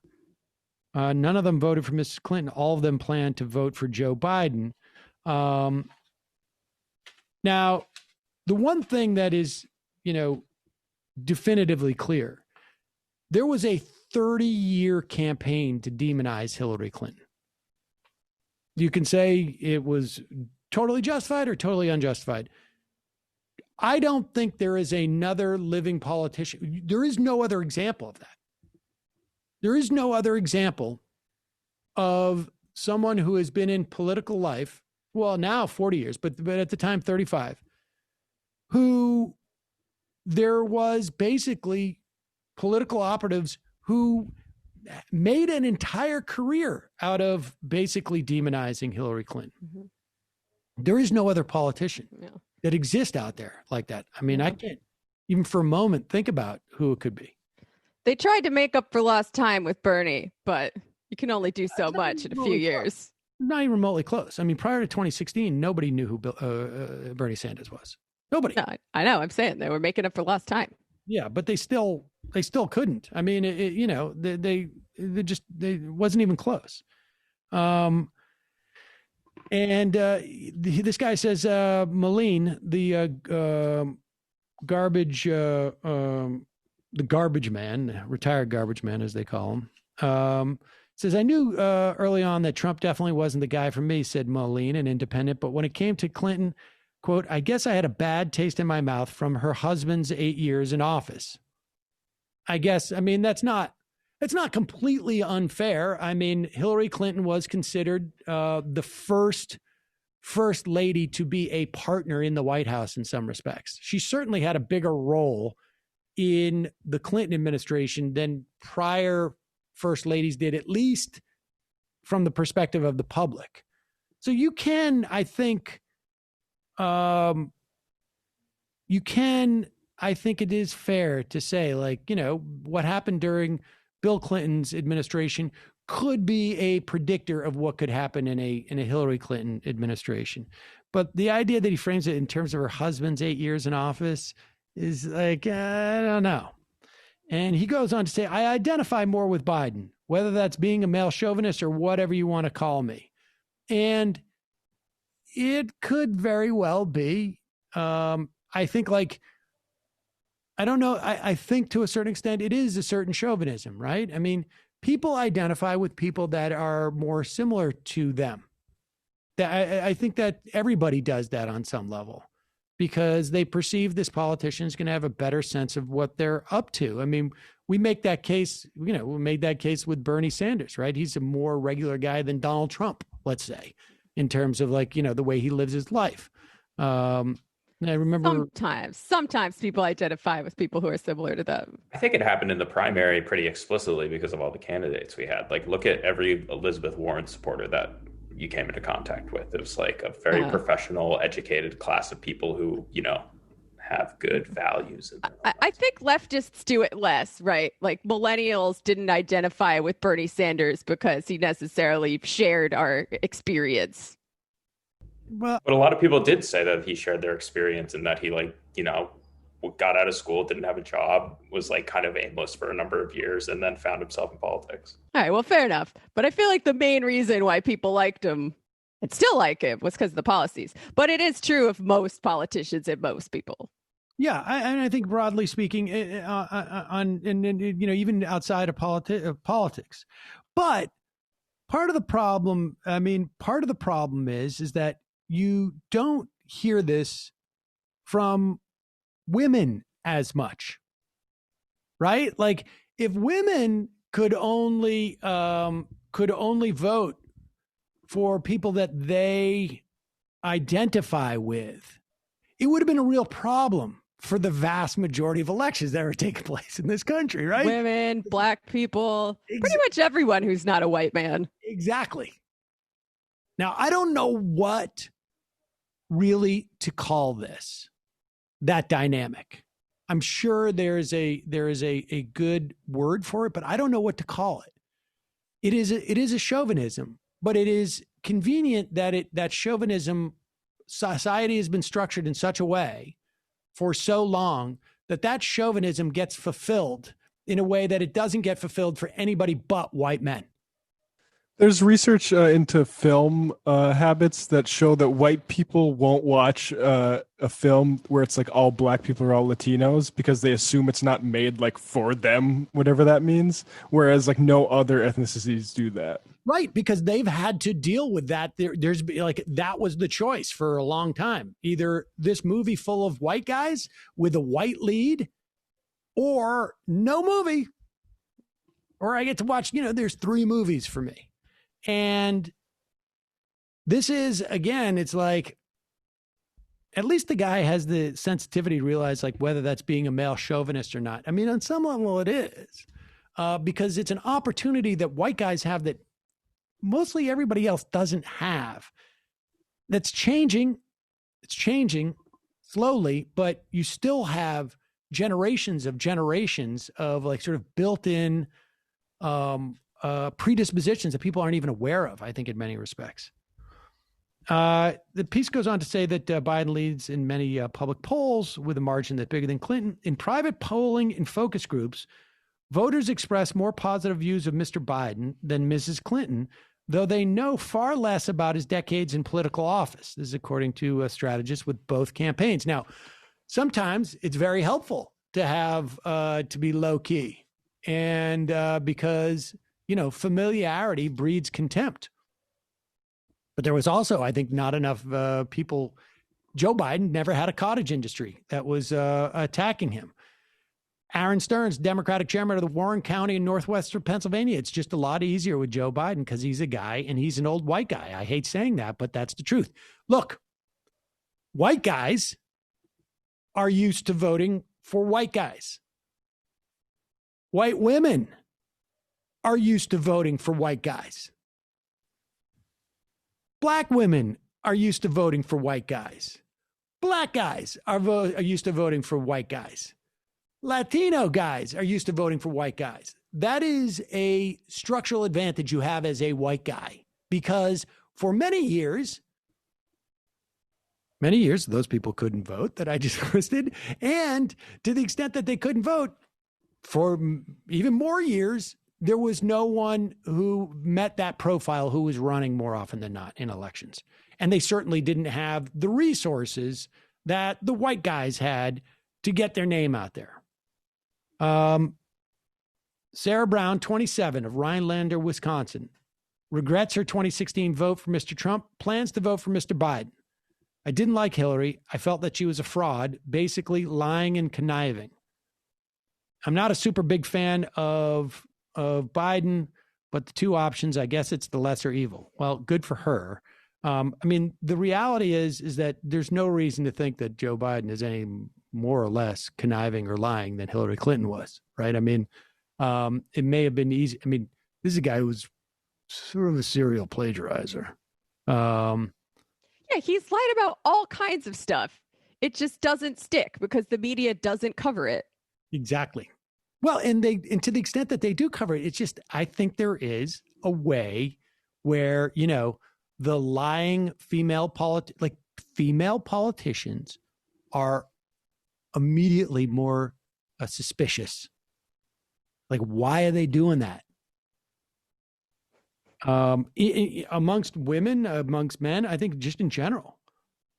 F: None of them voted for Mrs. Clinton. All of them plan to vote for Joe Biden. Now, the one thing that is, definitively clear, there was a 30-year campaign to demonize Hillary Clinton. You can say it was totally justified or totally unjustified. I don't think there is another living politician. There is no other example of that. There is no other example of someone who has been in political life, well, now 40 years, but at the time, 35, who there was basically political operatives who made an entire career out of basically demonizing Hillary Clinton. Mm-hmm. There is no other politician that exists out there like that. I mean, I can't even for a moment think about who it could be.
A: They tried to make up for lost time with Bernie, but you can only do so much in a few years.
F: Not even remotely close. I mean, prior to 2016, nobody knew who Bernie Sanders was. Nobody.
A: No, I know. I'm saying they were making up for lost time.
F: Yeah, but they still couldn't. I mean, they wasn't even close. This guy says Moline, the garbage man, retired garbage man, as they call him, says, I knew early on that Trump definitely wasn't the guy for me, said Moline, an independent. But when it came to Clinton, quote, I guess I had a bad taste in my mouth from her husband's 8 years in office. I guess, I mean, it's not completely unfair. I mean, Hillary Clinton was considered the first lady to be a partner in the White House in some respects. She certainly had a bigger role in the Clinton administration than prior first ladies did, at least from the perspective of the public. So you can, I think it is fair to say, like, what happened during Bill Clinton's administration could be a predictor of what could happen in a Hillary Clinton administration. But the idea that he frames it in terms of her husband's 8 years in office is like, I don't know. And he goes on to say, I identify more with Biden, whether that's being a male chauvinist or whatever you want to call me. And it could very well be. I think, like, I don't know. I think to a certain extent, it is a certain chauvinism, right? I mean, people identify with people that are more similar to them. I think that everybody does that on some level, because they perceive this politician is going to have a better sense of what they're up to. I mean, we make that case, we made that case with Bernie Sanders, right? He's a more regular guy than Donald Trump, let's say, in terms of, like, the way he lives his life. I remember
A: sometimes people identify with people who are similar to them.
G: I think it happened in the primary pretty explicitly because of all the candidates we had. Like, look at every Elizabeth Warren supporter that you came into contact with. It was like a very professional, educated class of people who, have good values.
A: I think leftists do it less, right? Like millennials didn't identify with Bernie Sanders because he necessarily shared our experience.
F: Well,
G: but a lot of people did say that he shared their experience and that he got out of school, didn't have a job, was like kind of aimless for a number of years, and then found himself in politics.
A: All right, well, fair enough. But I feel like the main reason why people liked him and still like him was because of the policies. But it is true of most politicians and most people.
F: Yeah, I think broadly speaking, even outside of politics. But part of the problem is that you don't hear this from women as much, right? Like if women could only vote for people that they identify with, it would have been a real problem for the vast majority of elections that are taking place in this country, right?
A: Women, black people, pretty much everyone who's not a white man.
F: Exactly. Now, I don't know what really to call this, that dynamic. I'm sure there is a good word for it, but I don't know what to call it. It is a chauvinism, but it is convenient that chauvinism, society has been structured in such a way for so long that chauvinism gets fulfilled in a way that it doesn't get fulfilled for anybody but white men.
I: There's research into film habits that show that white people won't watch a film where it's like all black people are all Latinos because they assume it's not made like for them, whatever that means. Whereas like no other ethnicities do that.
F: Right, because they've had to deal with that. There's like that was the choice for a long time. Either this movie full of white guys with a white lead, or no movie, or I get to watch. There's 3 movies for me. And this is, again, it's like, at least the guy has the sensitivity to realize like whether that's being a male chauvinist or not. I mean, on some level it is, because it's an opportunity that white guys have that mostly everybody else doesn't have. That's changing. It's changing slowly, but you still have generations of like sort of built-in, predispositions that people aren't even aware of, I think, in many respects. The piece goes on to say that Biden leads in many public polls with a margin that's bigger than Clinton. In private polling and focus groups, voters express more positive views of Mr. Biden than Mrs. Clinton, though they know far less about his decades in political office. This is according to a strategist with both campaigns. Now, sometimes it's very helpful to have to be low key, and because familiarity breeds contempt. But there was also, I think, not enough people. Joe Biden never had a cottage industry that was attacking him. Aaron Stearns, Democratic chairman of the Warren County in northwestern Pennsylvania. It's just a lot easier with Joe Biden because he's a guy and he's an old white guy. I hate saying that, but that's the truth. Look, white guys are used to voting for white guys. White women are used to voting for white guys. Black women are used to voting for white guys. Black guys are used to voting for white guys. Latino guys are used to voting for white guys. That is a structural advantage you have as a white guy, because for many years, those people couldn't vote that I just listed. And to the extent that they couldn't vote, for even more years, there was no one who met that profile who was running more often than not in elections. And they certainly didn't have the resources that the white guys had to get their name out there. Sarah Brown, 27, of Rhinelander, Wisconsin, regrets her 2016 vote for Mr. Trump, plans to vote for Mr. Biden. I didn't like Hillary. I felt that she was a fraud, basically lying and conniving. I'm not a super big fan of Biden, but the two options, I guess it's the lesser evil. Well, good for her. I mean, the reality is that there's no reason to think that Joe Biden is any more or less conniving or lying than Hillary Clinton was, right? I mean, it may have been easy. I mean, this is a guy who was sort of a serial plagiarizer.
A: Yeah, he's lied about all kinds of stuff. It just doesn't stick because the media doesn't cover it.
F: Exactly. Well, and to the extent that they do cover it, it's just, I think there is a way where, you know, the lying female politicians are immediately more suspicious. Like, why are they doing that? Amongst women, amongst men, I think just in general.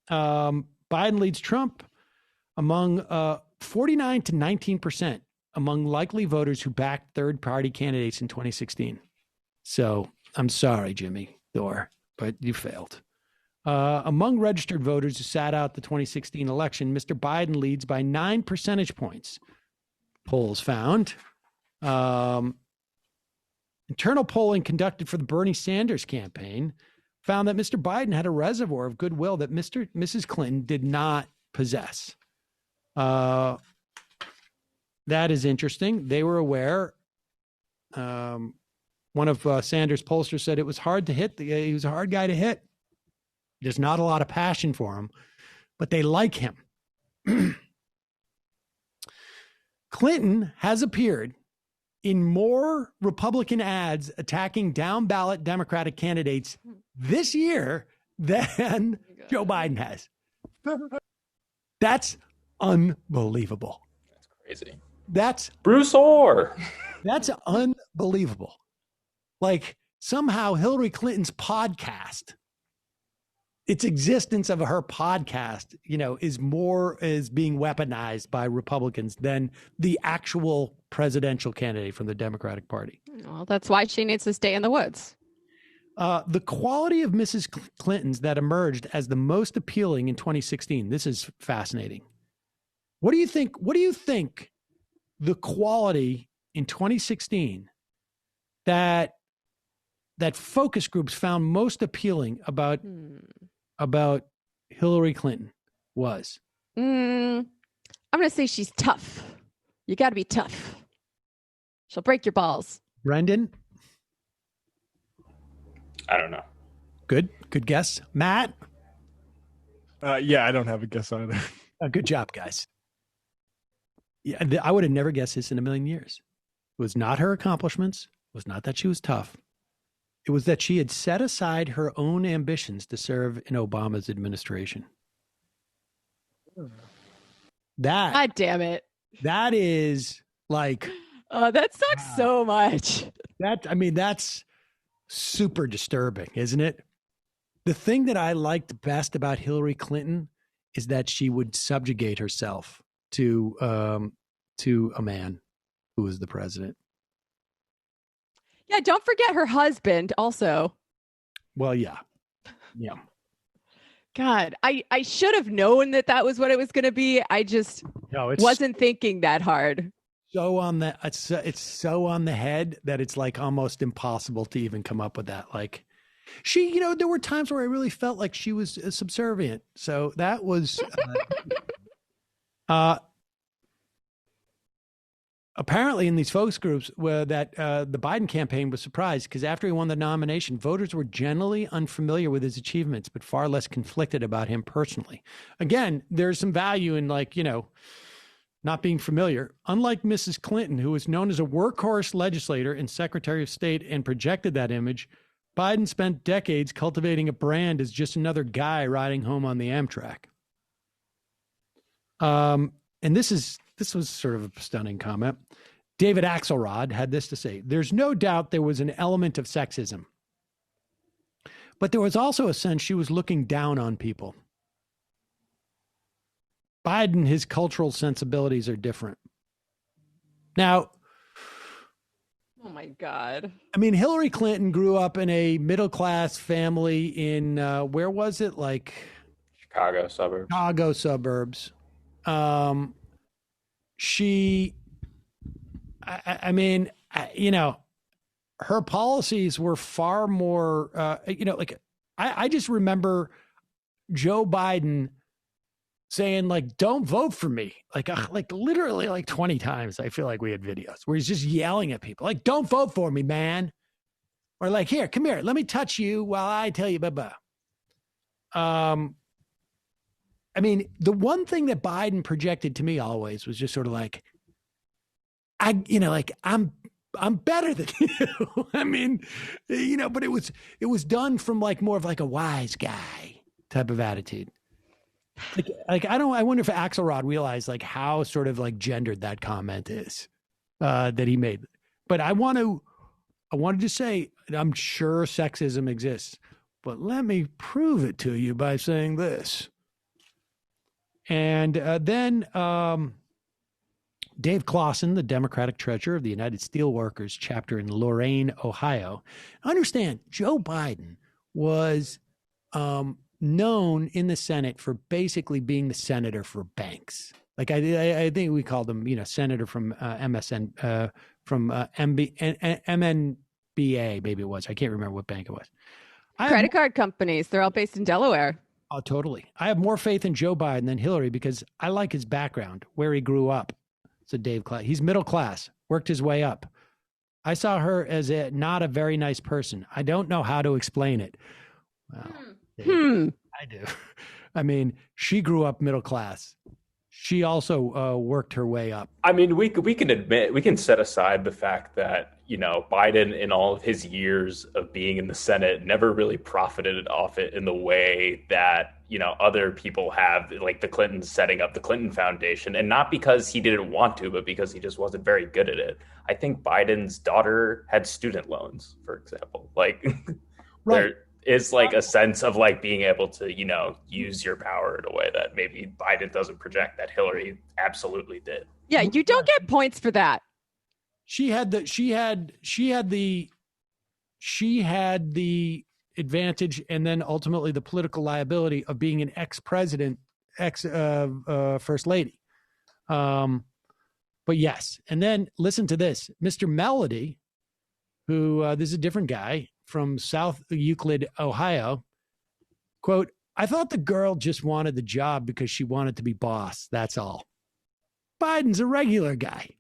F: Biden leads Trump among 49 to 19% among likely voters who backed third-party candidates in 2016. So I'm sorry, Jimmy Dore, but you failed. Among registered voters who sat out the 2016 election, Mr. Biden leads by 9 percentage points. Polls found. Internal polling conducted for the Bernie Sanders campaign found that Mr. Biden had a reservoir of goodwill that Mrs. Clinton did not possess. That is interesting. They were aware. One of Sanders' pollsters said it was hard to hit. He was a hard guy to hit. There's not a lot of passion for him, but they like him. Clinton has appeared in more Republican ads attacking down-ballot Democratic candidates this year than Joe Biden has. That's unbelievable.
G: That's crazy.
F: That's
G: Bruce Orr.
F: That's unbelievable. Like, somehow Hillary Clinton's podcast, its existence of her podcast, you know, is being weaponized by Republicans than the actual presidential candidate from the Democratic Party.
A: Well, that's why she needs to stay in the woods.
F: The quality of Mrs. Clinton's that emerged as the most appealing in 2016. This is fascinating. What do you think? What do you think the quality in 2016 that focus groups found most appealing about Hillary Clinton was?
A: I'm going to say she's tough. You got to be tough. She'll break your balls.
F: Brendan?
G: I don't know.
F: Good guess. Matt?
I: Yeah, I don't have a guess either.
F: Good job, guys. Yeah, I would have never guessed this in a million years. It was not her accomplishments. It was not that she was tough. It was that she had set aside her own ambitions to serve in Obama's administration.
A: God damn it.
F: That is like...
A: that sucks so much.
F: That's super disturbing, isn't it? The thing that I liked best about Hillary Clinton is that she would subjugate herself to a man who was the president.
A: Yeah, don't forget her husband also.
F: Well, yeah.
A: God, I should have known that was what it was going to be. I just wasn't thinking that hard.
F: It's so on the head that it's like almost impossible to even come up with that. Like, she, you know, there were times where I really felt like she was subservient. So that was apparently in these focus groups where that the Biden campaign was surprised because after he won the nomination, voters were generally unfamiliar with his achievements, but far less conflicted about him personally. Again, there's some value in, like, you know, not being familiar. Unlike Mrs. Clinton, who was known as a workhorse legislator and Secretary of State and projected that image, Biden spent decades cultivating a brand as just another guy riding home on the Amtrak. And this was sort of a stunning comment. David Axelrod had this to say: "There's no doubt there was an element of sexism, but there was also a sense she was looking down on people. Biden, his cultural sensibilities are different." Now,
A: oh my God.
F: I mean, Hillary Clinton grew up in a middle-class family in, where was it? Like
G: Chicago suburbs.
F: You know, her policies were far more, you know, like I just remember Joe Biden saying, like, don't vote for me. Like literally like 20 times. I feel like we had videos where he's just yelling at people, like, don't vote for me, man. Or like, here, come here. Let me touch you while I tell you bye-bye. I mean, the one thing that Biden projected to me always was just sort of like, I'm better than you. I mean, but it was done from like more of like a wise guy type of attitude. I wonder if Axelrod realized like how sort of like gendered that comment is that he made. But I wanted to say, I'm sure sexism exists, but let me prove it to you by saying this. And then Dave Clausen, the Democratic treasurer of the United Steelworkers chapter in Lorain, Ohio. Understand, Joe Biden was known in the Senate for basically being the senator for banks. Like I think we called him, senator from MNBA, maybe it was. I can't remember what bank it was.
A: Credit card companies, they're all based in Delaware.
F: Oh, totally. I have more faith in Joe Biden than Hillary because I like his background, where he grew up. So Dave Class, he's middle class, worked his way up. I saw her as not a very nice person. I don't know how to explain it. Well, I do. I mean, she grew up middle class. She also worked her way up.
G: I mean, we can set aside the fact that, Biden in all of his years of being in the Senate never really profited off it in the way that, other people have, like the Clintons setting up the Clinton Foundation, and not because he didn't want to, but because he just wasn't very good at it. I think Biden's daughter had student loans, for example. Like
F: right.
G: There is like a sense of like being able to, use your power in a way that maybe Biden doesn't project that Hillary absolutely did.
A: Yeah, you don't get points for that.
F: She had the advantage and then ultimately the political liability of being an ex-president, first lady. But yes. And then listen to this, Mr. Melody, who this is a different guy from South Euclid, Ohio. Quote, I thought the girl just wanted the job because she wanted to be boss. That's all. Biden's a regular guy.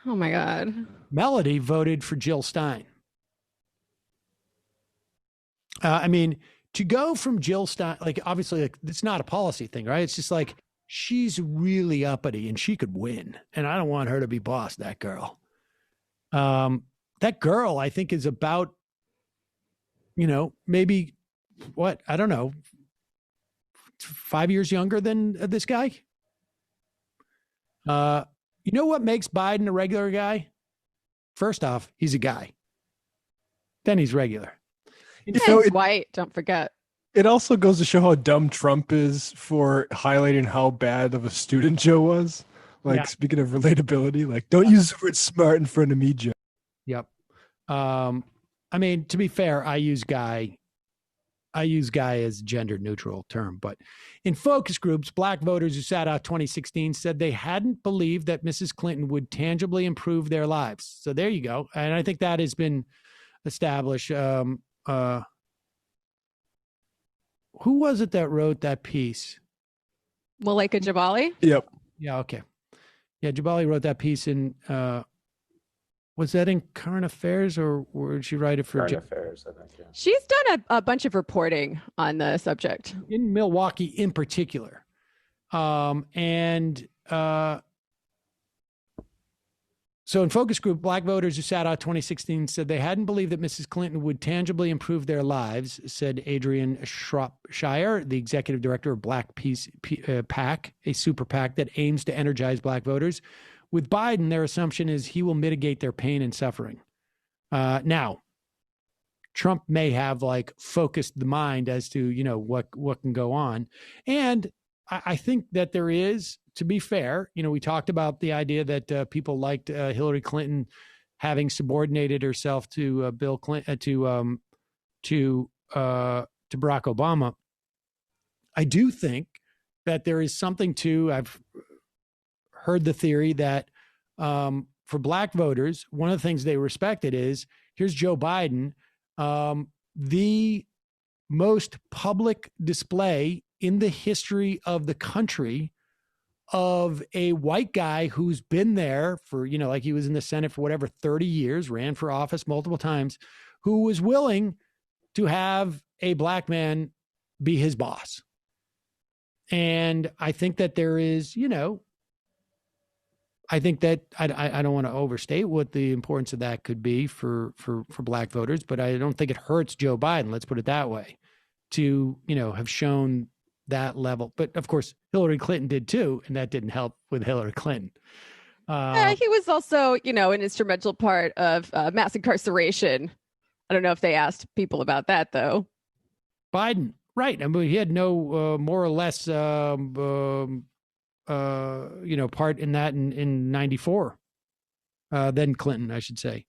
A: Oh my God.
F: Melody voted for Jill Stein. I mean, to go from Jill Stein, like obviously like, it's not a policy thing, right? It's just like, she's really uppity and she could win. And I don't want her to be boss, that girl. That girl, I think, is about, maybe what? I don't know, 5 years younger than this guy. You know what makes Biden a regular guy? First off, he's a guy. Then he's regular.
A: He's white, don't forget.
I: It also goes to show how dumb Trump is for highlighting how bad of a student Joe was. Like, speaking of relatability, like, don't use the word smart in front of me, Joe.
F: Yep. I mean, to be fair, I use guy as gender neutral term, but in focus groups, black voters who sat out 2016 said they hadn't believed that Mrs. Clinton would tangibly improve their lives. So there you go. And I think that has been established. Who was it that wrote that piece?
A: Malika Jabali?
I: Yep.
F: Yeah. Okay. Yeah. Jabali wrote that piece in, was that in Current Affairs or did she write it for
G: Current Affairs? I think. Yeah.
A: She's done a bunch of reporting on the subject
F: in Milwaukee, in particular, So in focus group, black voters who sat out 2016 said they hadn't believed that Mrs. Clinton would tangibly improve their lives, said Adrian Shropshire, the executive director of Black Peace PAC, a super PAC that aims to energize black voters. With Biden, their assumption is he will mitigate their pain and suffering. Now, Trump may have like focused the mind as to, what can go on. And I think that there is, to be fair, we talked about the idea that people liked Hillary Clinton having subordinated herself to Bill Clinton, to Barack Obama. I do think that there is something to, I've heard the theory that for black voters, one of the things they respected is, here's Joe Biden. the most public display in the history of the country of a white guy who's been there for, like he was in the Senate for whatever, 30 years, ran for office multiple times, who was willing to have a black man be his boss. And I think that there is, I think that I don't want to overstate what the importance of that could be for black voters, but I don't think it hurts Joe Biden, let's put it that way, to, have shown that level. But of course, Hillary Clinton did too, and that didn't help with Hillary Clinton.
A: He was also, an instrumental part of mass incarceration. I don't know if they asked people about that, though.
F: Biden, right. I mean, he had no more or less, part in that in 94 than Clinton, I should say.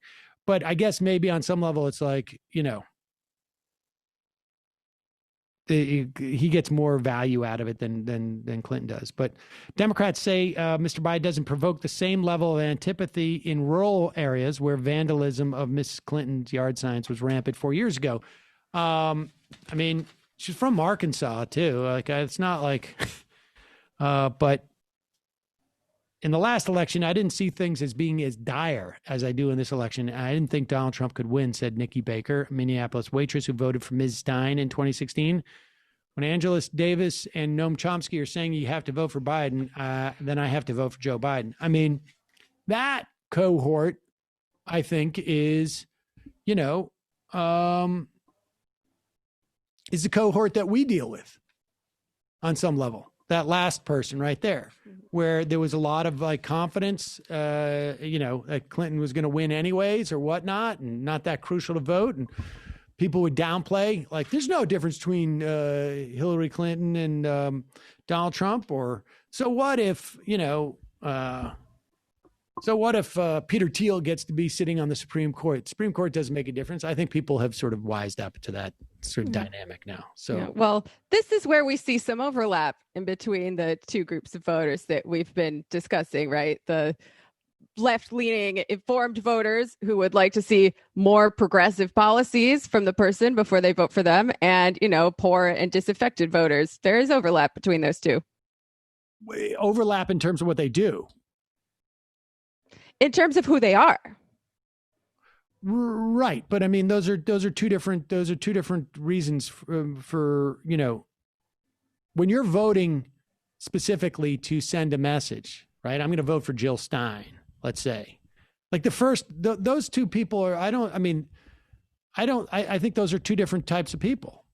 F: But I guess maybe on some level, it's like, he gets more value out of it than Clinton does. But Democrats say Mr. Biden doesn't provoke the same level of antipathy in rural areas where vandalism of Miss Clinton's yard signs was rampant 4 years ago. I mean, she's from Arkansas too. Like, it's not like, but in the last election, I didn't see things as being as dire as I do in this election. I didn't think Donald Trump could win, said Nikki Baker, a Minneapolis waitress who voted for Ms. Stein in 2016. When Angela Davis and Noam Chomsky are saying you have to vote for Biden, then I have to vote for Joe Biden. I mean, that cohort, I think, is, is the cohort that we deal with on some level. That last person right there, where there was a lot of like confidence, that Clinton was going to win anyways or whatnot, and not that crucial to vote. And people would downplay, like, there's no difference between Hillary Clinton and Donald Trump. Or so what if, Peter Thiel gets to be sitting on the Supreme Court? The Supreme Court doesn't make a difference. I think people have sort of wised up to that sort of dynamic now. So,
A: yeah, well, this is where we see some overlap in between the two groups of voters that we've been discussing, right? The left-leaning informed voters who would like to see more progressive policies from the person before they vote for them, and, poor and disaffected voters. There is overlap between those two.
F: Overlap in terms of what they do.
A: In terms of who they are.
F: Right. But I mean, those are two different reasons for, when you're voting specifically to send a message, right? I'm going to vote for Jill Stein, let's say. Like those two people are, I think those are two different types of people.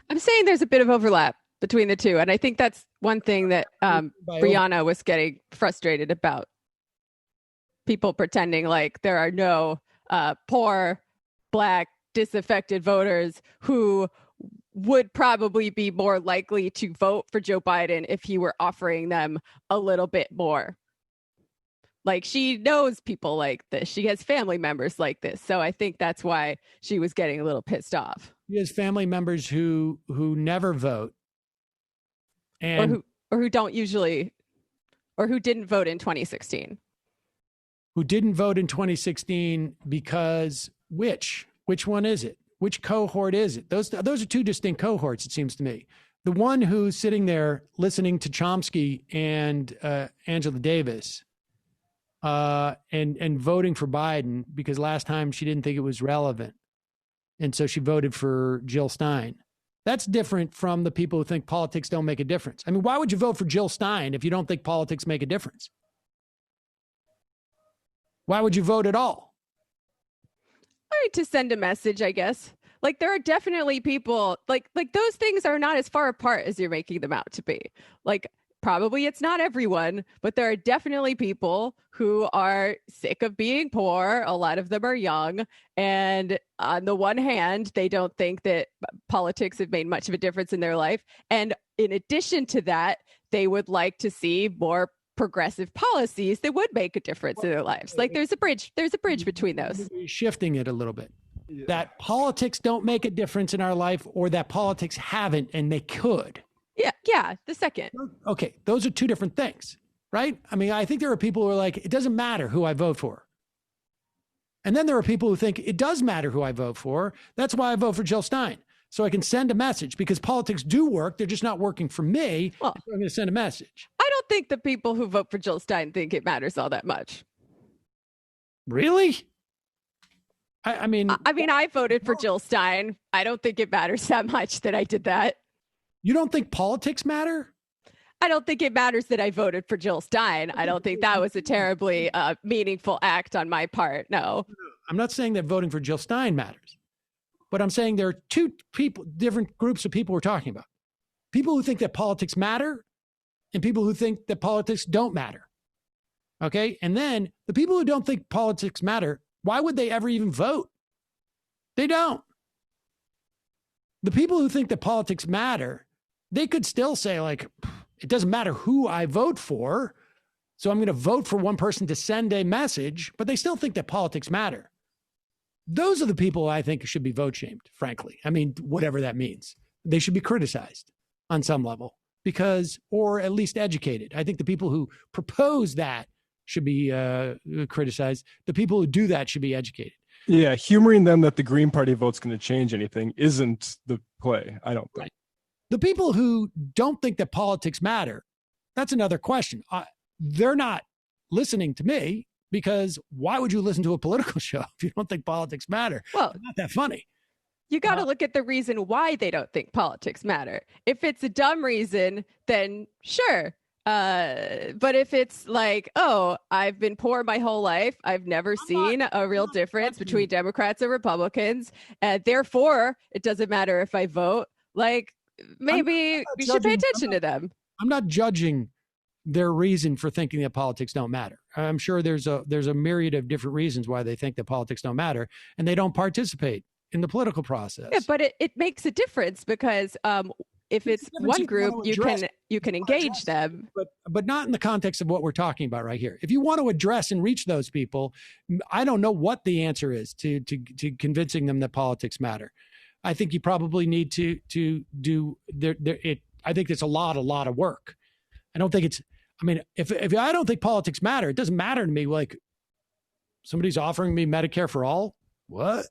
F: I'm
A: saying there's a bit of overlap between the two. And I think that's one thing that Brianna was getting frustrated about. People pretending like there are no poor, Black, disaffected voters who would probably be more likely to vote for Joe Biden if he were offering them a little bit more. Like, she knows people like this. She has family members like this. So I think that's why she was getting a little pissed off.
F: She has family members who never vote. And
A: or who don't usually, or who didn't vote in 2016.
F: Who didn't vote in 2016 because which one is it? Which cohort is it? Those are two distinct cohorts, it seems to me. The one who's sitting there listening to Chomsky and Angela Davis and voting for Biden because last time she didn't think it was relevant. And so she voted for Jill Stein. That's different from the people who think politics don't make a difference. I mean, why would you vote for Jill Stein if you don't think politics make a difference? Why would you vote at all?
A: All right, to send a message, I guess. Like, there are definitely people, like those things are not as far apart as you're making them out to be. Like, probably it's not everyone, but there are definitely people who are sick of being poor. A lot of them are young. And on the one hand, they don't think that politics have made much of a difference in their life. And in addition to that, they would like to see more progressive policies that would make a difference in their lives. Like, there's a bridge between those.
F: Shifting it a little bit. Yeah. That politics don't make a difference in our life, or that politics haven't and they could.
A: Yeah, the second.
F: Okay, those are two different things, right? I mean, I think there are people who are like, it doesn't matter who I vote for. And then there are people who think it does matter who I vote for. That's why I vote for Jill Stein. So I can send a message, because politics do work. They're just not working for me. Well, so I'm going to send a message.
A: I don't think the people who vote for Jill Stein think it matters all that much.
F: Really? I mean,
A: I voted for Jill Stein. I don't think it matters that much that I did that.
F: You don't think politics matter?
A: I don't think it matters that I voted for Jill Stein. I don't think that was a terribly meaningful act on my part. No.
F: I'm not saying that voting for Jill Stein matters, but I'm saying there are two different groups of people we're talking about. People who think that politics matter and people who think that politics don't matter. Okay? And then the people who don't think politics matter, why would they ever even vote? They don't. The people who think that politics matter, they could still say, like, it doesn't matter who I vote for, so I'm going to vote for one person to send a message, but they still think that politics matter. Those are the people I think should be vote shamed, frankly. I mean, whatever that means. They should be criticized on some level, or at least educated. I think the people who propose that should be criticized. The people who do that should be educated.
I: Yeah, humoring them that the Green Party vote's going to change anything isn't the play, I don't think.
F: Right. The people who don't think that politics matter, that's another question. They're not listening to me, because why would you listen to a political show if you don't think politics matter?
A: Well,
F: it's not that funny.
A: You got to look at the reason why they don't think politics matter. If it's a dumb reason, then sure. But if it's like, oh, I've been poor my whole life, I've never seen a real difference between Democrats and Republicans, and therefore it doesn't matter if I vote, like, maybe we should pay attention to them.
F: I'm not judging their reason for thinking that politics don't matter. I'm sure there's a myriad of different reasons why they think that politics don't matter, and they don't participate in the political process.
A: Yeah, but it makes a difference, because if it's one group, you can engage them,
F: but not in the context of what we're talking about right here. If you want to address and reach those people, I don't know what the answer is to convincing them that politics matter. I think you probably need to do it. I think it's a lot of work. I don't think it's. I mean, if I don't think politics matter, it doesn't matter to me. Like, somebody's offering me Medicare for all. What?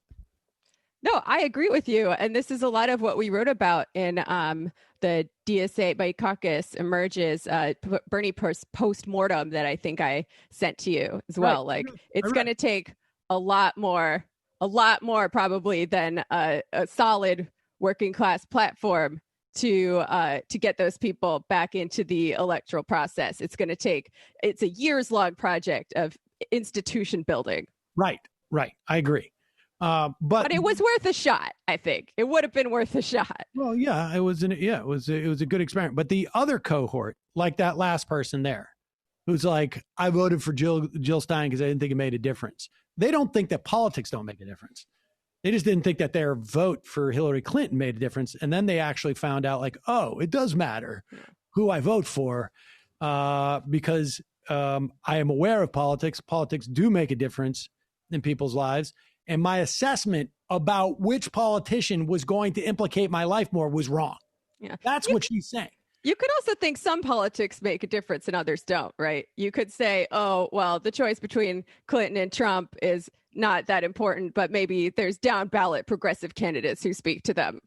A: No, I agree with you. And this is a lot of what we wrote about in the DSA by Caucus Emerges Bernie post-mortem that I think I sent to you as well. Right. Like, it's going to take a lot more probably than a solid working class platform to get those people back into the electoral process. It's a years-long project of institution building.
F: Right. I agree. But
A: it was worth a shot. I think it would have been worth a shot.
F: Well, yeah, it was a good experiment. But the other cohort, like that last person there, who's like, I voted for Jill Stein because I didn't think it made a difference. They don't think that politics don't make a difference. They just didn't think that their vote for Hillary Clinton made a difference. And then they actually found out, like, oh, it does matter who I vote for, because I am aware of politics. Politics do make a difference in people's lives. And my assessment about which politician was going to implicate my life more was wrong.
A: Yeah,
F: that's what she's saying.
A: You could also think some politics make a difference and others don't, right? You could say, oh, well, the choice between Clinton and Trump is not that important, but maybe there's down ballot progressive candidates who speak to them.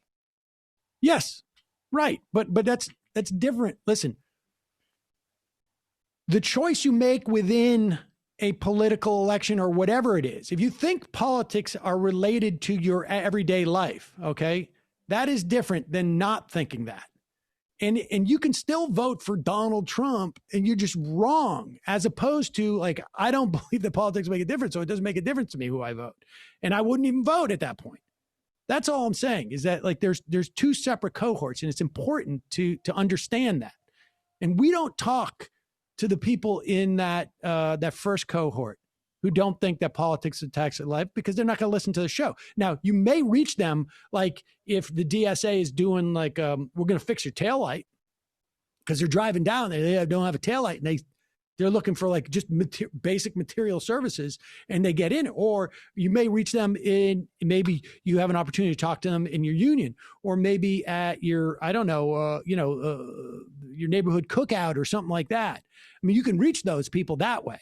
F: Yes, right. But that's different. Listen, the choice you make within a political election or whatever it is, if you think politics are related to your everyday life, okay, that is different than not thinking that. And you can still vote for Donald Trump and you're just wrong, as opposed to, like, I don't believe that politics make a difference, so it doesn't make a difference to me who I vote. And I wouldn't even vote at that point. That's all I'm saying, is that, like, there's two separate cohorts, and it's important to understand that. And we don't talk to the people in that first cohort who don't think that politics attacks life, because they're not going to listen to the show. Now, you may reach them, like, if the DSA is doing, like, we're going to fix your taillight, because they're driving down there, they don't have a taillight, and they're looking for, like, just basic material services, and they get in. Or you may reach them in, maybe you have an opportunity to talk to them in your union, or maybe at your, I don't know, your neighborhood cookout or something like that. I mean, you can reach those people that way.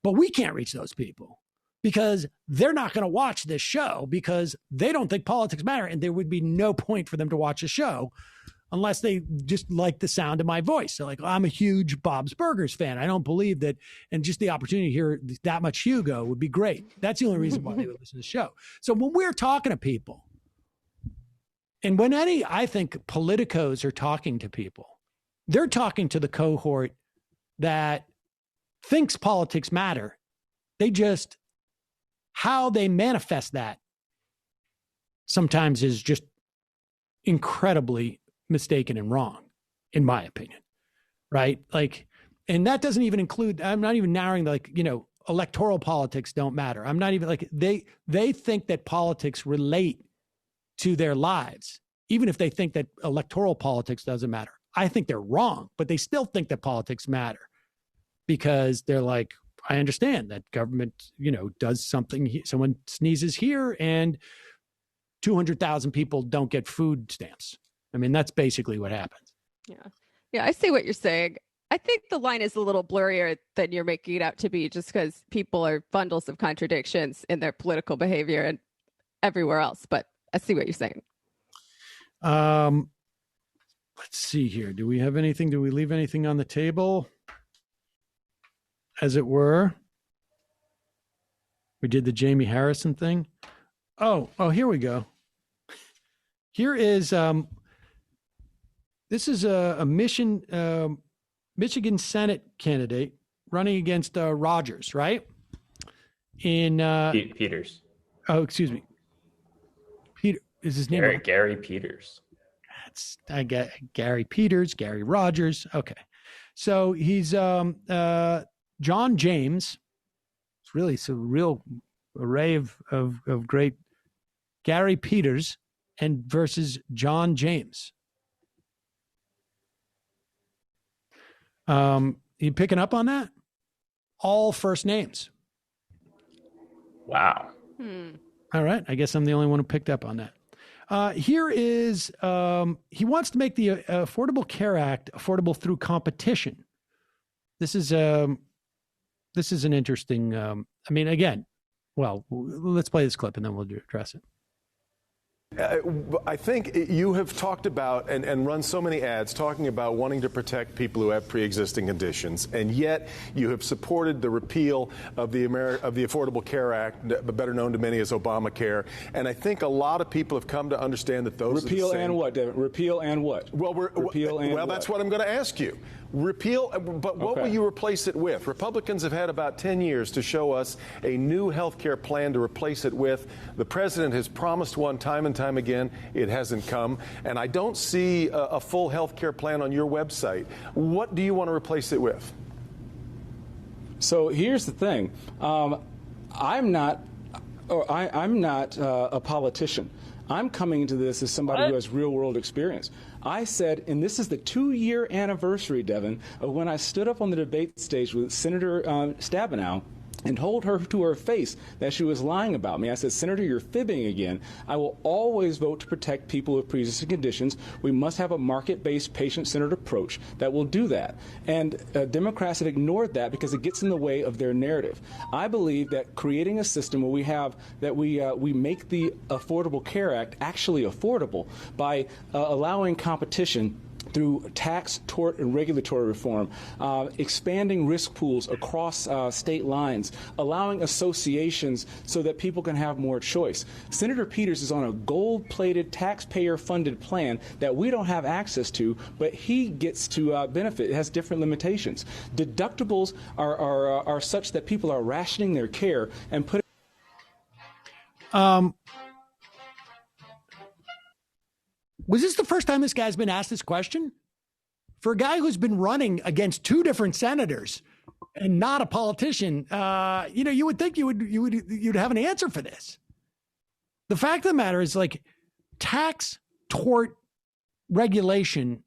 F: But we can't reach those people because they're not going to watch this show because they don't think politics matter. And there would be no point for them to watch a show unless they just like the sound of my voice. So like, I'm a huge Bob's Burgers fan. I don't believe that. And just the opportunity to hear that much Hugo would be great. That's the only reason why they would listen to the show. So when we're talking to people, and when I think politicos are talking to people, they're talking to the cohort that thinks politics matter. They just, how they manifest that sometimes is just incredibly mistaken and wrong, in my opinion. Right? Like, and that doesn't even include, I'm not even narrowing, like, electoral politics don't matter. I'm not even like, they think that politics relate to their lives, even if they think that electoral politics doesn't matter. I think they're wrong, but they still think that politics matter because they're like, I understand that government, does something. Someone sneezes here and 200,000 people don't get food stamps. I mean, that's basically what happens.
A: Yeah. Yeah, I see what you're saying. I think the line is a little blurrier than you're making it out to be, just because people are bundles of contradictions in their political behavior and everywhere else. But I see what you're saying.
F: Let's see here. Do we have anything? Do we leave anything on the table? As it were. We did the Jamie Harrison thing. Oh, here we go. Here is, this is a Michigan Senate candidate running against Rogers, right? In
G: Peters.
F: Oh, excuse me. Peter is his name?
G: Gary Peters.
F: I get Gary Peters, Gary Rogers. Okay. So he's John James. It's a real array of great Gary Peters and versus John James. You picking up on that? All first names.
G: Wow.
F: All right. I guess I'm the only one who picked up on that. Here is, he wants to make the Affordable Care Act affordable through competition. This is an interesting, let's play this clip and then we'll address it.
N: I think you have talked about and run so many ads talking about wanting to protect people who have pre-existing conditions, and yet you have supported the repeal of the Affordable Care Act, better known to many as Obamacare. And I think a lot of people have come to understand that those
O: repeal
N: are the same.
O: And what, Devin? Repeal and what?
N: Well,
O: repeal and
N: well, that's what I'm going to ask you. Repeal, but what will you replace it with? Republicans have had about 10 years to show us a new health care plan to replace it with. The president has promised one time and time again. It hasn't come. And I don't see a full health care plan on your website. What do you want to replace it with?
O: So here's the thing. I'm not a politician. I'm coming into this as somebody who has real-world experience. I said, and this is the 2-year anniversary, Devin, of when I stood up on the debate stage with Senator Stabenow and told her to her face that she was lying about me. I said, Senator, you're fibbing again. I will always vote to protect people with pre-existing conditions. We must have a market-based, patient-centered approach that will do that. And Democrats have ignored that because it gets in the way of their narrative. I believe that creating a system where we make the Affordable Care Act actually affordable by allowing competition through tax, tort, and regulatory reform, expanding risk pools across state lines, allowing associations so that people can have more choice. Senator Peters is on a gold-plated, taxpayer-funded plan that we don't have access to, but he gets to benefit. It has different limitations. Deductibles are such that people are rationing their care and putting.
F: Was this the first time this guy's been asked this question? For a guy who's been running against 2 different senators and not a politician, you would think you'd have an answer for this. The fact of the matter is, like, tax, tort, regulation.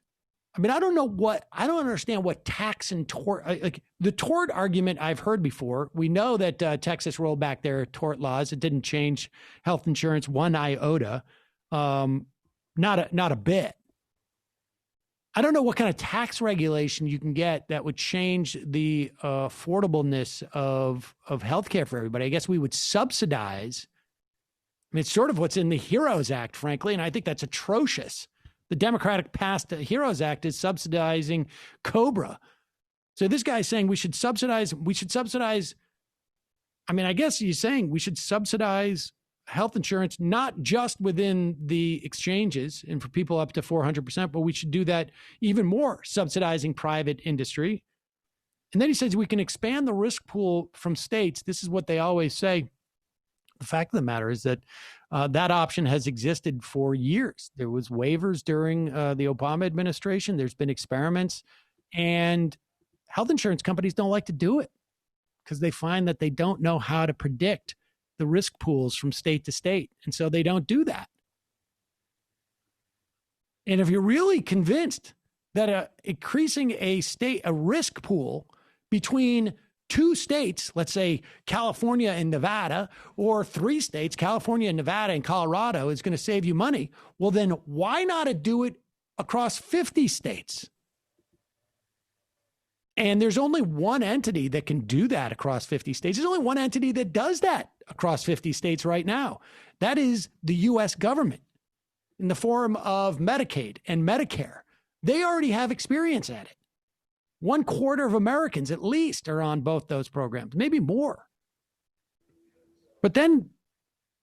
F: I mean, I don't understand what tax and tort, like the tort argument I've heard before. We know that Texas rolled back their tort laws. It didn't change health insurance one iota. Not a bit. I don't know what kind of tax regulation you can get that would change the affordableness of healthcare for everybody. I guess we would subsidize. I mean, it's sort of what's in the HEROES Act, frankly, and I think that's atrocious. The Democratic passed HEROES Act is subsidizing COBRA. So this guy's saying we should subsidize. I mean, I guess he's saying we should subsidize health insurance, not just within the exchanges and for people up to 400%, but we should do that even more, subsidizing private industry. And then he says we can expand the risk pool from states. This is what they always say. The fact of the matter is that that option has existed for years. There was waivers during the Obama administration. There's been experiments, and health insurance companies don't like to do it because they find that they don't know how to predict the risk pools from state to state. And so they don't do that. And if you're really convinced that increasing a risk pool between two states, let's say California and Nevada, or three states, California, Nevada, and Colorado, is going to save you money, well, then why not do it across 50 states? And there's only one entity that can do that across 50 states. There's only one entity that does that across 50 states right now. That is the U.S. government in the form of Medicaid and Medicare. They already have experience at it. 1/4 of Americans at least are on both those programs, maybe more. But then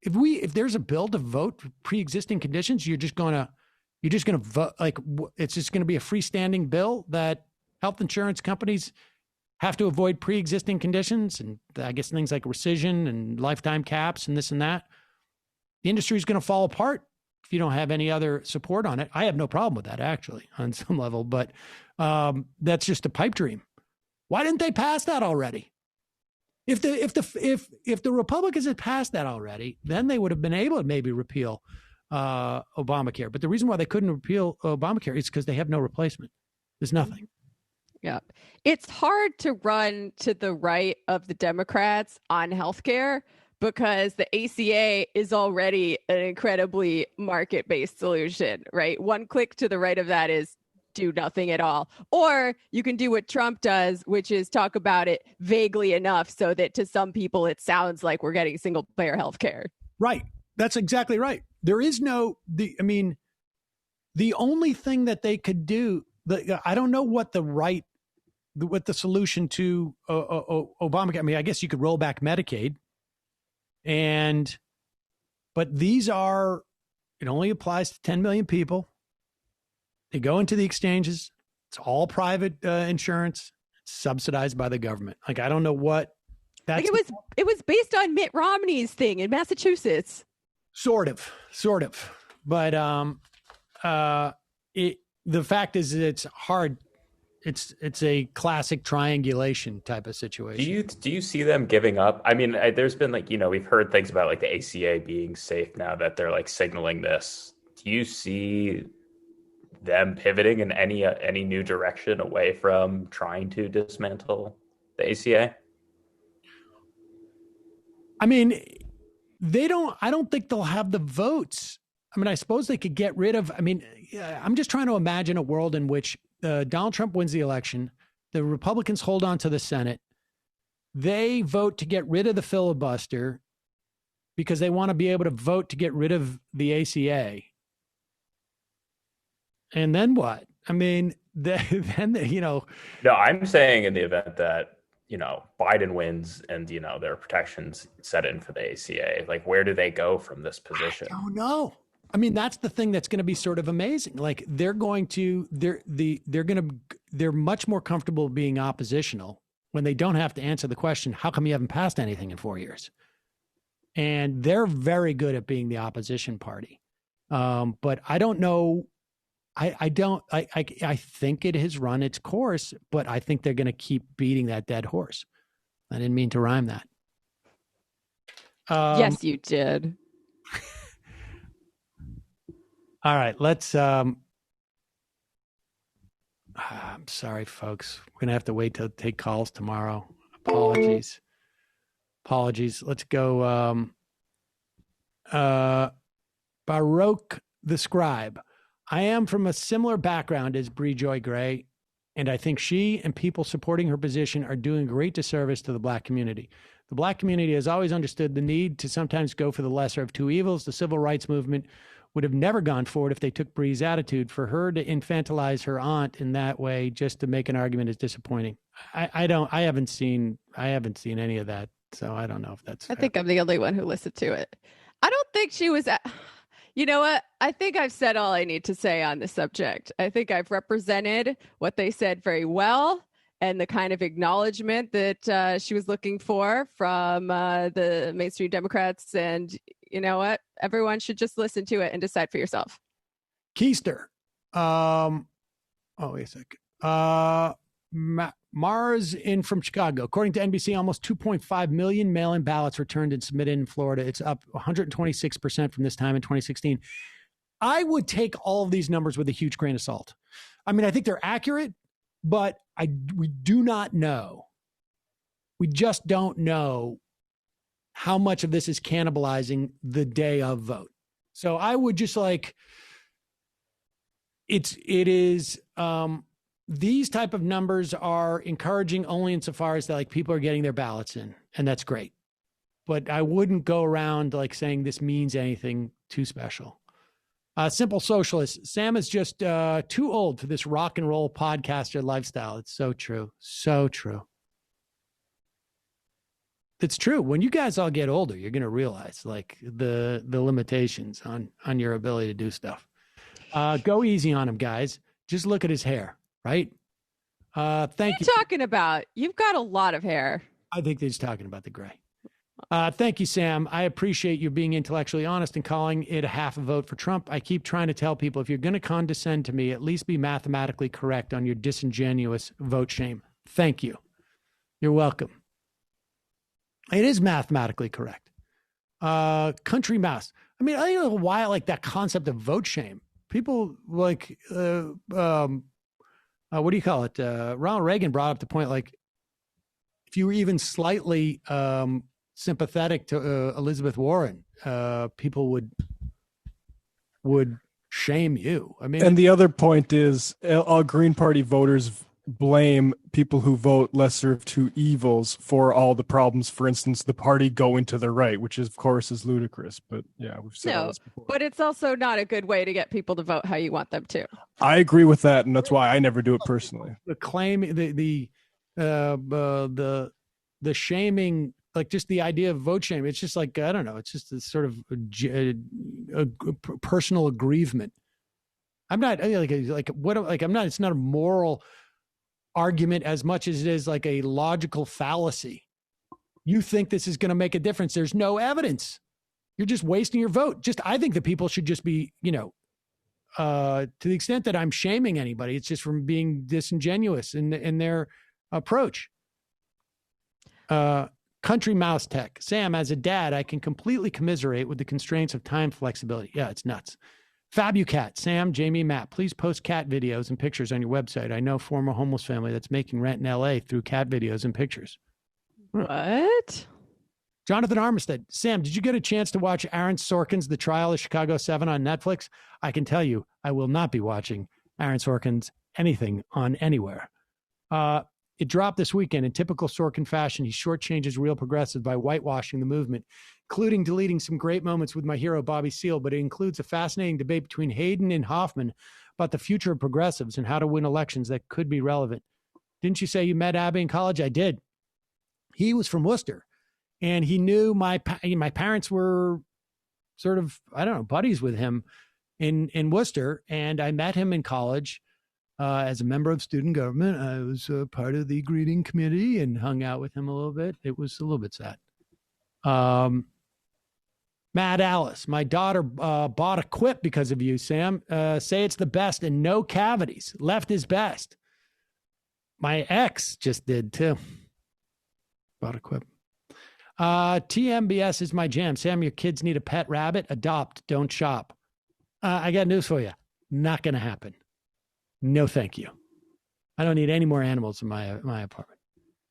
F: if there's a bill to vote for pre-existing conditions, you're just going to vote, like it's just going to be a freestanding bill that health insurance companies have to avoid pre-existing conditions, and I guess things like rescission and lifetime caps and this and that. The industry is going to fall apart if you don't have any other support on it. I have no problem with that, actually, on some level, but that's just a pipe dream. Why didn't they pass that already? If the Republicans had passed that already, then they would have been able to maybe repeal Obamacare. But the reason why they couldn't repeal Obamacare is because they have no replacement. There's nothing.
A: Yeah. It's hard to run to the right of the Democrats on healthcare because the ACA is already an incredibly market-based solution, right? One click to the right of that is do nothing at all. Or you can do what Trump does, which is talk about it vaguely enough so that to some people it sounds like we're getting single-payer healthcare. Right. That's exactly right. There is the only thing that they could do, I don't know what the solution to Obamacare. I mean, I guess you could roll back Medicaid, but it only applies to 10 million people. They go into the exchanges. It's all private insurance, subsidized by the government. Like, I don't know what that's. Like it was based on Mitt Romney's thing in Massachusetts. Sort of, but the fact is that it's hard. It's a classic triangulation type of situation.
G: Do you see them giving up? I mean, there's been we've heard things about like the ACA being safe now that they're like signaling this. Do you see them pivoting in any new direction away from trying to dismantle the ACA?
F: I mean, I don't think they'll have the votes. I mean, I suppose they could get rid of, I'm just trying to imagine a world in which Donald Trump wins the election. The Republicans hold on to the Senate. They vote to get rid of the filibuster because they want to be able to vote to get rid of the ACA. And then what? I mean, No,
G: I'm saying in the event that, Biden wins and, their protections set in for the ACA, like where do they go from this position?
F: I don't know. I mean, that's the thing that's going to be sort of amazing. Like they're much more comfortable being oppositional when they don't have to answer the question, how come you haven't passed anything in 4 years? And they're very good at being the opposition party. But I don't know. I think it has run its course, but I think they're going to keep beating that dead horse. I didn't mean to rhyme that.
A: Yes, you did.
F: All right, let's. I'm sorry, folks. We're gonna have to wait to take calls tomorrow. Apologies. Let's go. Baruch the scribe. I am from a similar background as Bree Joy Gray, and I think she and people supporting her position are doing great disservice to the Black community. The Black community has always understood the need to sometimes go for the lesser of two evils. The civil rights movement would have never gone forward if they took Bree's attitude. For her to infantilize her aunt in that way just to make an argument is disappointing. I haven't seen any of that, so I don't know if that's fair.
A: I think I'm the only one who listened to it. I don't think she was you know what? I think I've said all I need to say on the subject. I think I've represented what they said very well and the kind of acknowledgement that she was looking for from the mainstream Democrats. And you know what? Everyone should just listen to it and decide for yourself.
F: Keister. Wait a second. Mars in from Chicago. According to NBC, almost 2.5 million mail-in ballots returned and submitted in Florida. It's up 126% from this time in 2016. I would take all of these numbers with a huge grain of salt. I mean, I think they're accurate, but we do not know. We just don't know how much of this is cannibalizing the day of vote. So I would just these type of numbers are encouraging only insofar as that people are getting their ballots in, and that's great. But I wouldn't go around saying this means anything too special. Simple Socialist. Sam is just too old for this rock and roll podcaster lifestyle. It's so true. So true. It's true. When you guys all get older, you're going to realize the limitations on your ability to do stuff. Go easy on him, guys. Just look at his hair, right? Thank you.
A: What are you talking about? You've got a lot of hair.
F: I think they're just talking about the gray. Thank you, Sam. I appreciate you being intellectually honest and calling it a half a vote for Trump. I keep trying to tell people, if you're going to condescend to me, at least be mathematically correct on your disingenuous vote shame. Thank you. You're welcome. It is mathematically correct. Country Mouse. I mean, I don't know why I like that concept of vote shame. People what do you call it? Ronald Reagan brought up the point, if you were even slightly sympathetic to Elizabeth Warren, people would shame you. I mean,
I: and the other point is all Green Party voters blame people who vote lesser of two evils for all the problems. For instance, the party going to the right, which of course is ludicrous. But yeah, we've said all this before.
A: But it's also not a good way to get people to vote how you want them to.
I: I agree with that, and that's why I never do it personally.
F: The claim, the shaming, just the idea of vote shame. It's just I don't know. It's just a sort of a personal aggrievement. I'm not I'm not. It's not a moral argument as much as it is a logical fallacy. You think this is going to make a difference. There's no evidence. You're just wasting your vote. I think that people should just be, to the extent that I'm shaming anybody, it's just from being disingenuous in their approach. Country Mouse Tech. Sam, as a dad, I can completely commiserate with the constraints of time flexibility. Yeah, it's nuts. Fabucat, Sam, Jamie, Matt, please post cat videos and pictures on your website. I know former homeless family that's making rent in LA through cat videos and pictures.
A: What?
F: Jonathan Armistead, Sam, did you get a chance to watch Aaron Sorkin's The Trial of Chicago 7 on Netflix? I can tell you, I will not be watching Aaron Sorkin's anything on anywhere. It dropped this weekend. In typical Sorkin fashion, he shortchanges real progressives by whitewashing the movement, including deleting some great moments with my hero, Bobby Seale, but it includes a fascinating debate between Hayden and Hoffman about the future of progressives and how to win elections that could be relevant. Didn't you say you met Abby in college? I did. He was from Worcester, and he knew my parents were sort of, buddies with him in Worcester, and I met him in college. As a member of student government, I was part of the greeting committee and hung out with him a little bit. It was a little bit sad. Mad Alice, my daughter bought a Quip because of you, Sam. Say it's the best and no cavities. Left is best. My ex just did too. Bought a Quip. TMBS is my jam. Sam, your kids need a pet rabbit. Adopt, don't shop. I got news for you. Not going to happen. No, thank you. I don't need any more animals in my apartment.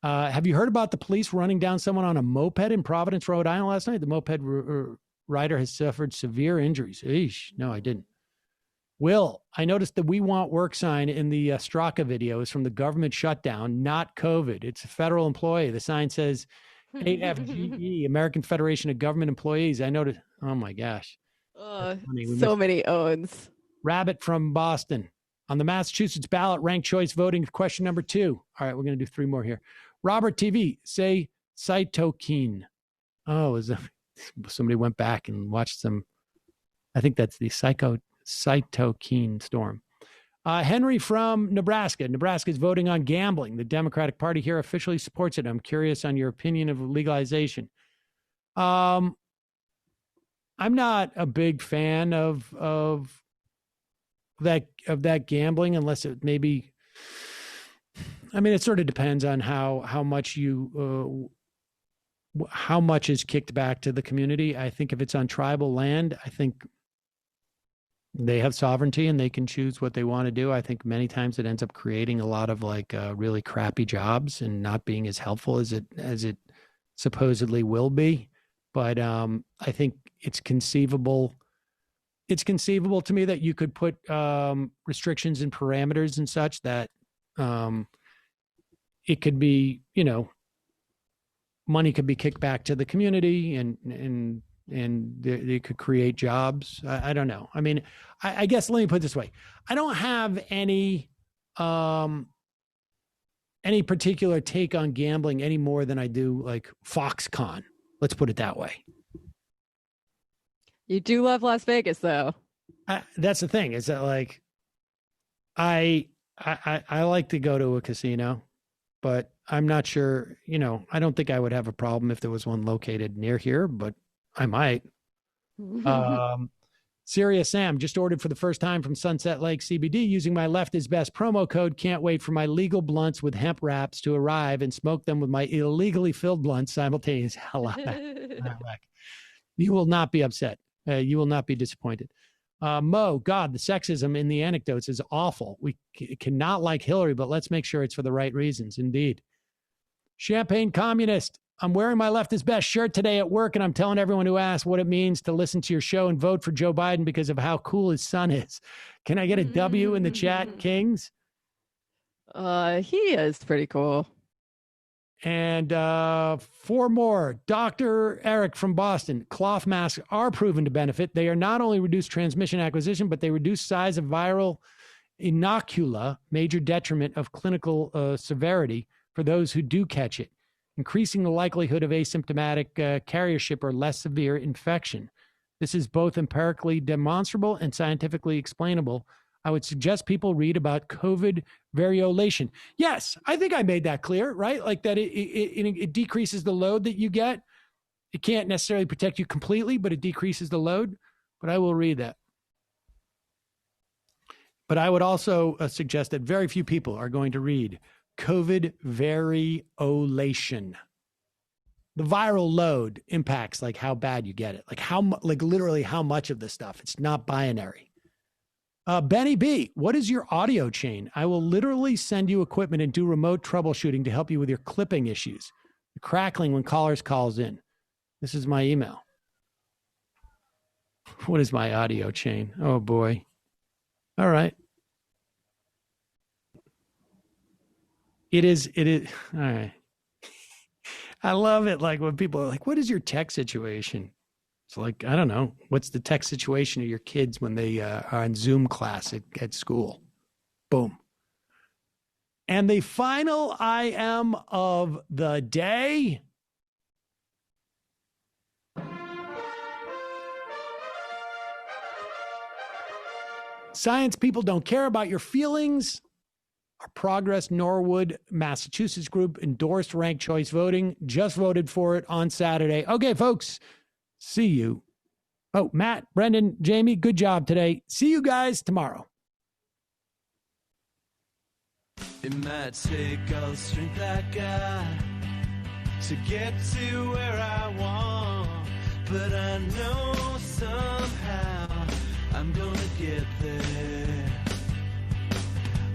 F: Have you heard about the police running down someone on a moped in Providence, Rhode Island last night? The moped rider has suffered severe injuries. Eesh. No, I didn't. Will, I noticed the We Want Work sign in the Straka video is from the government shutdown, not COVID. It's a federal employee. The sign says AFGE, American Federation of Government Employees. I noticed. Oh, my gosh.
A: So many owns.
F: Rabbit from Boston. On the Massachusetts ballot, ranked choice voting, question number 2. All right, we're going to do 3 more here. Robert TV, say cytokine. Oh, somebody went back and watched some. I think that's the cytokine storm. Henry from Nebraska. Nebraska is voting on gambling. The Democratic Party here officially supports it. I'm curious on your opinion of legalization. I'm not a big fan of that gambling unless it maybe. I mean, it sort of depends on how much how much is kicked back to the community. I think if it's on tribal land, I think they have sovereignty and they can choose what they want to do. I think many times it ends up creating a lot of really crappy jobs and not being as helpful as it supposedly will be. But I think it's conceivable. It's conceivable to me that you could put restrictions and parameters and such that it could be, money could be kicked back to the community and they could create jobs. I don't know. I mean, I guess let me put it this way. I don't have any particular take on gambling any more than I do like Foxconn. Let's put it that way.
A: You do love Las Vegas, though.
F: That's the thing. Is that like I like to go to a casino, but I'm not sure. I don't think I would have a problem if there was one located near here, but I might. Serious Sam just ordered for the first time from Sunset Lake CBD using my Left is Best promo code. Can't wait for my legal blunts with hemp wraps to arrive and smoke them with my illegally filled blunts simultaneously. You will not be upset. You will not be disappointed. Mo, God, the sexism in the anecdotes is awful. We cannot like Hillary, but let's make sure it's for the right reasons. Indeed. Champagne Communist. I'm wearing my Left is Best shirt today at work, and I'm telling everyone who asks what it means to listen to your show and vote for Joe Biden because of how cool his son is. Can I get a W in the chat, Kings?
A: He is pretty cool.
F: And 4 more. Dr. Eric from Boston. Cloth masks are proven to benefit. They are not only reduce transmission acquisition, but they reduce size of viral inocula, major detriment of clinical severity for those who do catch it, increasing the likelihood of asymptomatic carriership or less severe infection. This is both empirically demonstrable and scientifically explainable. I would suggest people read about COVID variolation. Yes, I think I made that clear, right? Like that it decreases the load that you get. It can't necessarily protect you completely, but it decreases the load. But I will read that. But I would also suggest that very few people are going to read COVID variolation. The viral load impacts like how bad you get it, like literally how much of the stuff. It's not binary. Benny B, what is your audio chain? I will literally send you equipment and do remote troubleshooting to help you with your clipping issues. The crackling when callers calls in. This is my email. What is my audio chain? Oh boy. All right. It is. All right. I love it. Like when people are like, what is your tech situation? It's like, I don't know. What's the tech situation of your kids when they are in Zoom class at school? Boom. And the final IM of the day. Science people don't care about your feelings. Our Progress Norwood, Massachusetts group endorsed ranked choice voting. Just voted for it on Saturday. Okay, folks. See you. Oh, Matt, Brendan, Jamie, good job today. See you guys tomorrow.
D: It might take all the strength I got to get to where I want, but I know somehow I'm gonna get there.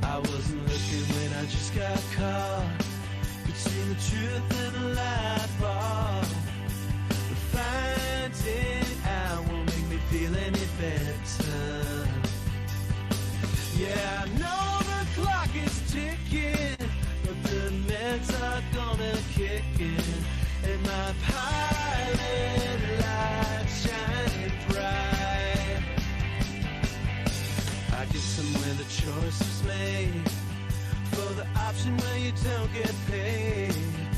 D: I wasn't looking when I just got caught between the truth and the light bar. Finding out won't make me feel any better. kicking, and my pilot light shining bright. I get somewhere the choice is made, for the option where you don't get paid.